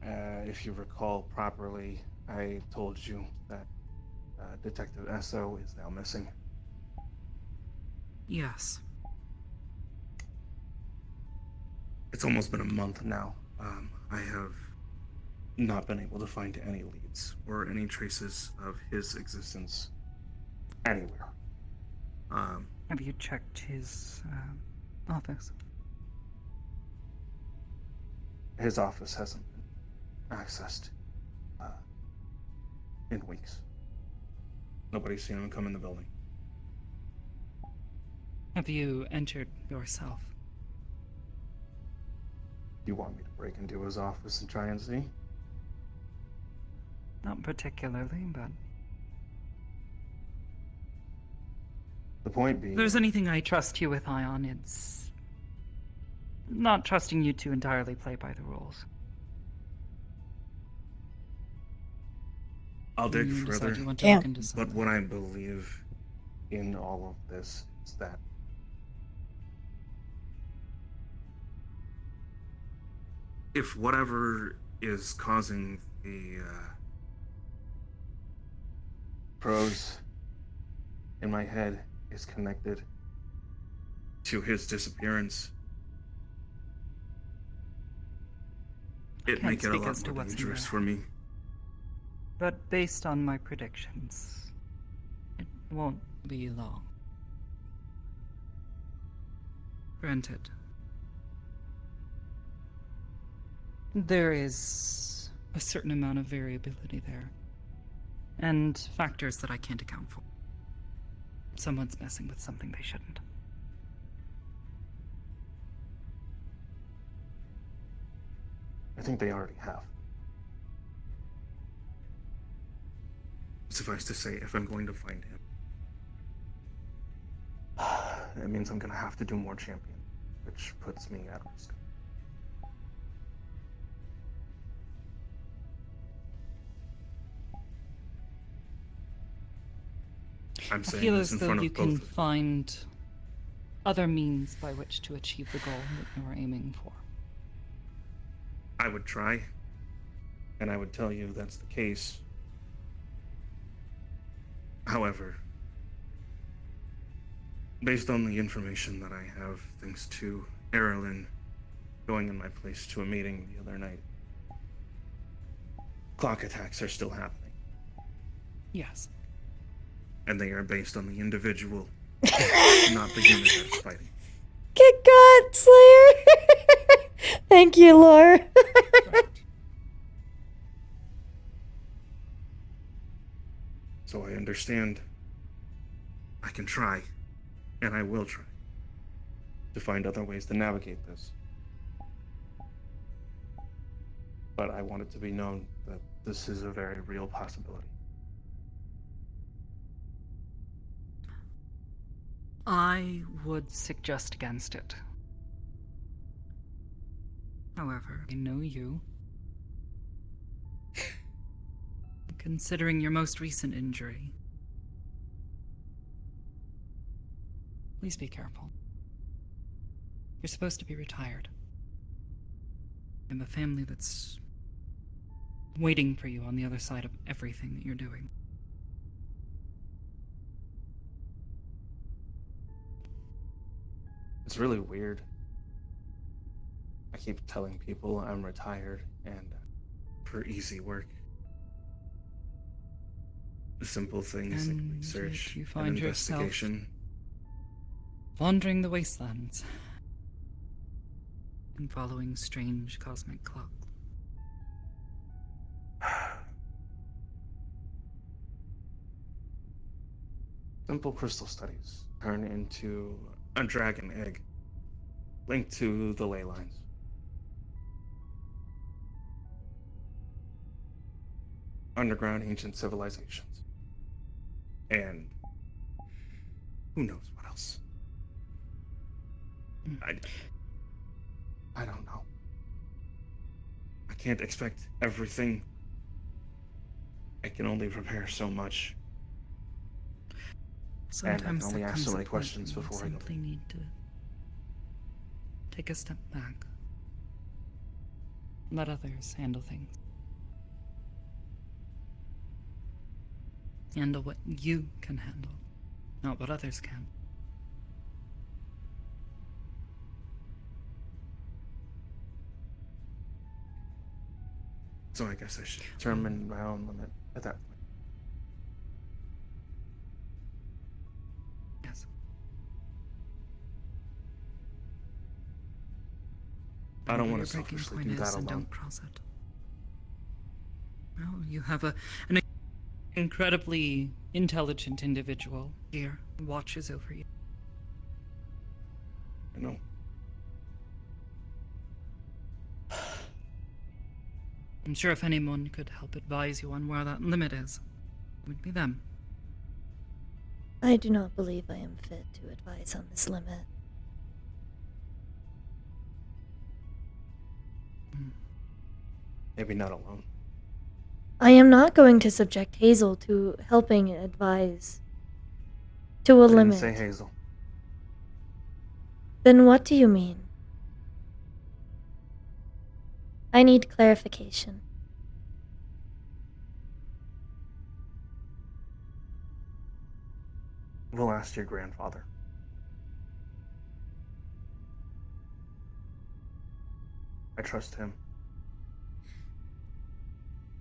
If you recall properly, I told you that Detective Esso is now missing. Yes. It's almost been a month now. I have not been able to find any leads or any traces of his existence anywhere. Have you checked his office? His office hasn't been accessed in weeks. Nobody's seen him come in the building. Have you entered yourself? You want me to break into his office and try and see? Not particularly, but... The point being... If there's anything I trust you with, Ion, it's... not trusting you to entirely play by the rules. I'll dig You decide further, you want to look into but something. what I believe in all of this is that if whatever is causing the pros in my head is connected to his disappearance, it may Can't get a speak lot as to more what's in dangerous there. for me. But based on my predictions, it won't be long. Granted. There is a certain amount of variability there, and factors that I can't account for. Someone's messing with something they shouldn't. I think they already have. Suffice to say, if I'm going to find him, it means I'm going to have to do more champion, which puts me at risk. I'm I saying feel this as in though front you of can both. find other means by which to achieve the goal that you're aiming for. I would try, and I would tell you that's the case. However, based on the information that I have, thanks to Erilyn going in my place to a meeting the other night, clock attacks are still happening. Yes. And they are based on the individual, not the unit that's fighting. Good God, Slayer! Thank you, Laura. So I understand. I can try, and I will try, to find other ways to navigate this. But I want it to be known that this is a very real possibility. I would suggest against it. However, I know you. Considering your most recent injury, please be careful. You're supposed to be retired. You have a family that's waiting for you on the other side of everything that you're doing. It's really weird. I keep telling people I'm retired and for easy work. The simple things like And research you and find yourself investigation. wandering the wastelands and following strange cosmic clocks. Simple crystal studies turn into a dragon egg linked to the ley lines. Underground ancient civilizations. And who knows what else? I don't know. I can't expect everything. I can only prepare so much. Sometimes and I can only there ask comes so a many point questions when you before I go. simply need to take a step back. Let others handle things. Handle what you can handle, not what others can. So I guess I should determine my own limit at that point. Yes. I don't Whatever want your to breaking selfishly point do that is, and alone. don't cross it. Well, you have an incredibly intelligent individual here who watches over you. I know. I'm sure if anyone could help advise you on where that limit is, it would be them. I do not believe I am fit to advise on this limit. Maybe not alone. I am not going to subject Hazel to helping advise to a I didn't limit. say Hazel. Then what do you mean? I need clarification. We'll ask your grandfather. I trust him.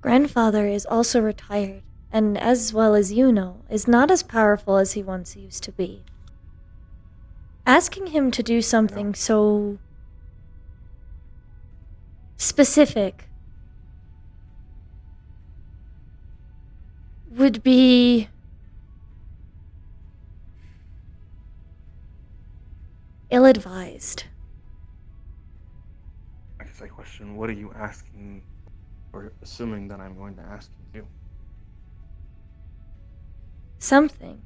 Grandfather is also retired, and as well as you know, is not as powerful as he once used to be. Asking him to do something so specific would be ill-advised. I guess I question, what are you asking, or assuming that I'm going to ask you to do? Something.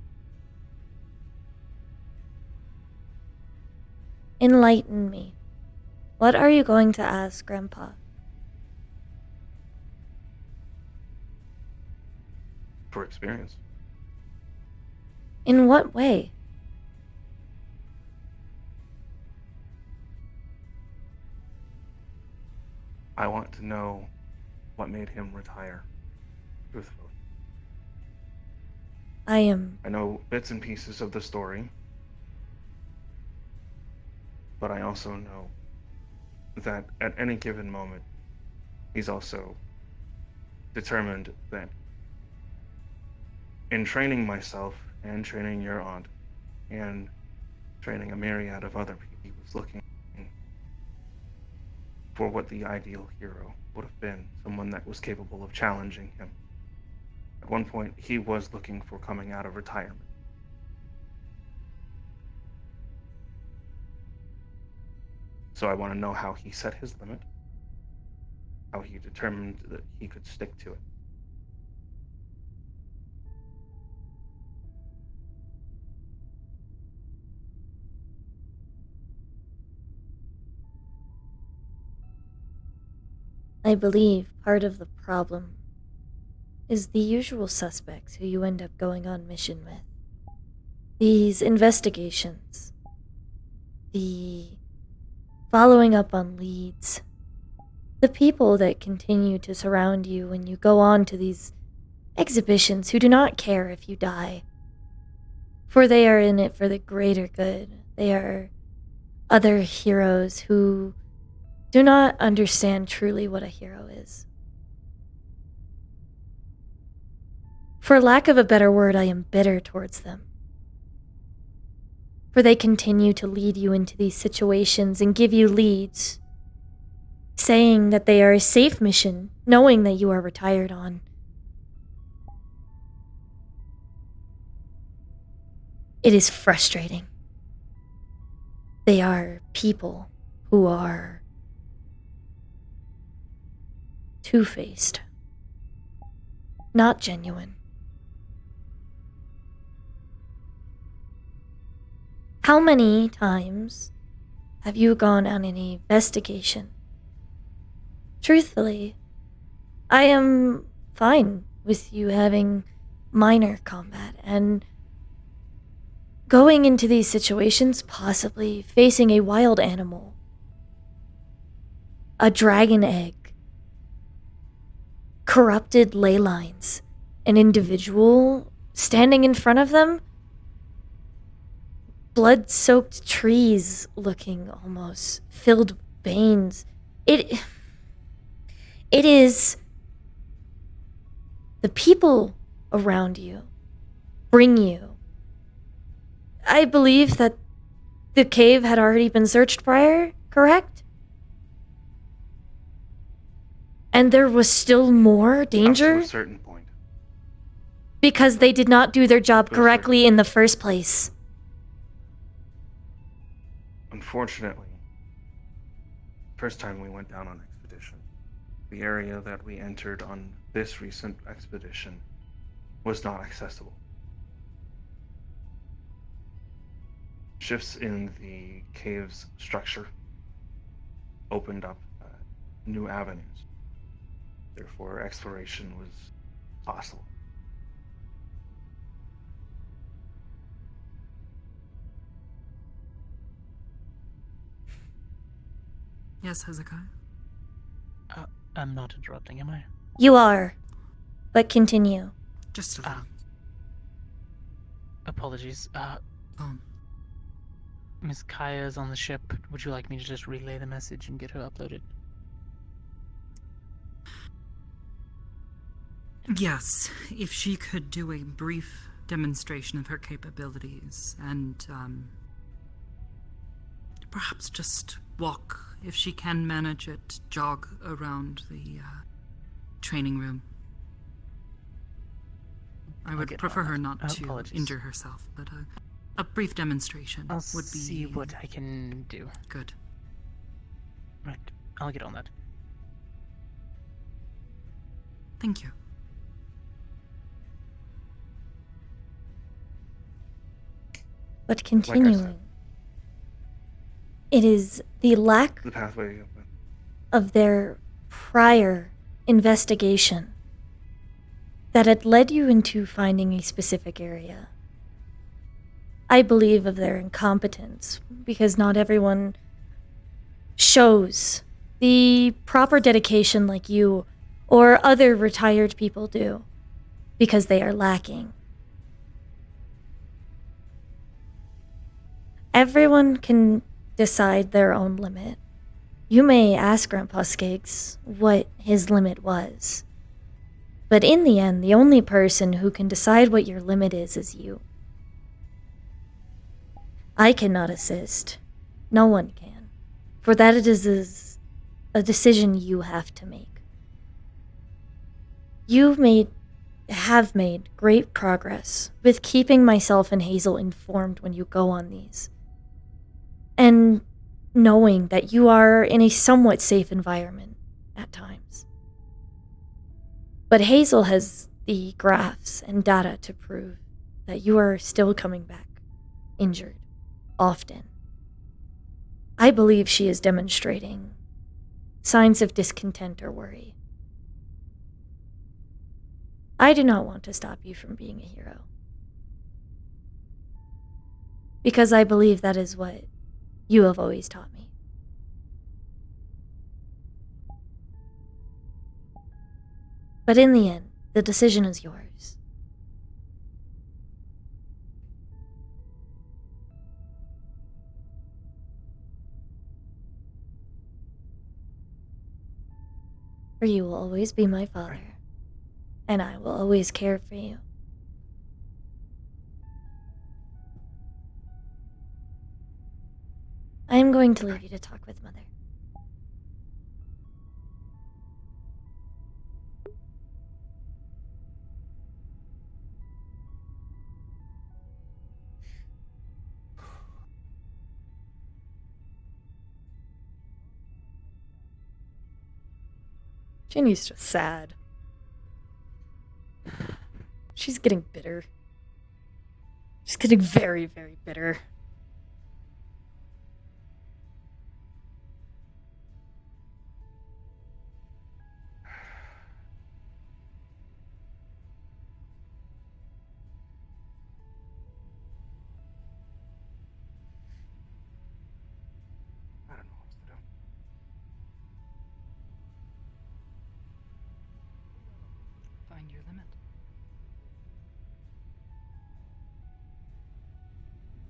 Enlighten me. What are you going to ask, Grandpa? For experience. In what way? I want to know what made him retire, truthfully. I know bits and pieces of the story, but I also know that at any given moment, he's also determined that in training myself and training your aunt and training a myriad of other people, he was looking for what the ideal hero would have been, someone that was capable of challenging him. At one point, he was looking for coming out of retirement. So I want to know how he set his limit, how he determined that he could stick to it. I believe part of the problem is the usual suspects who you end up going on mission with. These investigations. The following up on leads. The people that continue to surround you when you go on to these exhibitions who do not care if you die. For they are in it for the greater good. They are other heroes who do not understand truly what a hero is. For lack of a better word, I am bitter towards them. For they continue to lead you into these situations and give you leads, saying that they are a safe mission, knowing that you are retired on. It is frustrating. They are people who are two-faced, not genuine. How many times have you gone on an investigation? Truthfully, I am fine with you having minor combat and going into these situations, possibly facing a wild animal, a dragon egg, corrupted ley lines, an individual standing in front of them, blood-soaked trees looking almost filled with veins. It is the people around you bring you. I believe that the cave had already been searched prior, correct? And there was still more danger? Up to a certain point. Because they did not do their job correctly in the first place. Unfortunately, first time we went down on expedition, the area that we entered on this recent expedition was not accessible. Shifts in the cave's structure opened up new avenues. Therefore, exploration was possible. Yes, Hezekiah? I'm not interrupting, am I? You are, but continue. Just a little. Apologies. Miss Kaya is on the ship. Would you like me to just relay the message and get her uploaded? Yes, if she could do a brief demonstration of her capabilities and perhaps just walk, if she can manage it, jog around the training room. I would prefer her not to injure herself, but a brief demonstration would be... see what I can do. Good. Right, I'll get on that. Thank you. But continuing, it is the lack the pathway of their prior investigation that had led you into finding a specific area. I believe of their incompetence, because not everyone shows the proper dedication like you or other retired people do, because they are lacking. Everyone can decide their own limit. You may ask Grandpa Skiggs what his limit was, but in the end, the only person who can decide what your limit is you. I cannot assist. No one can. For that it is a decision you have to make. You have made great progress with keeping myself and Hazel informed when you go on these. And knowing that you are in a somewhat safe environment at times. But Hazel has the graphs and data to prove that you are still coming back, injured, often. I believe she is demonstrating signs of discontent or worry. I do not want to stop you from being a hero. Because I believe that is what you have always taught me. But in the end, the decision is yours. for you will always be my father, and I will always care for you. I am going to leave you to talk with Mother. Ginny's just sad. She's getting bitter. She's getting very, very bitter. I don't know what to do. Find your limit.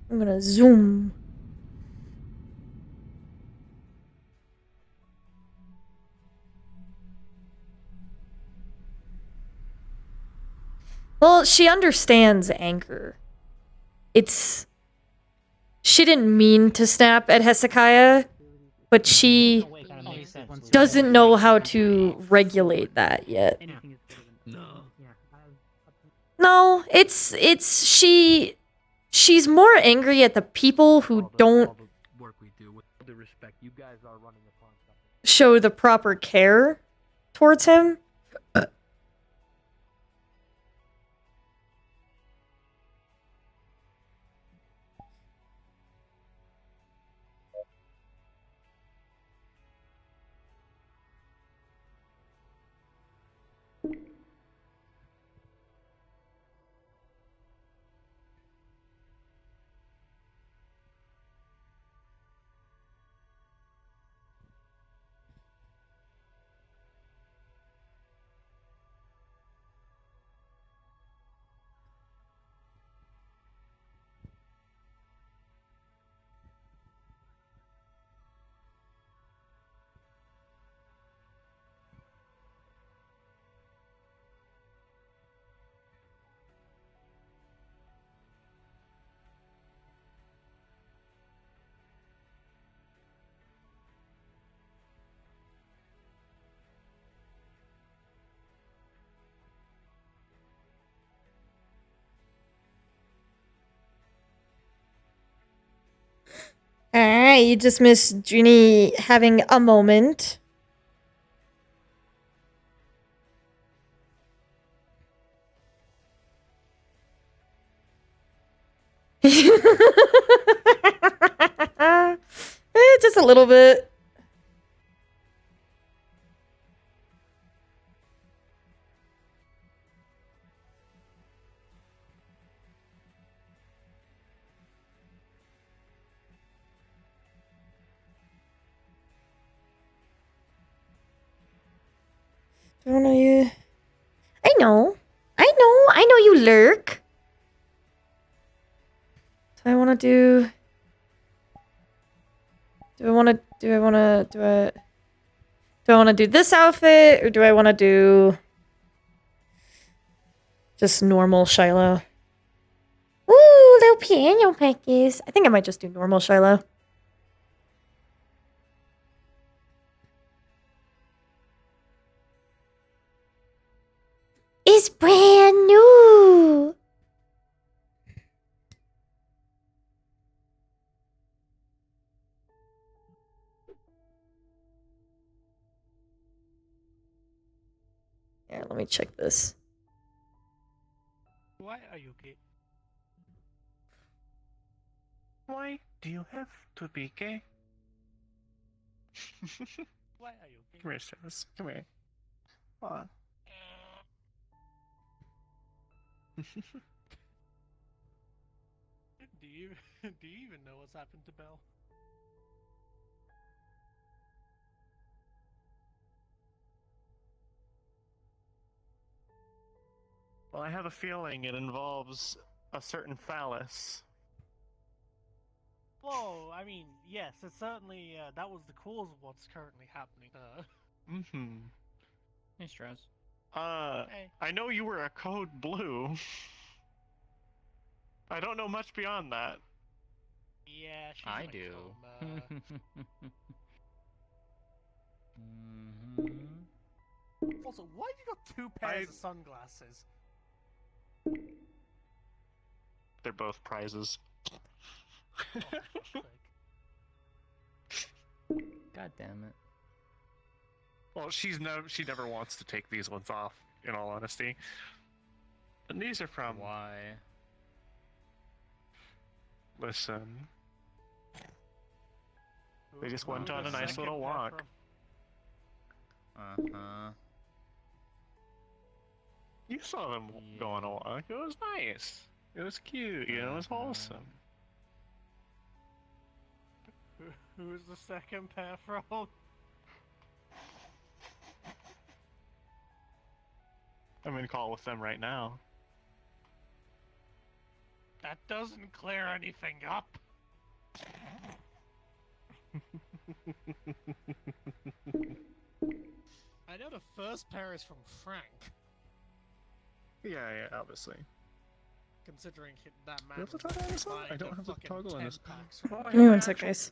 I'm gonna zoom. Well, she understands anger. She didn't mean to snap at Hezekiah, but she doesn't know how to regulate that yet. No, she's more angry at the people who don't show the proper care towards him. Alright, you just missed Juni having a moment. Just a little bit. Don't know you. I know you lurk. Do I want to do? Do I want to do this outfit, or do I want to do just normal Shiloh? Ooh, little piano practice. I think I might just do normal Shiloh. It's brand new. Here, let me check this. Why are you gay? Why do you have to be gay? Why are you gay? Come here, Silas. Come here. What? do you even know what's happened to Belle? Well, I have a feeling it involves a certain phallus. Whoa, I mean, yes, it certainly, that was the cause of what's currently happening. Mm-hmm. Hey, Strauss. I know you were a code blue. I don't know much beyond that. Yeah, she's I in a do. coma. Also, why have you got two pairs of sunglasses? They're both prizes. God damn it. Well, she never wants to take these ones off, in all honesty. And these are from... Why? Listen. They just Who went on the a nice second little walk. pair Uh-huh. You saw them go on a walk. It was nice. It was cute, you know, it was wholesome. Who's the second pair from? I'm in call with them right now. That doesn't clear anything up. I know the first pair is from Frank. Yeah, obviously. Considering that man. Do you have the toggle on this one? I don't have the toggle on this. Give me one sec, guys.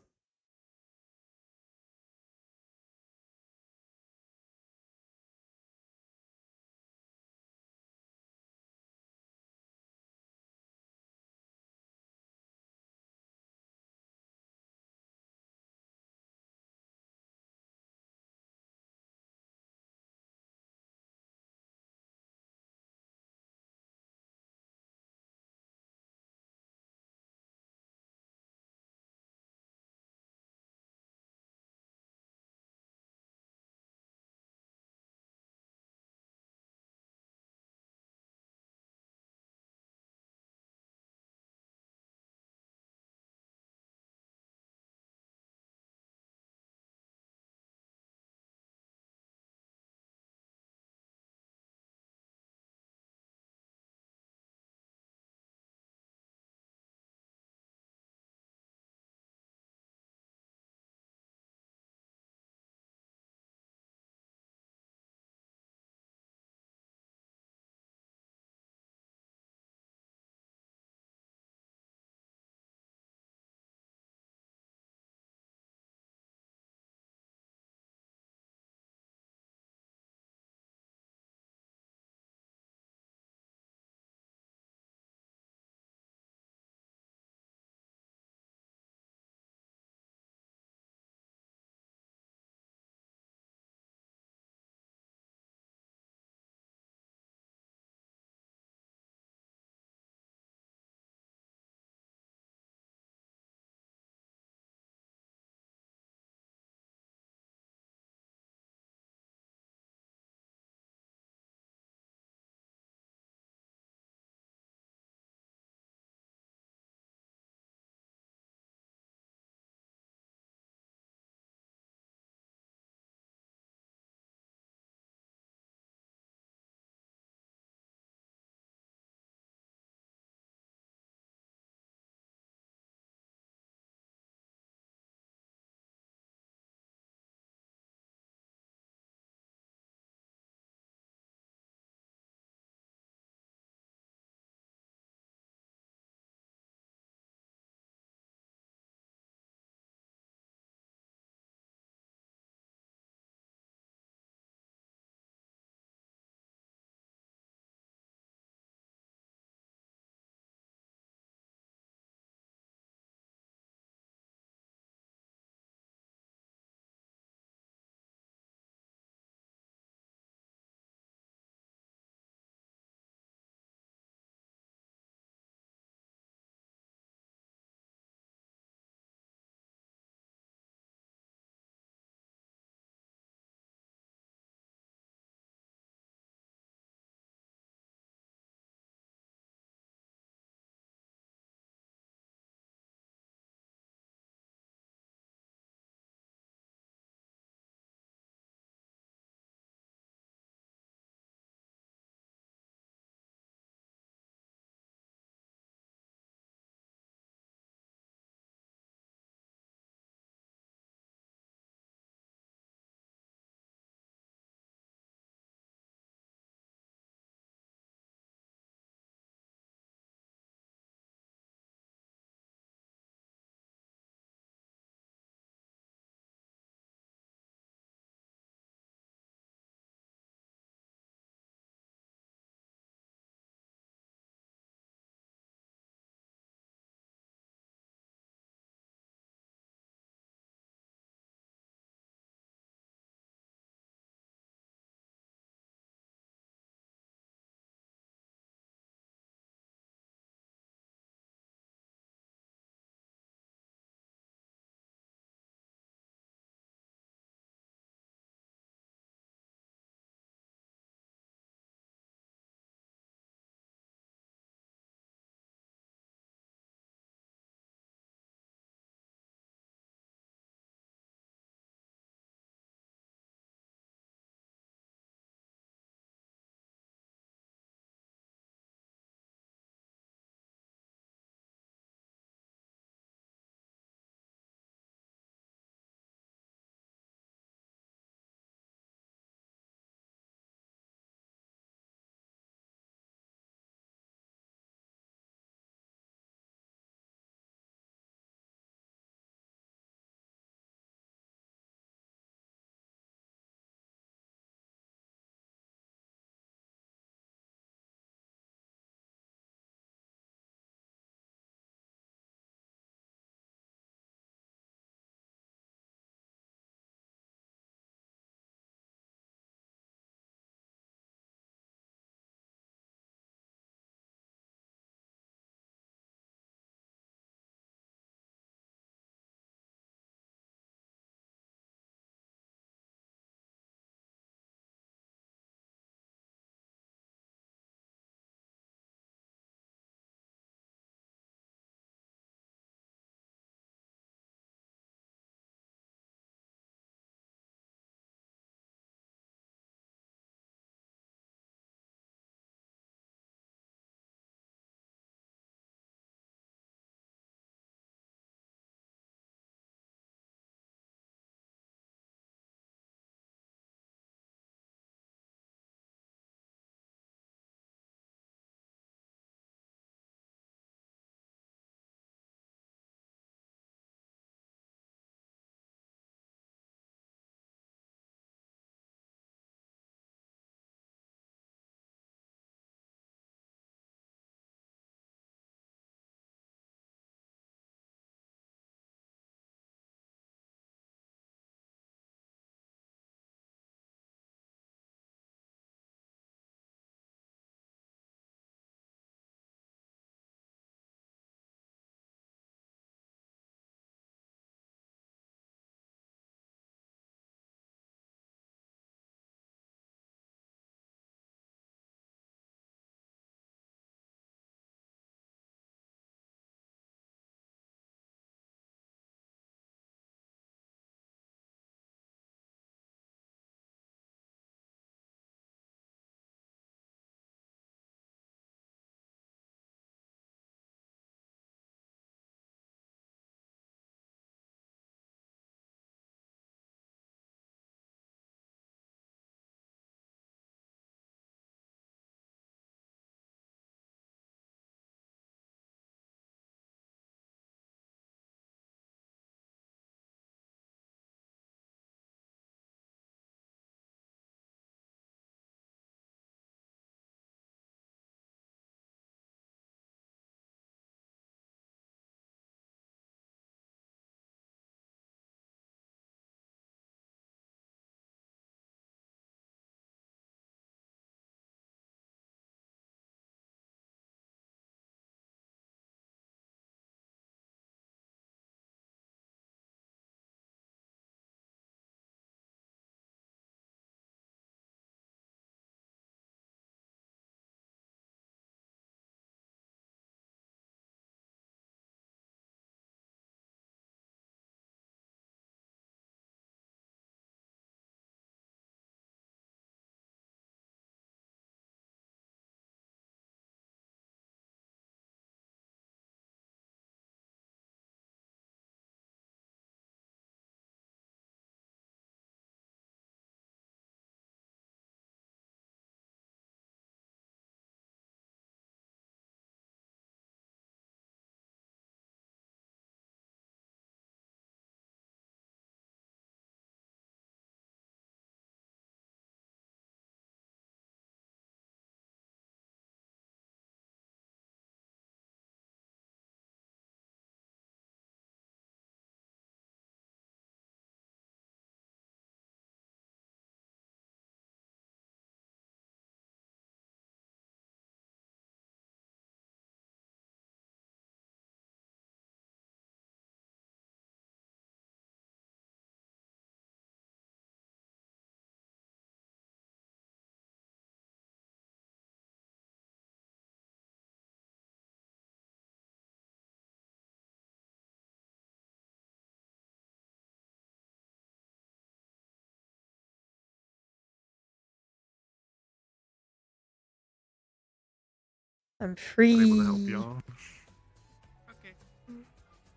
I'm free. Able to help y'all.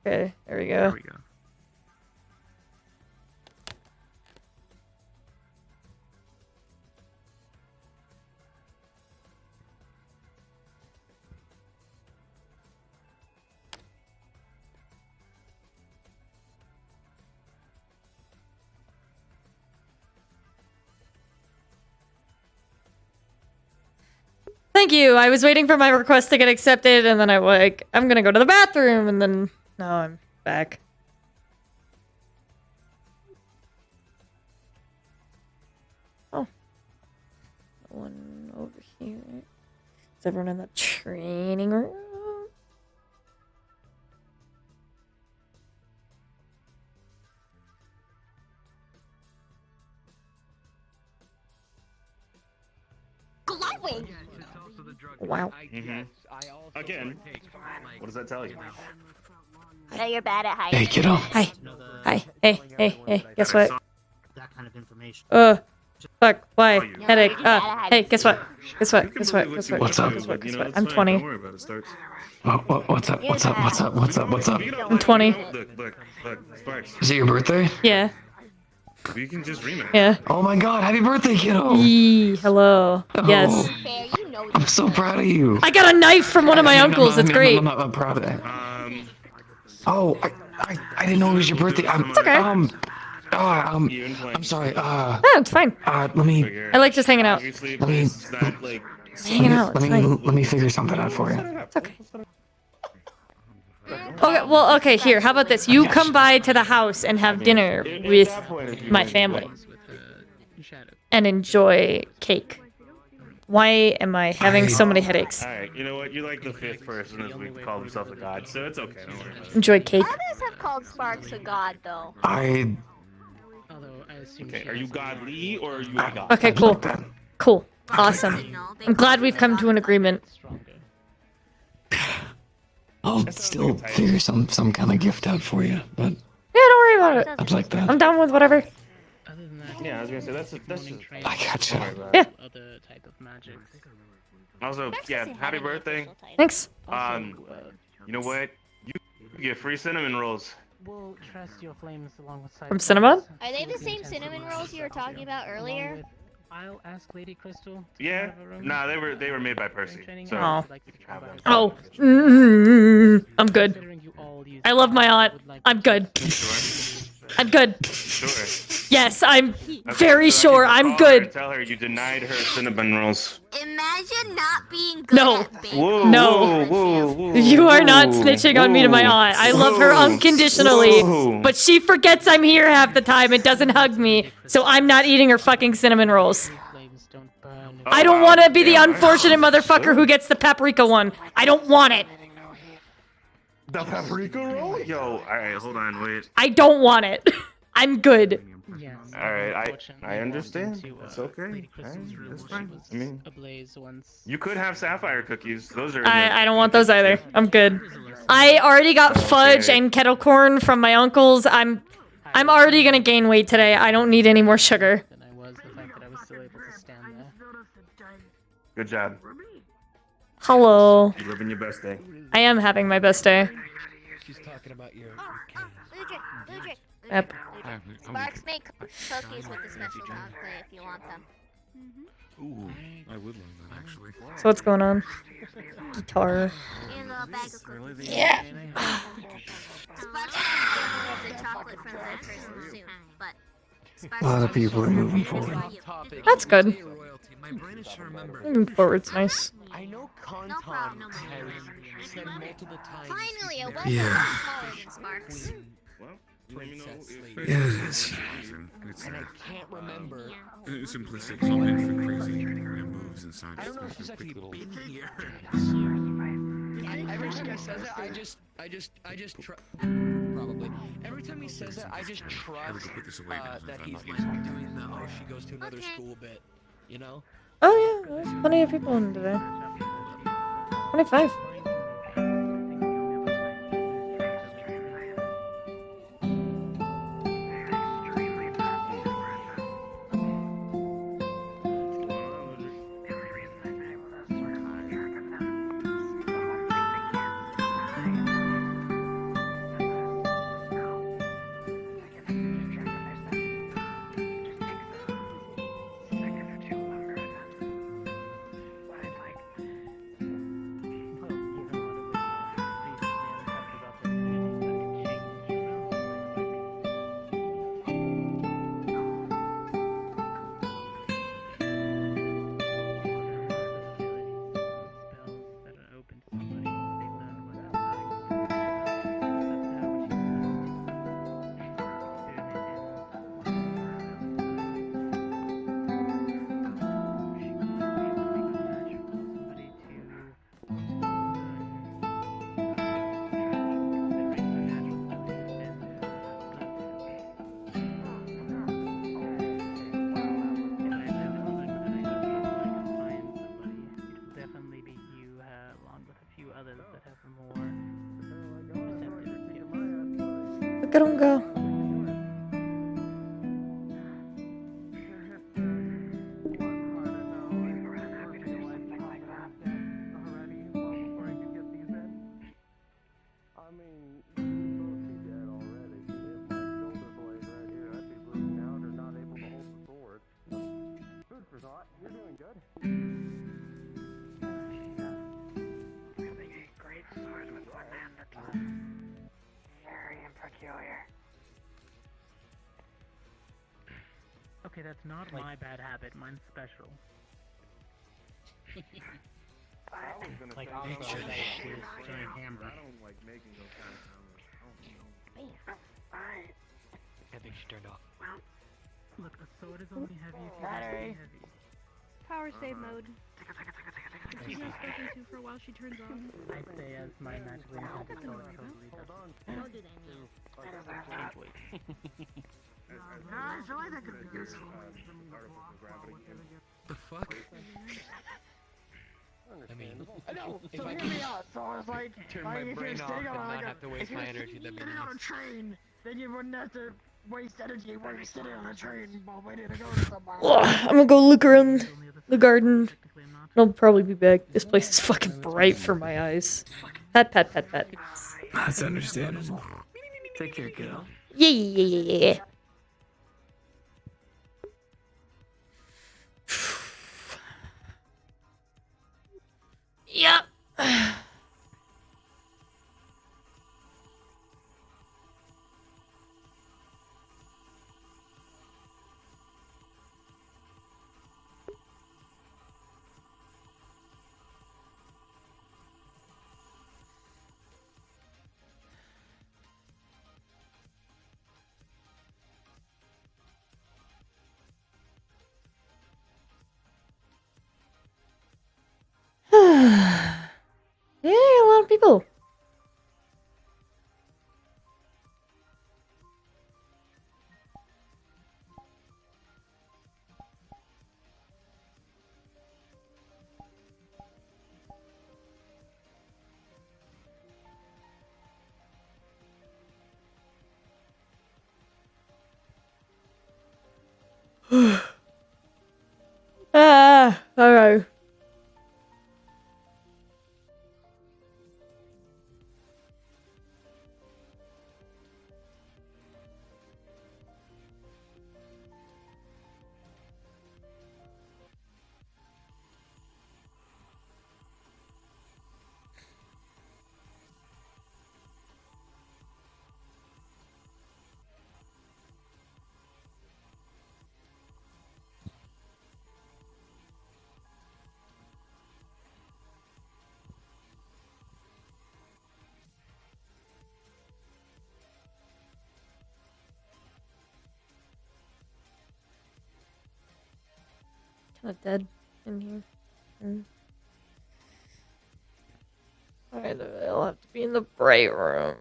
Okay, there we go. There we go. Thank you. I was waiting for my request to get accepted, and then I'm gonna go to the bathroom, and then now I'm back. Oh. One over here. Is everyone in the training room? Glowing! Wow. Again, what does that tell you? I know you're bad at hiding. Hey, kiddo. Hi. Hi. Hey. Guess what? That kind of information. Fuck. Why? Headache. Yeah. Hey, guess what? Guess what? What's up? I'm 20. What's up? I'm 20. Look, Sparks. Is it your birthday? Yeah. We can just rematch. Yeah. Oh my god, happy birthday, kiddo! Hello. Oh, Yes. I'm so proud of you. I got a knife from one of my uncles. It's great. I'm proud of that. Oh, I didn't know it was your birthday. It's okay. I'm sorry. No, it's fine. Let me. I like just hanging out. Let me. Hanging out. It's fine. Let me figure something out for you. It's okay. Okay, well, okay, here, how about this? You come by to the house and have dinner with my family. And enjoy cake. Why am I having so many headaches? Alright, you know what? You're like the 5th person as we've called himself a god, so it's okay. Don't worry about it. Enjoy cake. Others have called Sparks a god, though. Okay, are you godly or are you a god? Okay, cool. Cool. Awesome. I'm glad we've come to an agreement. I'll still figure some kind of gift out for you, but Yeah, don't worry about it. I'd like that. I'm down with whatever. Yeah, I was gonna say that's just. I gotcha. Yeah. Other type of magic. Also, yeah, happy birthday. Thanks. You know what? You get free cinnamon rolls. We'll trust your flames along with From Cinnamon? Are they the same cinnamon rolls you were talking about earlier? I'll ask Lady Crystal. Yeah, nah, they were made by Percy. So Oh. you can have them. Oh. I'm good. I love my aunt. I'm good. I'm good. Sure. Yes, I'm Okay, very so I sure need to I'm call her good. and tell her you denied her cinnamon rolls. Imagine not being good No. at baking. Whoa. You are not snitching on me to my aunt. I love her unconditionally, but she forgets I'm here half the time and doesn't hug me, so I'm not eating her fucking cinnamon rolls. I don't want to be the unfortunate motherfucker who gets the paprika one. I don't want it. The paprika roll? Yo, alright, hold on, wait. I don't want it. I'm good. Alright, I understand. It's okay. That's fine. I mean, you could have sapphire cookies. Those are. I don't want those either. I'm good. I already got fudge and kettle corn from my uncles. I'm already gonna gain weight today. I don't need any more sugar. Good job. Hello. You're living your best day. I am having my best day. She's talking about your. Ludric. Yep. Sparks make cookies with the special chocolate if you want them. Ooh, I would like that actually. So what's going on? Guitar. And a bag of cookies. Yeah. Sparks will give the chocolate from that person soon, but A lot of people are moving forward. That's good. Moving forward's nice. I know no problem. said multiple times. Finally, a weapon smaller than Sparks. Let me know if Yeah, it is. And I can't remember. Simplistic comment for crazy moves inside. I don't know if he's actually little... been here. Every time he says it, I just probably. Every time he says it, I just trust that he's like doing the oh she goes to another school bit, you know? Oh yeah, there's plenty of people in today. 25. I don't go. You're doing good. Really a great sword with one hand that's very peculiar. Okay, that's not my bad habit. Mine's special. I was gonna Like, say, I'm I sorry, don't that like was making giant sounds. hammer. I don't like making those kind of sounds. I don't know. I think she turned off. Well, look, a sword is only heavy if you Battery. use it heavy. Power save mode. If she's not spoken to for a while, she turns off. I'd say as my magically enchanted sword totally does. Don't do that now. I feel like that could be useful. The fuck? I mean, I know. if So I hear could me out. So I was like, turn like, my if you're brain off sitting and on not like have to a, waste if you're my energy, that'd be sitting on a nice. train, then you wouldn't have to waste energy while you're sitting on a train while waiting to go to somewhere. I'm gonna go look around the garden. I'll probably be back. This place is fucking bright for my eyes. Pat, pat, pat, pat. That's understandable. Take care, kiddo. Yeah, yeah, yeah, yeah, yeah. Yep. Yeah, a lot of people. Alright. Kind of dead in here. Alright, I'll have to be in the bright room.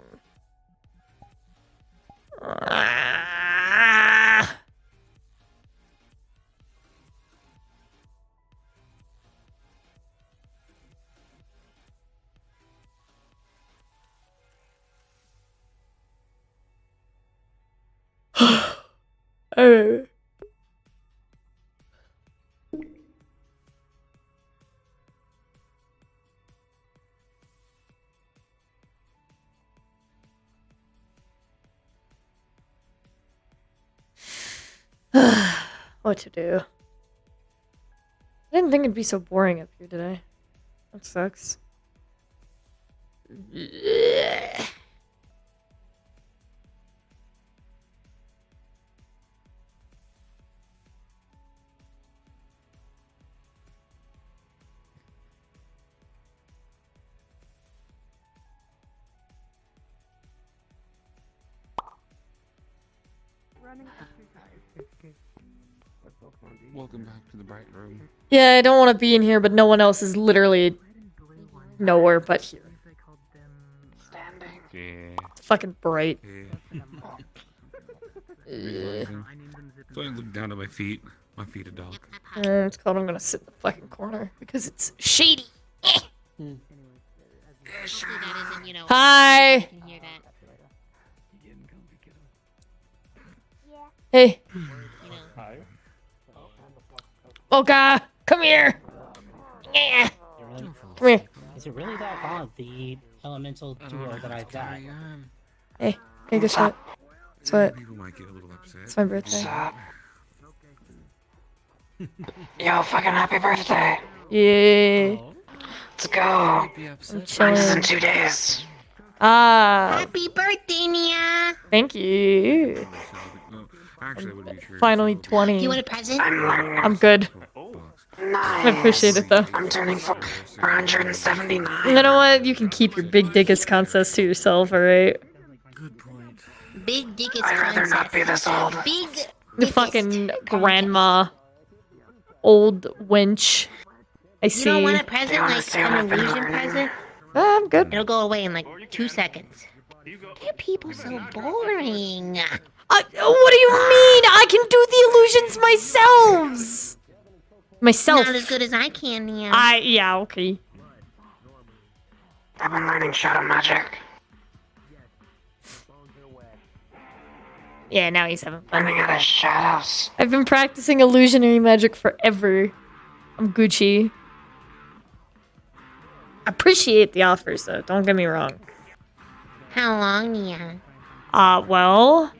Ah. Alright. What to do? I didn't think it'd be so boring up here today. That sucks. Welcome back to the bright room. Yeah, I don't want to be in here, but no one else is literally nowhere but here. Yeah. It's fucking bright. Yeah. So I look down at my feet. My feet are dark. It's called I'm gonna sit in the fucking corner because it's shady. Hopefully that isn't, you know, Hi. I can hear that. Hey. Hi. Mocha, come here. Yeah. Come here. Is it really that hard? The elemental duo that I've got. Hey, take a shot. It's what? People might get a little upset. It's my birthday. Yo, fucking happy birthday. Yeah. Let's go. I'm chilling. Mine's in 2 days. Ah. Happy birthday, Nia! Thank you. Actually, I would be sure. Finally 20. Do you want a present? I'm good. Nice. I appreciate it though. I'm turning 479. You know what? You can keep your big dickest contest to yourself, alright? Big dickest I'd rather not be this old. Big The fucking grandma. Old wench. I see. You don't want a present, like an illusion present? I'm good. It'll go away in like 2 seconds. Why are people so boring? What do you mean? I can do the illusions myself. Not as good as I can, Nia. Yeah, okay. I've been learning shadow magic. Yeah, now he's having fun. Learning out of shadows. I've been practicing illusionary magic forever. I'm Gucci. Appreciate the offers though, don't get me wrong. How long, Nia? Well,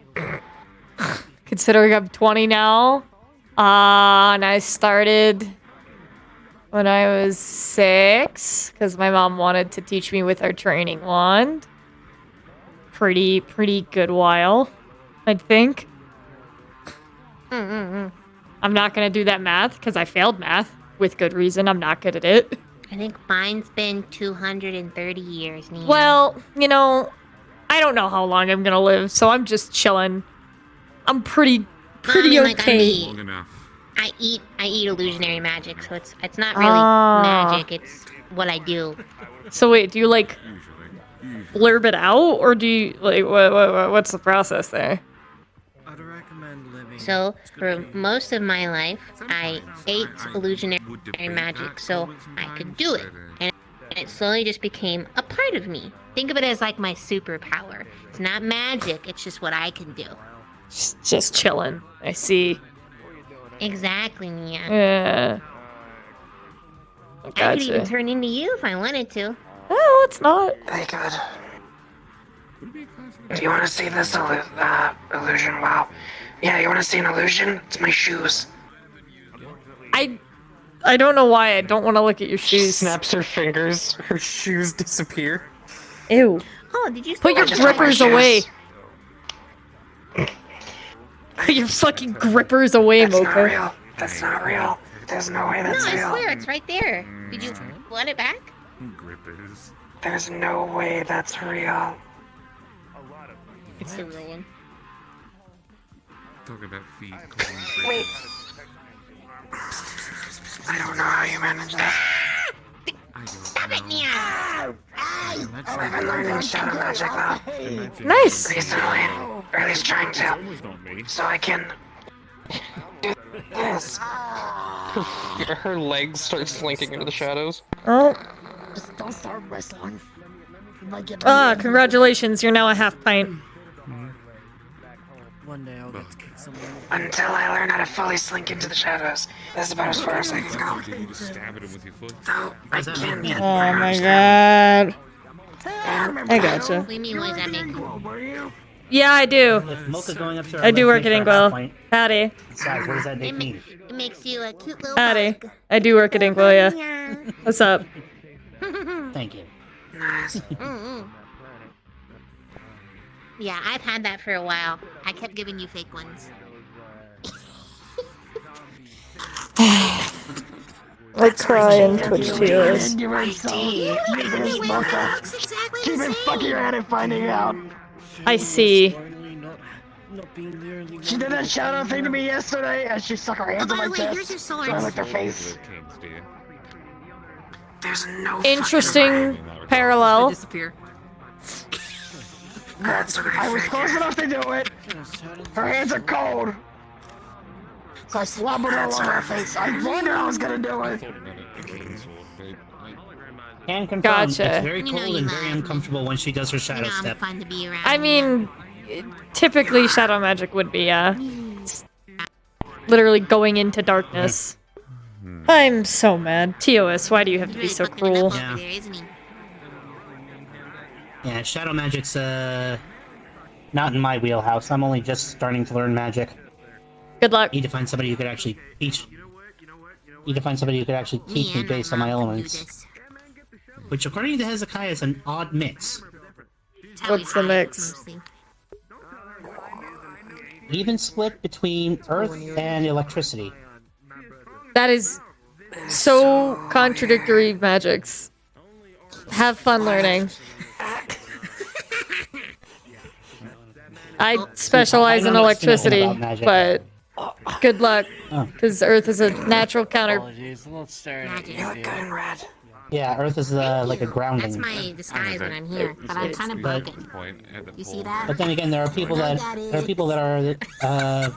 considering I'm 20 now, and I started when I was 6, because my mom wanted to teach me with our training wand. Pretty good while, I think. I'm not gonna do that math, because I failed math, with good reason. I'm not good at it. I think mine's been 230 years, Nia. Well, you know, I don't know how long I'm gonna live, so I'm just chilling. I'm pretty okay. I eat illusionary magic, so it's not really magic. It's what I do. So wait, do you like blurb it out, or do you like what's the process there? So for most of my life, I ate illusionary magic so I could do it, and it slowly just became a part of me. Think of it as like my superpower. It's not magic, it's just what I can do. Just chilling. I see. Exactly, Nia. Yeah. I could Gotcha. even turn into you if I wanted to. Oh, it's not. They could. Do you want to see this illusion? Wow. Yeah, you want to see an illusion? It's my shoes. I don't know why I don't want to look at your She shoes. snaps her fingers, her shoes disappear. Ew. Oh, did you Put your just grippers away. Put your fucking grippers away, That's not Mocha. real. That's not real. There's no way that's No, I real. swear, it's right there. Did you want it back? Grippers. There's no way that's real. It's the real one. Talk about feet. Wait. I don't know how you managed that. Stop it, Nia! I've been learning shadow magic though. Nice. Recently, or at least trying to, so I can do this. Her legs start slinking into the shadows. Oh. Just don't start wrestling. Congratulations, you're now a half pint. One day I'll get to kick someone. Until I learn how to fully slink into the shadows. That's about as far as I can go. You just stab at him with your foot. No, I can't get Oh my god. I gotcha. What do you mean, what does that make? Yeah, I do. If Mocha's going up to her I do work limit at for a half Inkwell. point, Howdy. besides, what does that make me? It makes you a cute little Howdy. bug. I do work at Inkwell, yeah. What's up? Thank you. Nice. Yeah, I've had that for a while. I kept giving you fake ones. I cry and twitch tears. You were so Keep it fucking around and finding out. I see. She did that shadow thing to me yesterday, and she stuck her hands on my Wait, here's chest. your swords. I licked her face. There's no Interesting parallel. Disappear. I was close enough to do it. Her hands are cold. So I slobbered all over her face. I wonder how I was gonna do it. Can confirm, Gotcha. it's very cold and very uncomfortable when she does her shadow I'm step. fun to be around. I mean, typically shadow magic would be literally going into darkness. I'm so mad. TOS, why do you have to be so cruel? Over there, isn't he? Yeah, shadow magic's not in my wheelhouse. I'm only just starting to learn magic. Good luck. Need to find somebody who could actually teach. Need to find somebody who could actually teach me based on my elements. Which, according to Hezekiah, is an odd mix. What's the mix? Even split between earth and electricity. That is so contradictory magics. Have fun learning. I specialize in electricity, but good luck, because Earth is a natural counter. Yeah, Earth is like a grounding. That's my disguise when I'm here, but I'm kind of broken. You see that? But then again, there are people that are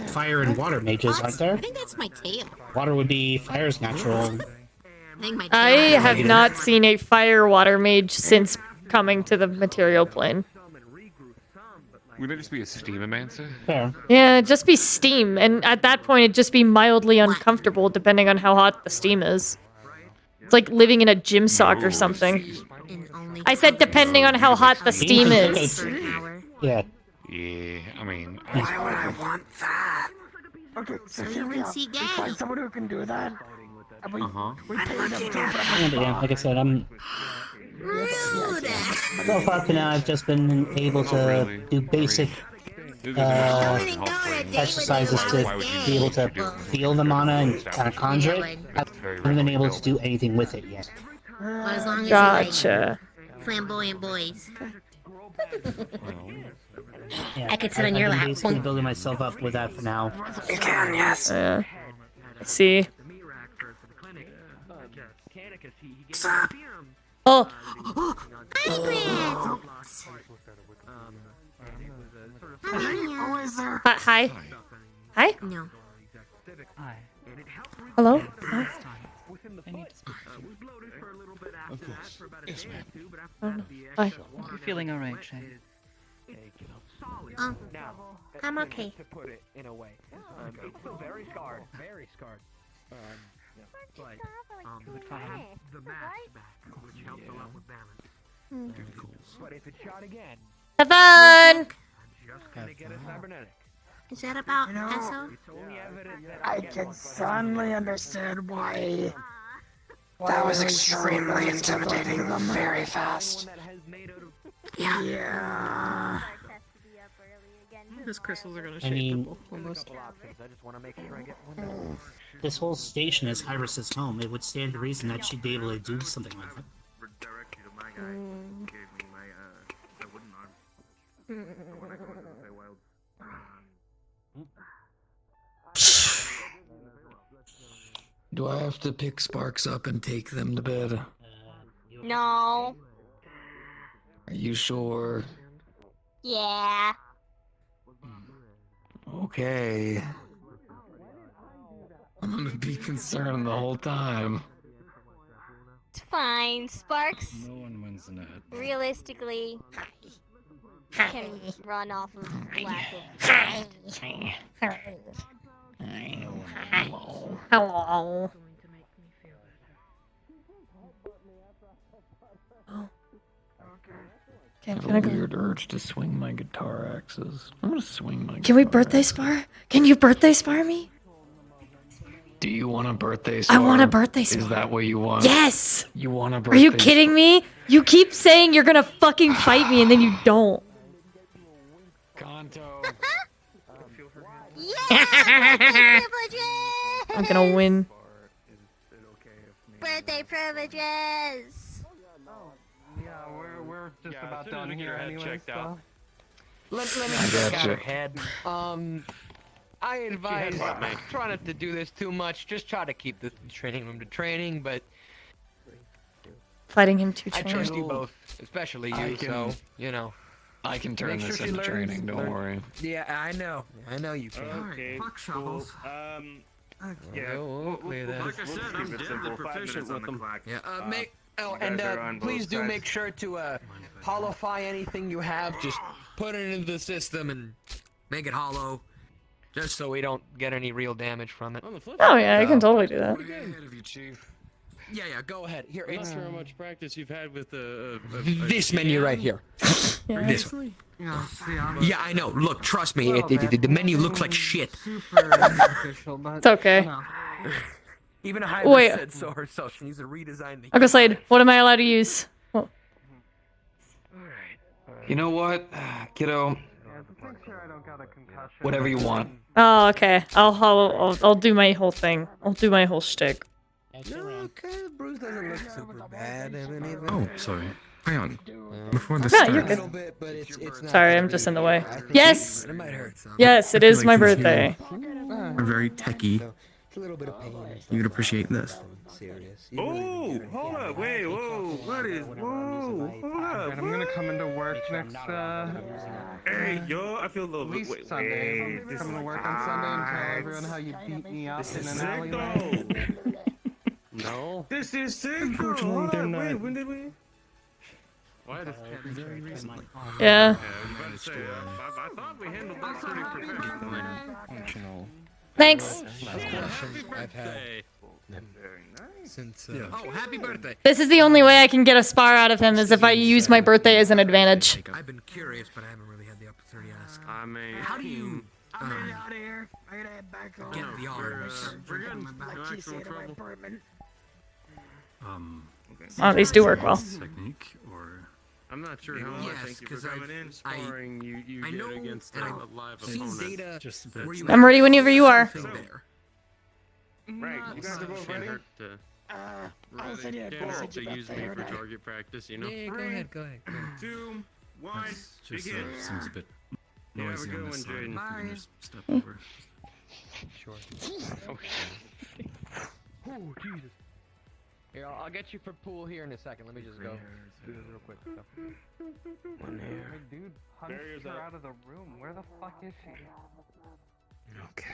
fire and water mages, aren't there? I think that's my tail. Water would be fire's natural. I have not seen a fire water mage since coming to the material plane. Would it just be a steamomancer? Fair. Yeah, it'd just be steam, and at that point it'd just be mildly uncomfortable depending on how hot the steam is. It's like living in a gym sock or something. I said depending on how hot the steam is. Yeah. Yeah, I mean... Why would I want that? Okay, so here we are. We find someone who can do that. And we pay them to Yeah, like I said, I'm... So far to now, I've just been able to do basic exercises to be able to feel the mana and kind of conjure it. I haven't been able to do anything with it yet. Well, as long as Gotcha. you like flamboyant boys. Yeah, I could sit on your I've been lap. basically building myself up with that for now. You can, yes. I see. Oh. Hi. Hi. No. Hi. Hello. Of course. Yes, Oh, hi. You're feeling alright, Shay? Oh, I'm okay. To put it in a way, it's still very scarred, very scarred. But the mass back, which helps a lot with balance. But if it's shot again, Have fun. just gonna get a cybernetic. Is that about You know, Esso? I can suddenly understand why that was extremely intimidating very fast. Yeah. Those crystals are gonna I shake mean, people almost. this whole station is Hyrus's home. It would stand to reason that she'd be able to do something like that. Redirect you to my guy. Gave me my wooden arm. So when I go into the Feywild, Do I have to pick Sparks up and take them to bed? No. Are you sure? Yeah. Okay. I'm gonna be concerned the whole time. It's fine. Sparks, No one wins in a head. realistically, can run off of lack of Hello. Okay, I I'm have gonna a go. weird urge to swing my guitar axes. I'm gonna swing my. Can we birthday spar? Can you birthday spar me? Do you want a birthday spar? I want a birthday Is spar. that what you want? Yes. You want a Are birthday? you kidding me? You keep saying you're gonna fucking fight me and then you don't. Kanto. I'm gonna win. birthday privileges. Yeah, we're just Yeah, about as soon as done we get here our head anyway. checked out. Let me I check out gotcha. her head. I advise what, mate? try not to do this too much. Just try to keep the training room to training, but Fighting him too I trained. trust you both, especially I you. can- So you know. I can turn Make sure this she into learns- training. Don't learn- worry. Yeah, I know. I know you can. Okay, Fuck cool. shovels. Yeah, We'll clear that. Like I said, I'm deadly proficient with them. Yeah, make you guys are on both please do sides. make sure to holofy anything you have. Just put it into the system and make it hollow, just so we don't get any real damage from it. Oh yeah, I can totally do that. Yeah, go ahead. Here, I'm not it's sure how much practice you've had with this menu right here. This one. Yeah, I know. Look, trust me, the menu looks like shit. It's okay. Even a Wait. hybrid said so herself. She needs to redesign the. Uncle Slade, what am I allowed to use? Well, You know what, kiddo? Whatever you want. oh, okay. I'll do my whole thing. I'll do my whole shtick. Okay, Bruce doesn't look super bad. Oh, sorry. Hang on. Before the No, start. you're good. Sorry, I'm just in the way. Yes! It might hurt some. Yes, it I feel is like my since birthday. We're very techy. It's a little bit of pain. You would appreciate this. Serious. Oh, hold up, wait, whoa, what is, whoa, hold up. I'm gonna come into work next, Hey, yo, I feel a little at bit, least wait, Sunday. this Coming to is work on Sunday and tell hot. everyone how you beat me up This in is an sick, alleyway. though. No. This is sick, though. Unfortunately, Hold they're up, not. wait, when did we? Why this very recently. Yeah. I was about to say, I thought we handled that pretty professionally. Functional. Thanks. I've had since. Oh, happy birthday! This is the only way I can get a spar out of him is if I use my birthday as an advantage. I've been curious, but I haven't really had the opportunity to ask. I mean, How do you out of here. I gotta head back home. get the arms? we're good. My back No key actual stayed in my trouble. apartment. Oh, these do work well. Technique or. I'm not sure how much. Yes, Thank you for 'cause coming in. Sparring, you I get know, against and a I've live seen opponent. data where you I'm ready whenever you are. something there. Right, you guys are both Can't ready? hurt to, I'll send you a can't hurt message to about use the me for haircut. target practice, you know? Yeah, go ahead, go ahead. 2, 1, Just begin. seems a bit You have a noisy good on this one, side. June. If you Bye. can just step over. Sure. Oh, Oh, Jesus. Here, I'll get you for pool here in a second. Let me just go do this real quick. One here. Hey, dude, punched Barriers her up. out of the room. Where the fuck is she? Okay.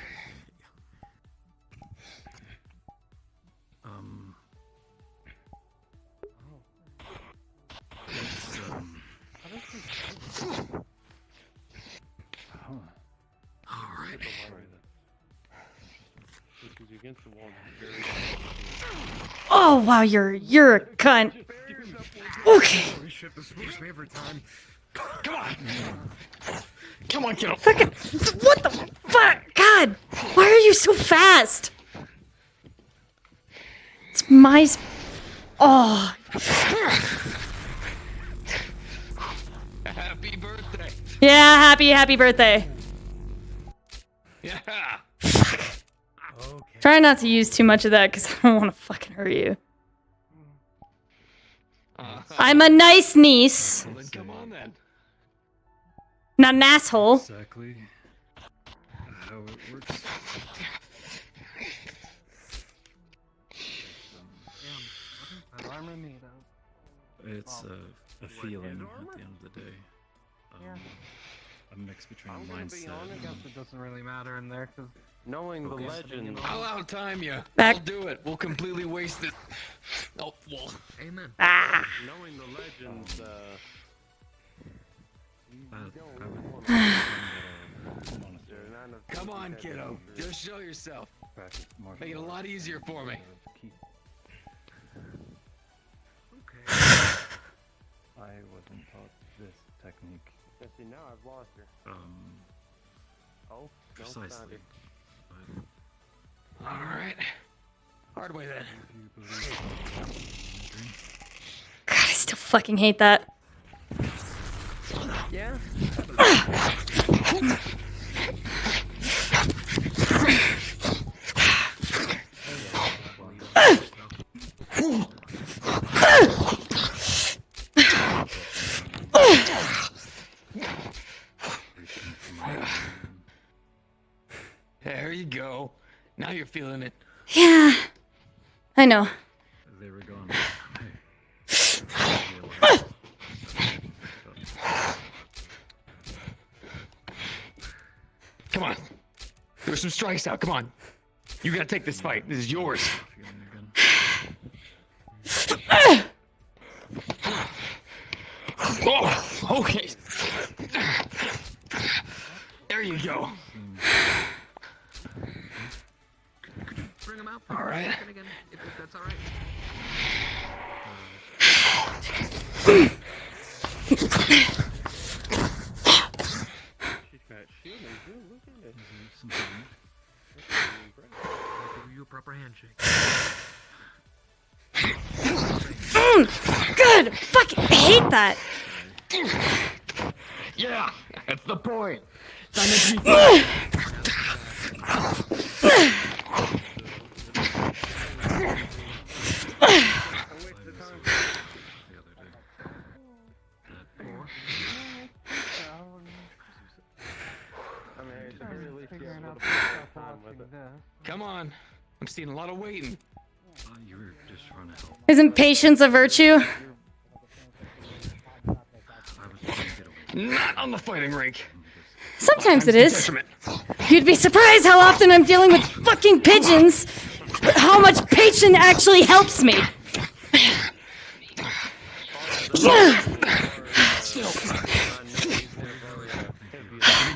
All right. This is against the wall. Oh wow, you're a cunt. Okay. Holy shit, this works me every time. Come on! Come on, kiddo! Fucking what the fuck? God, why are you so fast? It's my. Oh. Happy birthday! Yeah, happy birthday. Yeah! Try not to use too much of that because I don't want to fucking hurt you. I'm a nice niece, Well, then come on then. not an asshole. Exactly how it works. That armor made of. It's a feeling at the end of the day. A mix between a mindset I guess it doesn't really matter in there because Knowing the legend. I'll outtime you. Back. I'll do it. We'll completely waste it. Oh, well. Amen. Ah. Knowing the legends, Come on, kiddo. Just show yourself. Make it a lot easier for me. I wasn't taught this technique. see, now I've lost her. Oh, no, precisely. All right. Hard way then. God, I still fucking hate that. Yeah. There you go. Now you're feeling it. Yeah, I know. They were gone. Come on. There's some strikes out. Come on. You gotta take this fight. This is yours. Oh, okay. you go. Bring him out. All right. Again, if that's all right. She's got shielding too. Look at it. Give you a proper handshake. Good! Fucking hate that! Yeah, that's the point. Time to be Come on. I'm seeing a lot of waiting. You were just trying to help. Isn't patience a virtue? Not on the fighting rink. Sometimes it is. You'd be surprised how often I'm dealing with fucking pigeons, but how much patience actually helps me. Be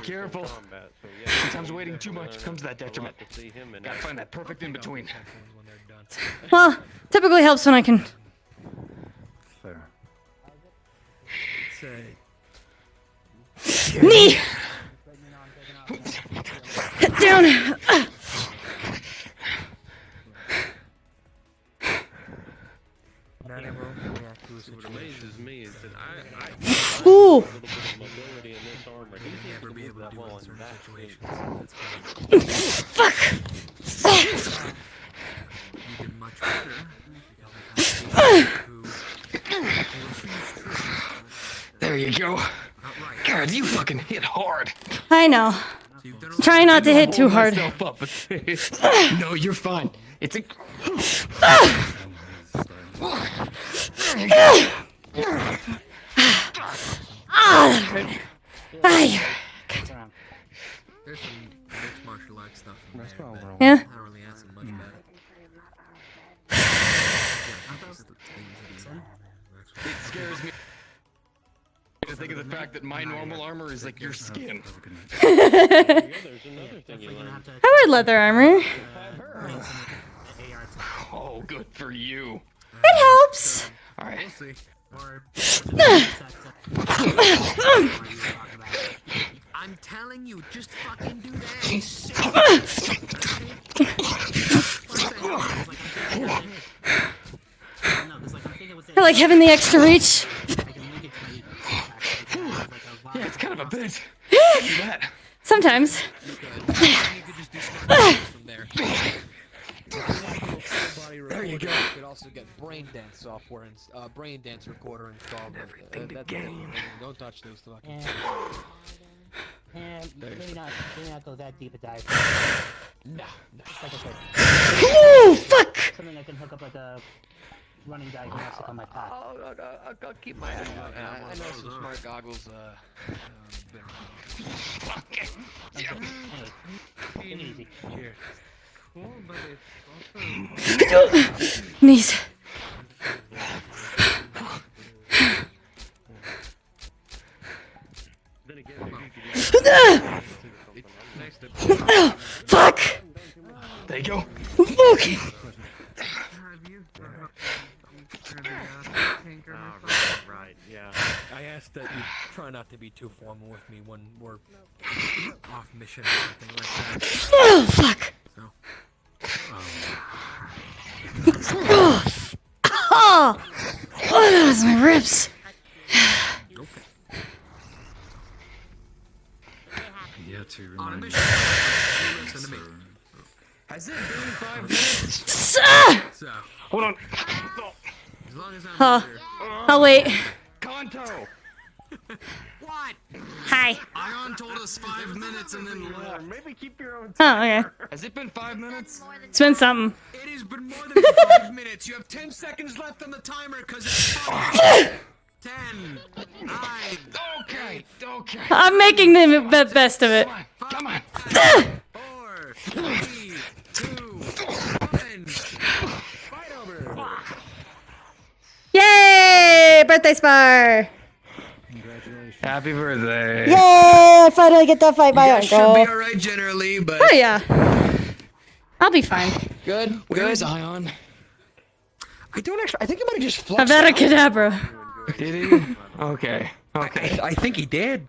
careful. Sometimes waiting too much becomes that detriment. Gotta find that perfect in between. Well, typically helps when I can. Fair. Knee! Down! What amazes me is that I Ooh! have a little bit of mobility in this armor. He's never be able to do well in that Fuck! You did much better. There you go. God, you fucking hit hard. I know. Try not to hit too hard. Myself up, but no, you're fine. It's a. There's some mixed martial arts stuff in there. Yeah? Not really answering much better. It scares me to think of the fact that my normal armor is like your skin. I wear leather armor. Oh, good for you. It helps. All right. We'll see. I'm telling you, just fucking do I like having the extra reach. Yeah, it's kind of a bitch. That. Sometimes. There you go. You could also get brain dance software and brain dance recorder installed. Everything to gain. Don't touch those fucking. And maybe not go that deep a dive. No. Like I said. Ooh, fuck! Something I can hook up like a running diagnostic on my pack. I'll keep my eye out. I know some smart goggles. Easy. Cheers. Cool, but Knees. Fuck! There you go. Fuck! Right, yeah. I asked that you try not to be too formal with me when we're off mission or something like that. Oh, fuck! Oh, that was my ribs. Yeah, to On a remind mission. Listen to me. Has it been 5 minutes? So, Hold on. as long as I'm Huh. here. I'll wait. Kanto! What? Hi. Ion told us 5 minutes and then left. Maybe keep your own. Oh, okay. Has it been 5 minutes? It's been something. It has been more than 5 minutes. You have 10 seconds left on the timer because it's 5. 10, 9. Okay. I'm making the best of it. Come on. 4, 3, 2, 1. Fight over. Yay! Birthday spar! Congratulations. Happy birthday. Yay! I finally get to fight my You uncle. guys should be alright generally, but... Oh yeah. I'll be fine. Good. Where is Ion? I don't actually. I think he might have just flushed Abracadabra. Did he? Okay. Okay. I think he did.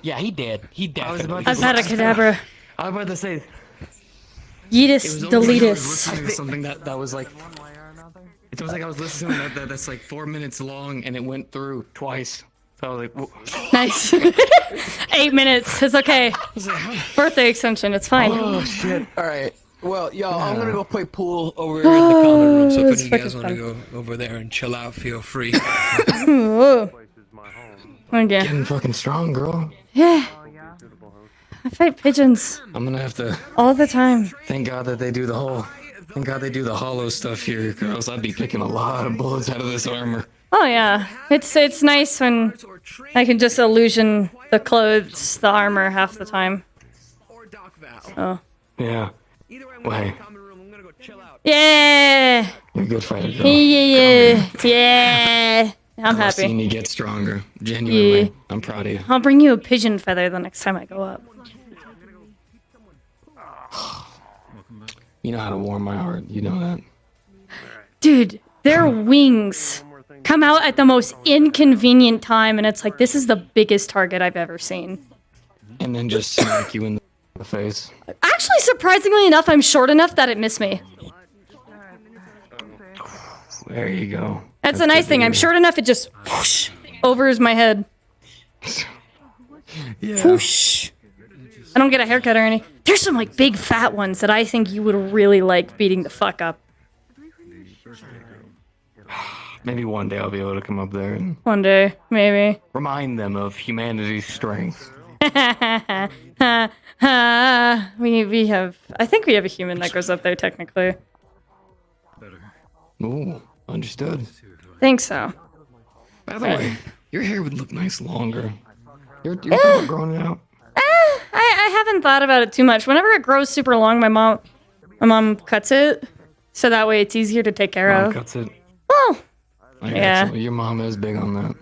Yeah, he did. He definitely. Abracadabra. I was about to say. Yeetus It was almost like I was deletus. listening to something that was like. It was like I was listening to that's like 4 minutes long, and it went through twice. So I was like, whoa. Nice. 8 minutes. It's okay. Birthday extension. It's fine. Oh shit! All right. Well, y'all, I'm gonna go play pool over in the common room. So if any of you guys want to go over there and chill out, feel free. Okay. Getting fucking strong, girl. Yeah. I fight pigeons I'm gonna have to. all the time. Thank God that they do the whole. Thank God they do the hollow stuff here, girls. I'd be picking a lot of bullets out of this armor. Oh yeah. It's nice when I can just illusion the clothes, the armor half the time. Oh. Yeah. Wait. Yeah. You're a good fighter, girl. Yeah. Yeah. I'm happy. Seeing you get stronger. Genuinely. Yeah. I'm proud of you. I'll bring you a pigeon feather the next time I go up. You know how to warm my heart. You know that. Dude, their wings come out at the most inconvenient time, and it's like, this is the biggest target I've ever seen. And then just smack you in the face. Actually, surprisingly enough, I'm short enough that it missed me. There you go. That's the nice thing. I'm short enough, it just whoosh, overs my head. Yeah. Whoosh. I don't get a haircut or anything. There's some like big fat ones that I think you would really like beating the fuck up. Maybe one day I'll be able to come up there and One day, maybe. remind them of humanity's strength. we have. I think we have a human that goes up there technically. Ooh, understood. Think so. By the way, your hair would look nice longer. You're thinking about growing it out? I haven't thought about it too much. Whenever it grows super long, my mom cuts it, so that way it's easier to take care Mom of. cuts it. Well, Yeah. Your mom is big on that.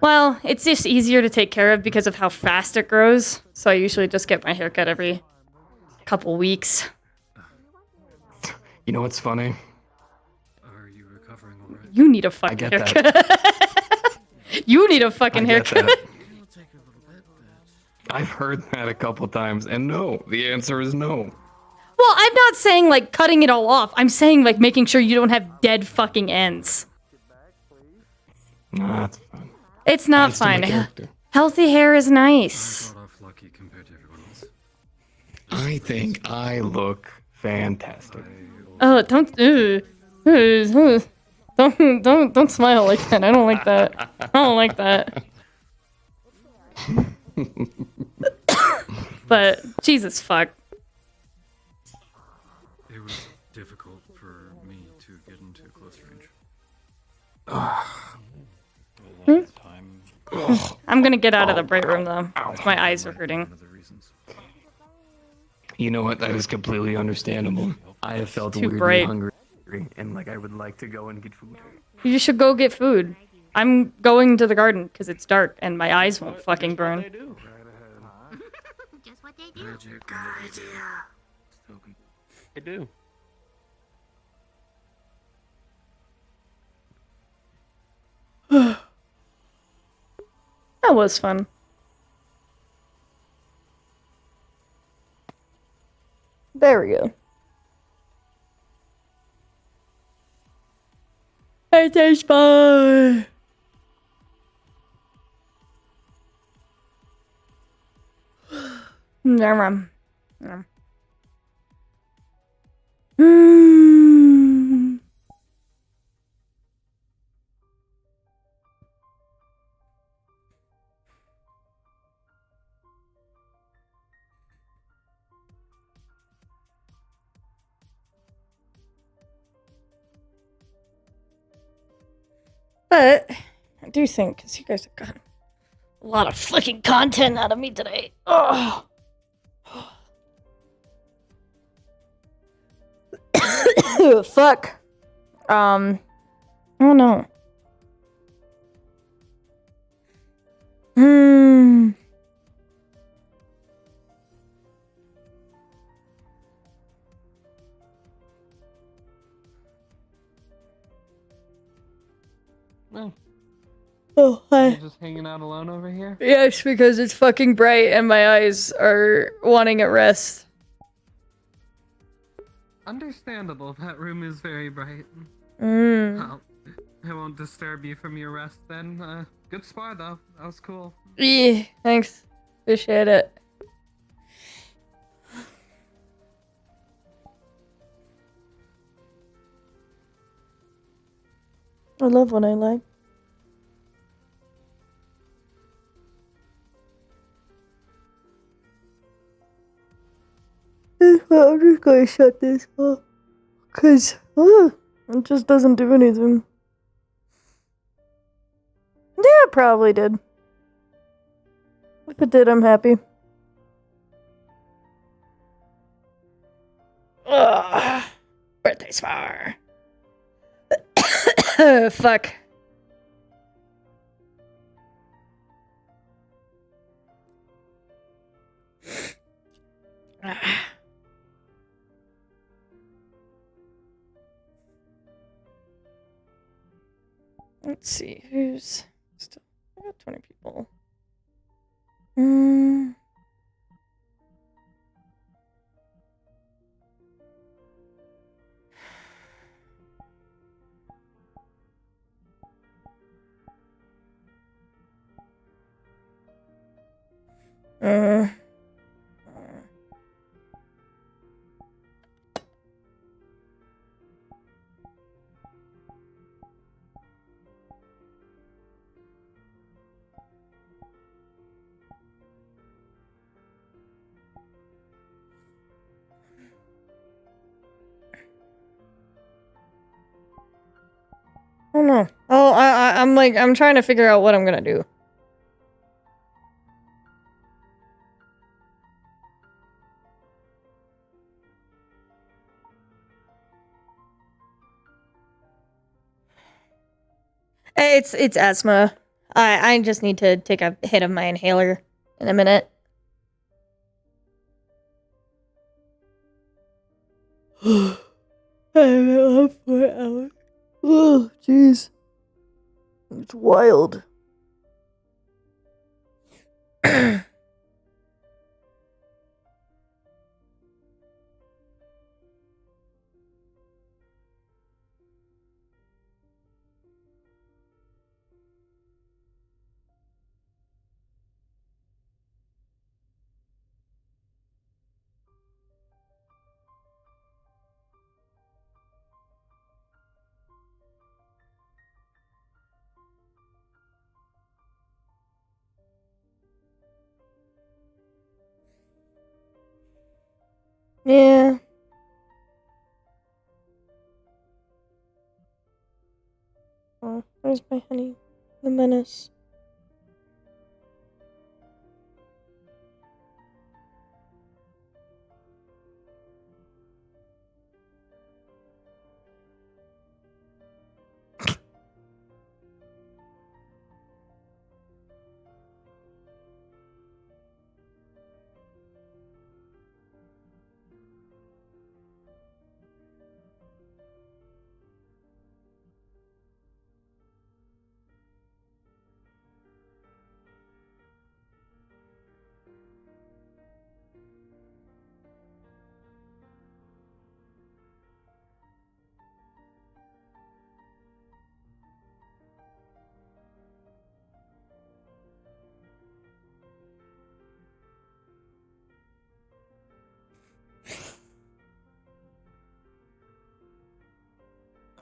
well, it's just easier to take care of because of how fast it grows. So I usually just get my hair cut every couple weeks. You know what's funny? You need a I fucking get haircut. that. You need a fucking I get haircut. that. I've heard that a couple times, and no, the answer is no. Well, I'm not saying like cutting it all off. I'm saying like making sure you don't have dead fucking ends. Nah, that's fine. It's not Adds to my fine. character. Healthy hair is nice. I think I look fantastic. Oh, don't don't smile like that. I don't like that. I don't like that. But Jesus fuck. It was difficult for me to get into close range. I'm gonna get out of the bright room though. 'Cause my eyes are hurting. You know what? That is completely understandable. I have felt Too weirdly bright. hungry, and like I would like to go and get food. You should go get food. I'm going to the garden because it's dark and my eyes won't fucking burn. I do. That was fun. There we go. Hey, taste bud. Yum. Mm. But I do think, because you guys have gotten a lot of fucking content out of me today. Oh. Fuck. I don't know. Oh, hi. You're just hanging out alone over here? Yes, because it's fucking bright and my eyes are wanting a rest. Understandable. That room is very bright. Mm. I won't disturb you from your rest then. Good spar though. That was cool. Yeah, thanks. Appreciate it. I love when I lag. I'm just gonna shut this off. Cause it just doesn't do anything. Yeah, it probably did. If it did, I'm happy. Ugh. Birthday spar. Fuck. Let's see, who's still. I got 20 people. Mm. Uh. I don't know. Oh, I'm trying to figure out what I'm gonna do. It's asthma. I just need to take a hit of my inhaler in a minute. I've been up for hours. Oh, jeez. It's wild. Yeah. Oh, where's my honey? The menace.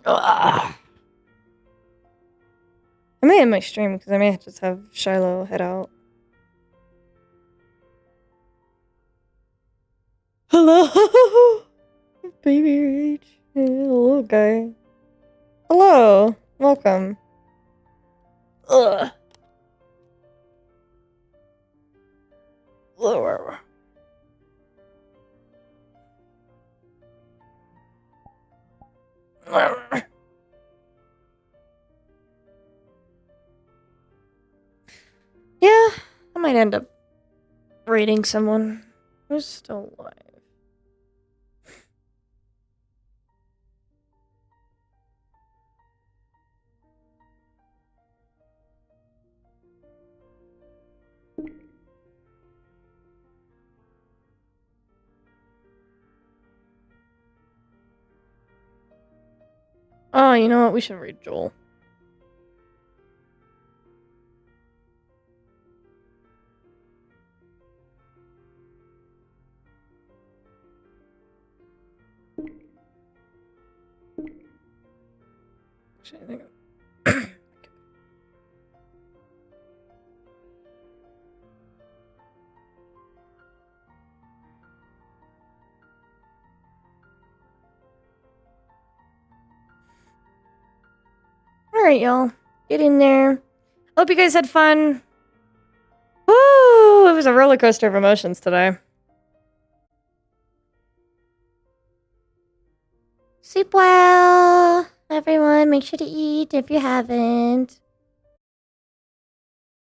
Ugh. I may end my stream because I may just have Shiloh head out. Hello, baby Rage. Hey, little guy. Hello, welcome. Ugh. Lower. Yeah, I might end up raiding someone who's still alive. Oh, you know what? We should read Joel. Actually, I think Alright, y'all. Get in there. Hope you guys had fun. Woo! It was a roller coaster of emotions today. Sleep well, everyone. Make sure to eat if you haven't.